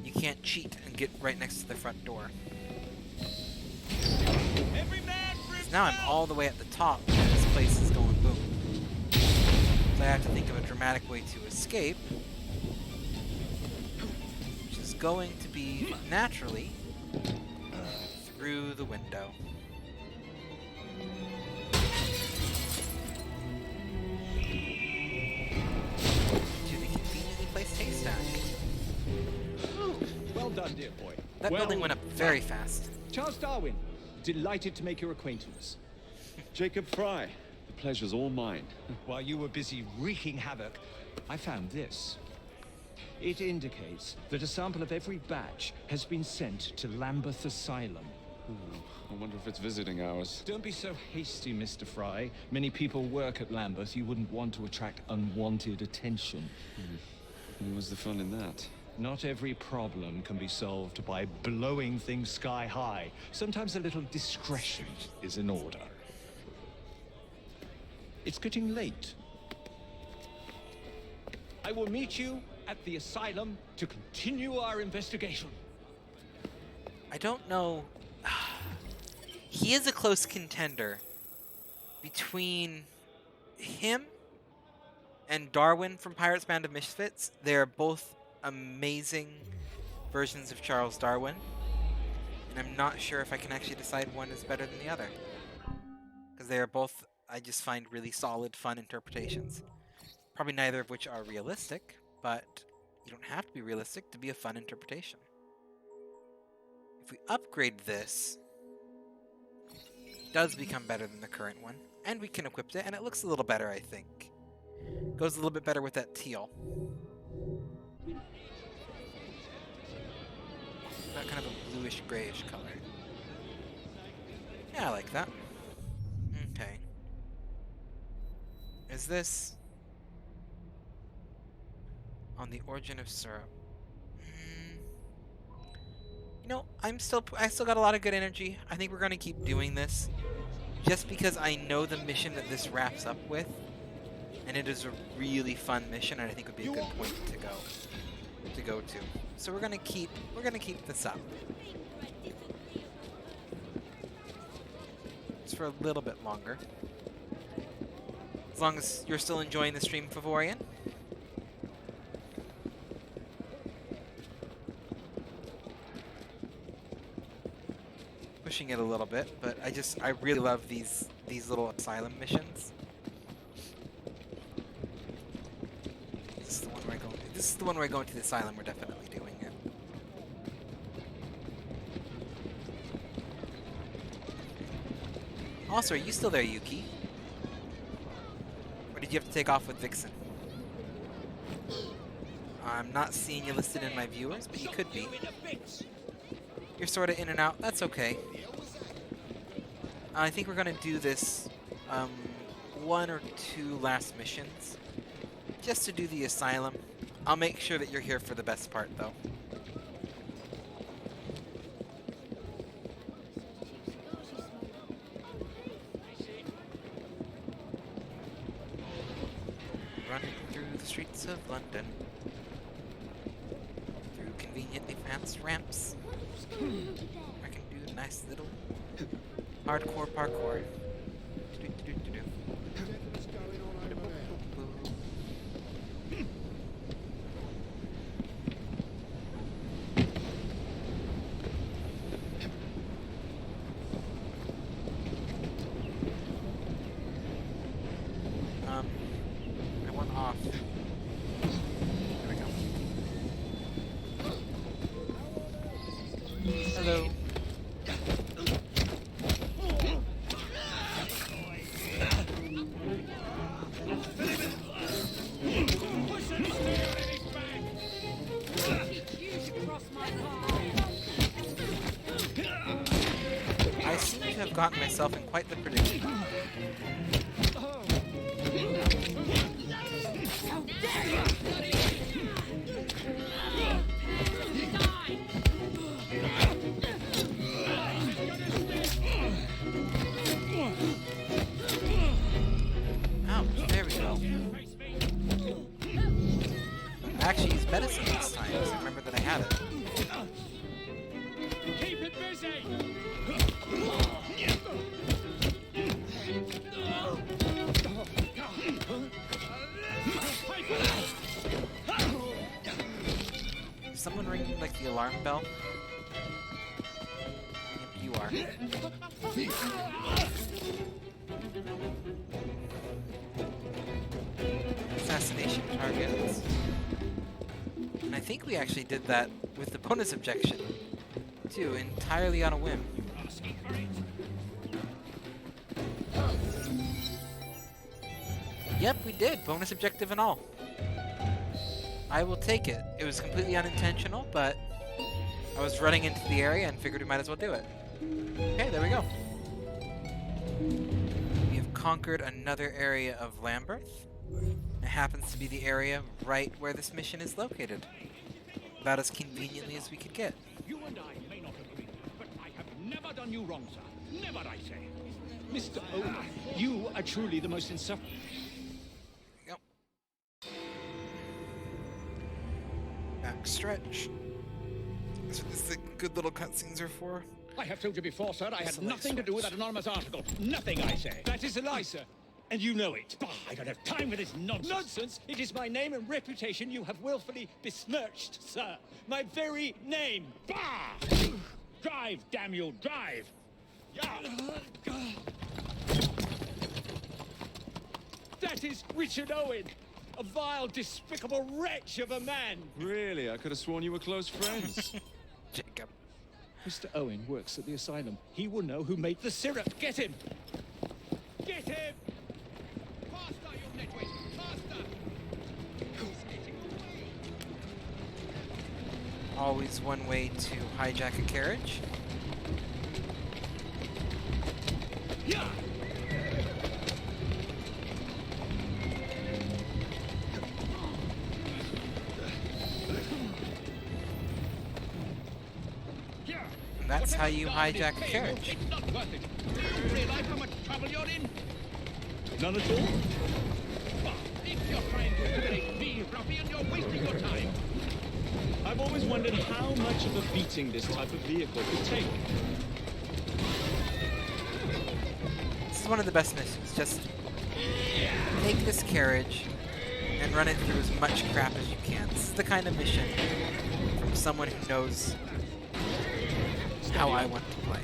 you can't cheat and get right next to the front door. Because now I'm all the way at the top, and this place is going boom. So I have to think of a dramatic way to escape, which is going to be, naturally, through the window. To the conveniently placed haystack. Well done, dear boy. That building went up very fast. Charles Darwin, delighted to make your acquaintance. Jacob Fry, the pleasure's all mine. While you were busy wreaking havoc, I found this. It indicates that a sample of every batch has been sent to Lambeth Asylum. I wonder if it's visiting hours. Don't be so hasty, Mr. Fry. Many people work at Lambeth. You wouldn't want to attract unwanted attention. And what's the fun in that? Not every problem can be solved by blowing things sky high. Sometimes a little discretion is in order. It's getting late. I will meet you at the asylum to continue our investigation. I don't know. He is a close contender between him and Darwin from Pirates Band of Misfits. They're both amazing versions of Charles Darwin. And I'm not sure if I can actually decide one is better than the other. Because they are both, I just find, really solid, fun interpretations. Probably neither of which are realistic, but you don't have to be realistic to be a fun interpretation. If we upgrade this, it does become better than the current one. And we can equip it, and it looks a little better, I think. Goes a little bit better with that teal. That kind of a bluish grayish color. Yeah, I like that. Okay. Is this on the origin of syrup? You know, I still got a lot of good energy. I think we're gonna keep doing this, just because I know the mission that this wraps up with, and it is a really fun mission, and I think would be a good point to go to. So we're gonna keep this up. Just for a little bit longer. As long as you're still enjoying the stream, Victorian. Pushing it a little bit, but I really love these little asylum missions. This is the one where I go. This is the one where I go into the asylum. We're definitely doing it. Also, are you still there, Yuki? Or did you have to take off with Vixen? I'm not seeing you listed in my viewers, but you could be. You're sort of in and out. That's okay. I think we're going to do this one or two last missions, just to do the asylum. I'll make sure that you're here for the best part, though. Running through the streets of London, through conveniently fast ramps. I can do a nice little hardcore parkour. I went off. There we go. Hello. I seem to have gotten myself in quite the predicament. Oh, there we go. I actually used medicine this time, so I remember that I had it. Keep it busy! Is someone ringing like the alarm bell? Yep, you are. Assassination targets. And I think we actually did that with the bonus objection, too, entirely on a whim. Yep, we did. Bonus objective and all. I will take it. It was completely unintentional, but I was running into the area and figured we might as well do it. Okay, there we go. We have conquered another area of Lambeth. It happens to be the area right where this mission is located. About as conveniently as we could get. You and I may not agree, but I have never done you wrong, sir. Never, I say. Mr. Owen, you are truly the most insufferable. Yep. Back stretch. That's what these good little cutscenes are for. I have told you before, sir, I had Select nothing to do with that anonymous article. Nothing, I say. That is a lie, sir. And you know it. Bah, I don't have time for this nonsense. Nonsense? It is my name and reputation you have willfully besmirched, sir. My very name. Bah! Drive, damn you, drive! That is Richard Owen! A vile, despicable wretch of a man! Really? I could have sworn you were close friends. Jacob. Mr. Owen works at the asylum. He will know who made the syrup. Get him! Get him! Faster, you nitwit! Faster! Who's getting away? Always one way to hijack a carriage. Yeah! That's how you hijack a carriage. It's not worth it. Do you realize how much trouble you're in? None at all? But if you're trying to intimidate me, ruffian, you're wasting your time. I've always wondered how much of a beating this type of vehicle could take. This is one of the best missions. Just take this carriage and run it through as much crap as you can. This is the kind of mission from someone who knows how I want to play.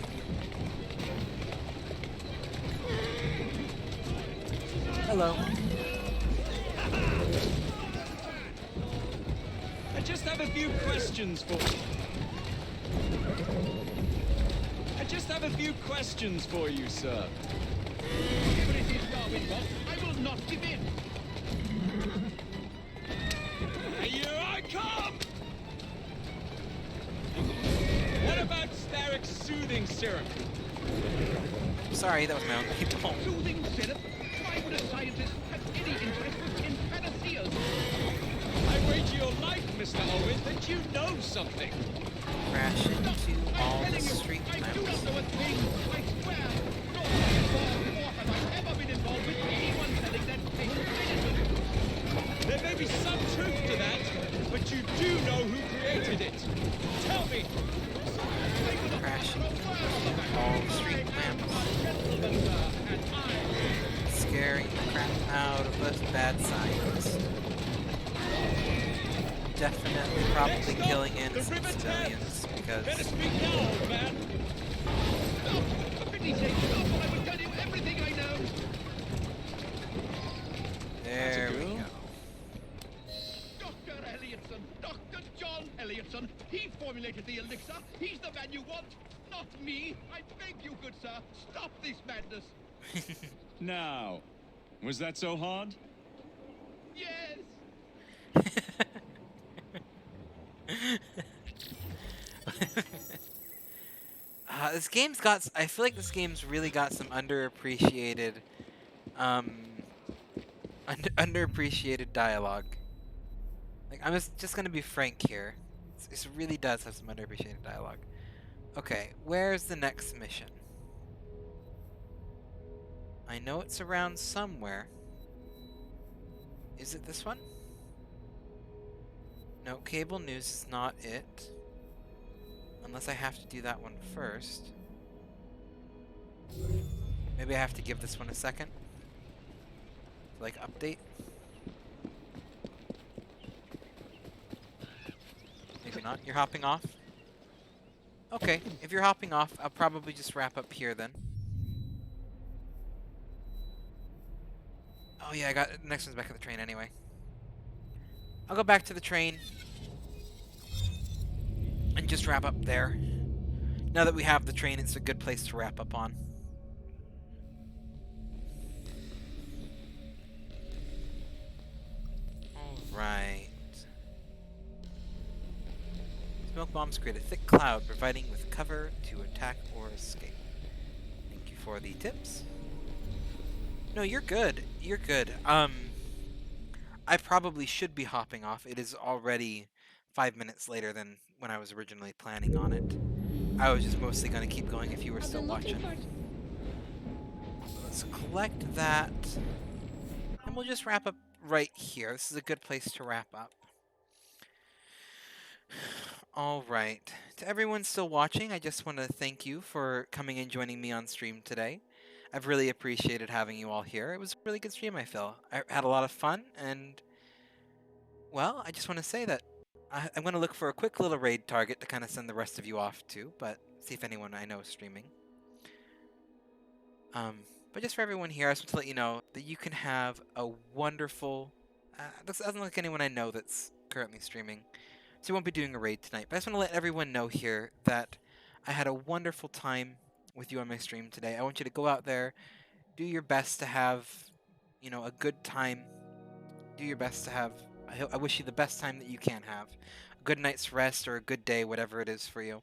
Hello. I just have a few questions for you. Sir. Whatever it is Darwin wants, I will not give in. Here I come! What about Starrick's soothing syrup? Sorry, that was my own people. Soothing syrup? Why would a scientist have any interest in panaceas? I wager your life, Mr. Owen, that you know something. Crash into all the street I do lamps. not know a thing, I swear. Nor have I ever been involved with anyone selling that paper medicine. There may be some truth to that, but you do know who created it. Tell me. Crashing into all the street lamps. Scaring the crap out of those bad scientists. Definitely probably killing innocent civilians Better because speak now, old man. For pity's sake, stop, or I will tell you everything I know. there we go. Dr. Elliotson, Dr. John Elliotson, he formulated the elixir. He's the man you want, not me. I beg you, good sir, stop this madness. Now, was that so hard? Yes. This game's got. I feel like this game's really got some underappreciated, underappreciated dialogue. Like I'm just gonna be frank here. This really does have some underappreciated dialogue. Okay, where's the next mission? I know it's around somewhere. Is it this one? No, cable news is not it. Unless I have to do that one first. Maybe I have to give this one a second. Like, update. Maybe not. You're hopping off? Okay, if you're hopping off, I'll probably just wrap up here then. Oh yeah, the next one's back at the train anyway. I'll go back to the train and just wrap up there. Now that we have the train, it's a good place to wrap up on. Alright. Smoke bombs create a thick cloud, providing with cover to attack or escape. Thank you for the tips. No, you're good. You're good. I probably should be hopping off. It is already 5 minutes later than when I was originally planning on it. I was just mostly going to keep going if you were still watching. Let's collect that. And we'll just wrap up right here. This is a good place to wrap up. Alright. To everyone still watching, I just want to thank you for coming and joining me on stream today. I've really appreciated having you all here. It was a really good stream, I feel. I had a lot of fun, and, well, I just want to say that I'm going to look for a quick little raid target to kind of send the rest of you off to, but see if anyone I know is streaming. But just for everyone here, I just want to let you know that you can have a wonderful... this doesn't look like anyone I know that's currently streaming, so we won't be doing a raid tonight. But I just want to let everyone know here that I had a wonderful time with you on my stream today. I want you to go out there, do your best to have, you know, a good time. Do your best to have... I wish you the best time that you can have. A good night's rest or a good day, whatever it is for you.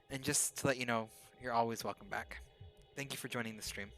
And just to let you know, you're always welcome back. Thank you for joining the stream.